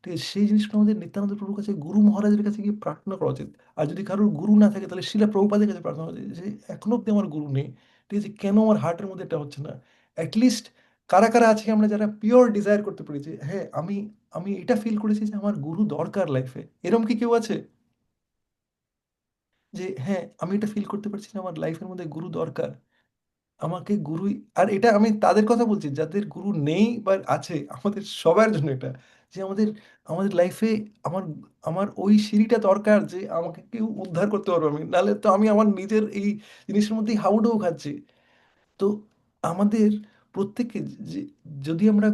ঠিক আছে, সেই জিনিসটা আমাদের নিত্যানন্দ প্রভুর কাছে গুরু মহারাজের কাছে গিয়ে প্রার্থনা করা উচিত। আর যদি কারোর গুরু না থাকে তাহলে শিলা প্রভুপাদের কাছে প্রার্থনা করা উচিত যে এখনো অব্দি আমার গুরু নেই, ঠিক আছে, কেন আমার হার্টের মধ্যে এটা হচ্ছে না। অ্যাটলিস্ট কারা কারা আছে আমরা যারা পিওর ডিজায়ার করতে পারি যে হ্যাঁ আমি আমি এটা ফিল করেছি যে আমার গুরু দরকার লাইফে, এরকম কি কেউ আছে যে হ্যাঁ আমি এটা ফিল করতে পারছি না আমার লাইফের মধ্যে গুরু দরকার, আমাকে গুরুই। আর এটা আমি তাদের কথা বলছি যাদের গুরু নেই বা আছে, আমাদের সবার জন্য এটা, যে আমাদের আমাদের লাইফে আমার আমার ওই সিঁড়িটা দরকার যে আমাকে কেউ উদ্ধার করতে পারবে, আমি নাহলে তো আমি আমার নিজের এই জিনিসের মধ্যেই হাবুডুবু খাচ্ছি। তো আমাদের প্রত্যেককে যে যদি আমরা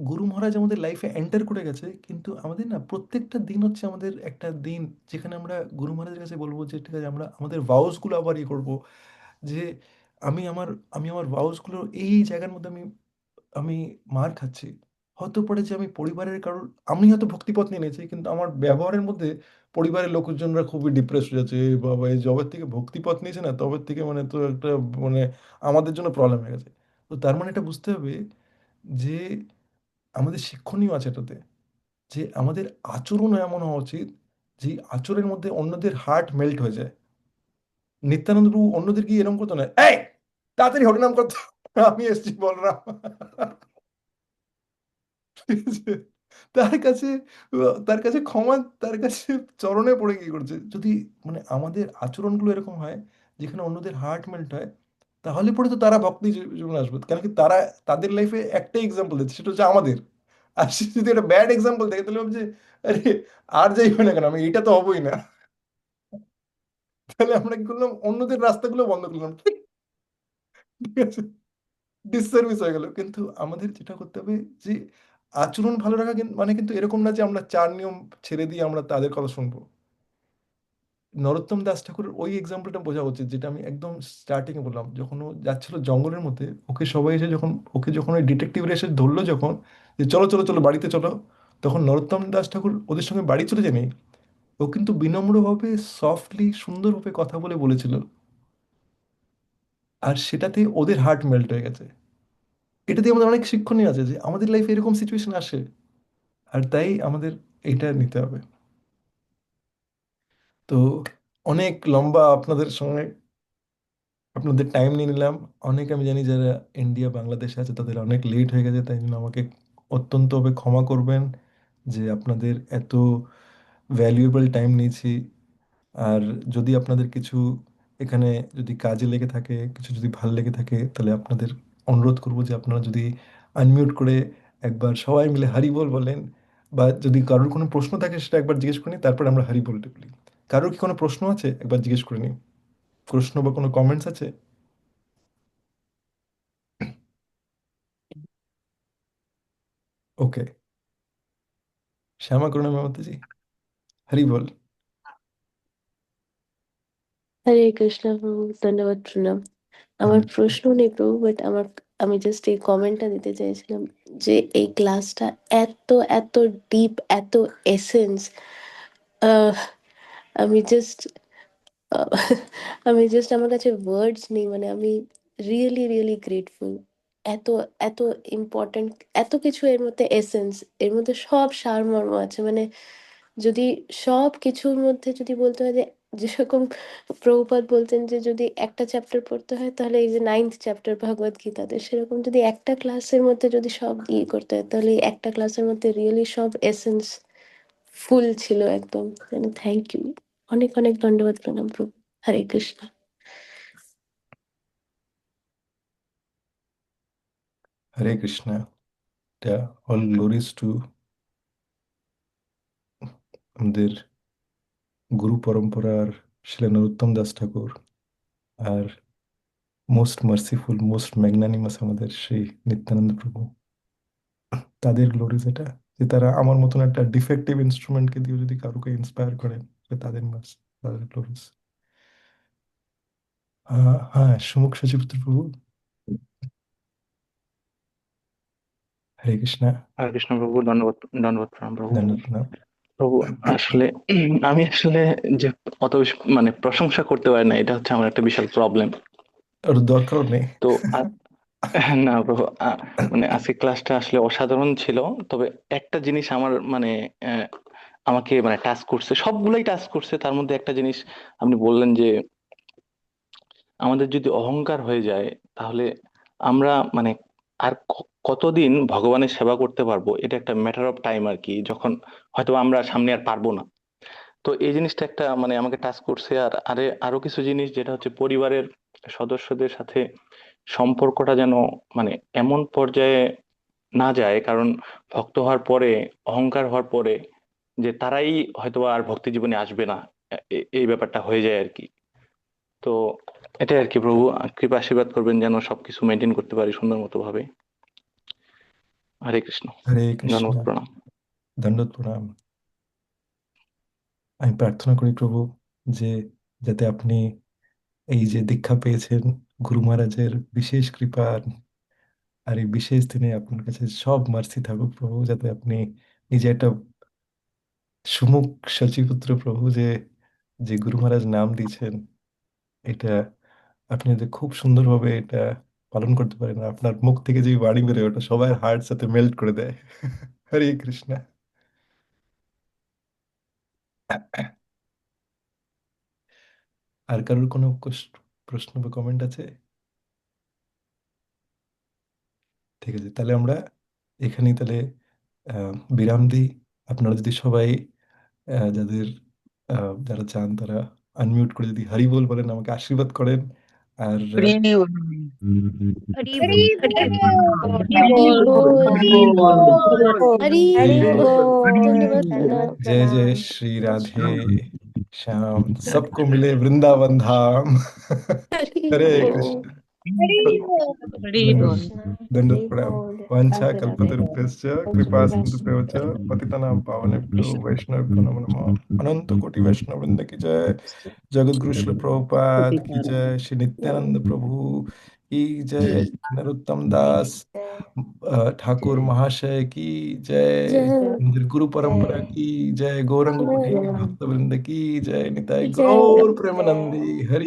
গুরু মহারাজ আমাদের লাইফে এন্টার করে গেছে, কিন্তু আমাদের না প্রত্যেকটা দিন হচ্ছে আমাদের একটা দিন যেখানে আমরা গুরু মহারাজের কাছে বলবো যে ঠিক আছে আমরা আমাদের ভাউসগুলো আবার ইয়ে করবো, যে আমি আমার আমি আমার ভাউসগুলো এই জায়গার মধ্যে আমি আমি মার খাচ্ছি। হতে পারে যে আমি পরিবারের কারোর, আমি হয়তো ভক্তিপথ নিয়ে নিয়েছি কিন্তু আমার ব্যবহারের মধ্যে পরিবারের লোকজনরা খুবই ডিপ্রেস হয়ে যাচ্ছে, "এ বাবা এই জবের থেকে ভক্তিপথ নিয়েছে না তবের থেকে মানে তো একটা মানে আমাদের জন্য প্রবলেম হয়ে গেছে।" তো তার মানে এটা বুঝতে হবে যে আমাদের শিক্ষণীয় আছে এটাতে, যে আমাদের আচরণ এমন হওয়া উচিত যে আচরণের মধ্যে অন্যদের হার্ট মেল্ট হয়ে যায়। নিত্যানন্দ প্রভু অন্যদের কি এরকম করতো না, এই তাড়াতাড়ি হরিনাম করতো, আমি এসছি বলরাম। ঠিক আছে? তার কাছে তার কাছে ক্ষমা, তার কাছে চরণে পড়ে কি করছে, যদি মানে আমাদের আচরণগুলো এরকম হয় যেখানে অন্যদের হার্ট মেল্ট হয়, তাহলে পরে তো তারা ভক্তি জীবনে আসবে, কেন কি তারা তাদের লাইফে একটাই এক্সাম্পল দিচ্ছে সেটা হচ্ছে আমাদের। আর সে যদি একটা ব্যাড এক্সাম্পল দেখে তাহলে ভাবছে আরে আর যাই হয় না কেন আমি এটা তো হবই না। তাহলে আমরা কি করলাম, অন্যদের রাস্তাগুলো বন্ধ করলাম, ঠিক আছে, ডিসসার্ভিস হয়ে গেল। কিন্তু আমাদের যেটা করতে হবে যে আচরণ ভালো রাখা মানে কিন্তু এরকম না যে আমরা চার নিয়ম ছেড়ে দিয়ে আমরা তাদের কথা শুনবো। নরোত্তম দাস ঠাকুরের ওই এক্সাম্পলটা বোঝা উচিত যেটা আমি একদম স্টার্টিং এ বললাম, যখন ও যাচ্ছিল জঙ্গলের মধ্যে, ওকে সবাই এসে যখন যখন ওই ডিটেকটিভরা এসে ধরলো যখন, যে চলো চলো চলো বাড়িতে চলো, তখন নরোত্তম দাস ঠাকুর ওদের সঙ্গে বাড়ি চলে যায়নি, ও কিন্তু বিনম্রভাবে সফটলি সুন্দরভাবে কথা বলে বলেছিল, আর সেটাতে ওদের হার্ট মেল্ট হয়ে গেছে। এটা দিয়ে আমাদের অনেক শিক্ষণীয় আছে যে আমাদের লাইফে এরকম সিচুয়েশন আসে, আর তাই আমাদের এইটা নিতে হবে। তো অনেক লম্বা আপনাদের সঙ্গে আপনাদের টাইম নিয়ে নিলাম। অনেক আমি জানি যারা ইন্ডিয়া বাংলাদেশে আছে তাদের অনেক লেট হয়ে গেছে, তাই জন্য আমাকে অত্যন্তভাবে ক্ষমা করবেন যে আপনাদের এত ভ্যালুয়েবল টাইম নিয়েছি। আর যদি আপনাদের কিছু এখানে যদি কাজে লেগে থাকে, কিছু যদি ভালো লেগে থাকে, তাহলে আপনাদের অনুরোধ করবো যে আপনারা যদি আনমিউট করে একবার সবাই মিলে হরি বল বলেন, বা যদি কারোর কোনো প্রশ্ন থাকে সেটা একবার জিজ্ঞেস করি তারপর আমরা হরি বলতে বলি। কারোর কি কোনো প্রশ্ন আছে একবার জিজ্ঞেস করে নিই, প্রশ্ন বা কোনো কমেন্টস আছে? ওকে, শ্যামা করুণা ম্যামাতাজি, হরি বল। হরে কৃষ্ণ প্রভু, ধন্যবাদ প্রণাম। আমার প্রশ্ন নেই প্রভু, বাট আমি জাস্ট এই কমেন্টটা দিতে চাইছিলাম যে এই ক্লাসটা এত এত ডিপ, এত এসেন্স, আমি জাস্ট আমার কাছে ওয়ার্ডস নেই, মানে আমি রিয়েলি রিয়েলি গ্রেটফুল। এত এত ইম্পর্টেন্ট, এত কিছু এর মধ্যে এসেন্স, এর মধ্যে সব সারমর্ম আছে। মানে যদি সব কিছুর মধ্যে যদি বলতে হয় যে, যেরকম প্রভুপাদ বলতেন যে যদি একটা চ্যাপ্টার পড়তে হয় তাহলে এই যে 9th চ্যাপ্টার ভগবদ গীতাতে, সেরকম যদি একটা ক্লাসের মধ্যে যদি সব ইয়ে করতে হয় তাহলে এই একটা ক্লাসের মধ্যে রিয়েলি সব এসেন্স ফুল ছিল একদম। মানে থ্যাংক ইউ, অনেক অনেক ধন্যবাদ প্রণাম প্রভু। হরে কৃষ্ণ। হরে কৃষ্ণ। অল গ্লোরিজ টু আমাদের গুরু পরম্পরার শিলা নরোত্তম দাস ঠাকুর, আর মোস্ট মার্সিফুল, মোস্ট ম্যাগনানিমাস আমাদের শ্রী নিত্যানন্দ প্রভু। তাদের গ্লোরিজ এটা, যে তারা আমার মতন একটা ডিফেক্টিভ ইনস্ট্রুমেন্টকে দিয়ে যদি কারোকে ইন্সপায়ার করেন, তাদের তাদের গ্লোরিজ। হ্যাঁ, সুমুখ সচিপুত্র প্রভু, হরে কৃষ্ণ। হরে কৃষ্ণ প্রভু, দণ্ডবত দণ্ডবত প্রণাম প্রভু। ধন্যবাদ প্রণাম। প্রভু আসলে আমি আসলে যে অত বেশি মানে প্রশংসা করতে পারি না, এটা হচ্ছে আমার একটা বিশাল প্রবলেম। ওর দরকারও নেই। তো না প্রভু, মানে আজকে ক্লাসটা আসলে অসাধারণ ছিল। তবে একটা জিনিস আমার মানে আমাকে মানে টাচ করছে, সবগুলাই টাচ করছে। তার মধ্যে একটা জিনিস আপনি বললেন যে আমাদের যদি অহংকার হয়ে যায় তাহলে আমরা মানে আর কতদিন ভগবানের সেবা করতে পারবো, এটা একটা ম্যাটার অফ টাইম আর কি, যখন হয়তো আমরা সামনে আর পারবো না। তো এই জিনিসটা একটা মানে আমাকে টাচ করছে। আর আরো কিছু জিনিস, যেটা হচ্ছে পরিবারের সদস্যদের সাথে সম্পর্কটা যেন মানে এমন পর্যায়ে না যায়, কারণ ভক্ত হওয়ার পরে, অহংকার হওয়ার পরে যে তারাই হয়তো আর ভক্তি জীবনে আসবে না, এই ব্যাপারটা হয়ে যায় আর কি। তো এটাই আর কি প্রভু, কৃপা আশীর্বাদ করবেন যেন সবকিছু মেনটেন করতে পারি সুন্দর মতো ভাবে। হরে কৃষ্ণ, হরে কৃষ্ণ, ধন্যবাদ প্রণাম। দণ্ডবত প্রণাম। আমি প্রার্থনা করি প্রভু যে যাতে আপনি এই যে দীক্ষা পেয়েছেন গুরু মহারাজের বিশেষ কৃপা, আর এই বিশেষ দিনে আপনার কাছে সব মার্সি থাকুক প্রভু, যাতে আপনি নিজে একটা সুমুখ সচিপুত্র প্রভু, যে যে গুরু মহারাজ নাম দিয়েছেন, এটা আপনি যদি খুব সুন্দরভাবে এটা পালন করতে পারেন, আর আপনার মুখ থেকে যে বাণী বেরোয় ওটা সবার হার্ট সাথে মেল্ট করে দেয়। হরে কৃষ্ণ। আর কারোর কোনো প্রশ্ন বা কমেন্ট আছে? ঠিক আছে, তাহলে আমরা এখানেই তাহলে বিরাম দিই। আপনারা যদি সবাই যাদের যারা চান তারা আনমিউট করে যদি হরি বল বলেন, আমাকে আশীর্বাদ করেন। আর হরি বল। হরি হরি বল, বল, হরি হরি বল, বল, ধন্যবাদ ধন্যবাদ প্রণাম। जय जय प्रणाम। श्री राधे श्याम, सबको मिले वृंदावन धाम। হরি हरे বল। कृष्ण। হরি বল। हरे दंडवत कृष्ण, दंडवत हरि प्रणाम। बोल, वाञ्छा राधे राधे। कल्पतरुभ्यश्च कृपा सिन्धुभ्यो च पतितानां पावनेभ्यो वैष्णवेभ्यो नमो नमः। अनंत कोटि वैष्णव वृंद की जय। जगत गुरु श्री प्रभुपाद की जय। श्री नित्यानंद प्रभु की जय। नरोत्तम दास ठाकुर महाशय की जय। জয় मंदिर गुरु परंपरा जय की जय। गौरंग कुटी জয় भक्त वृंद की जय। निताय জয়। गौर प्रेमानंदी हरि।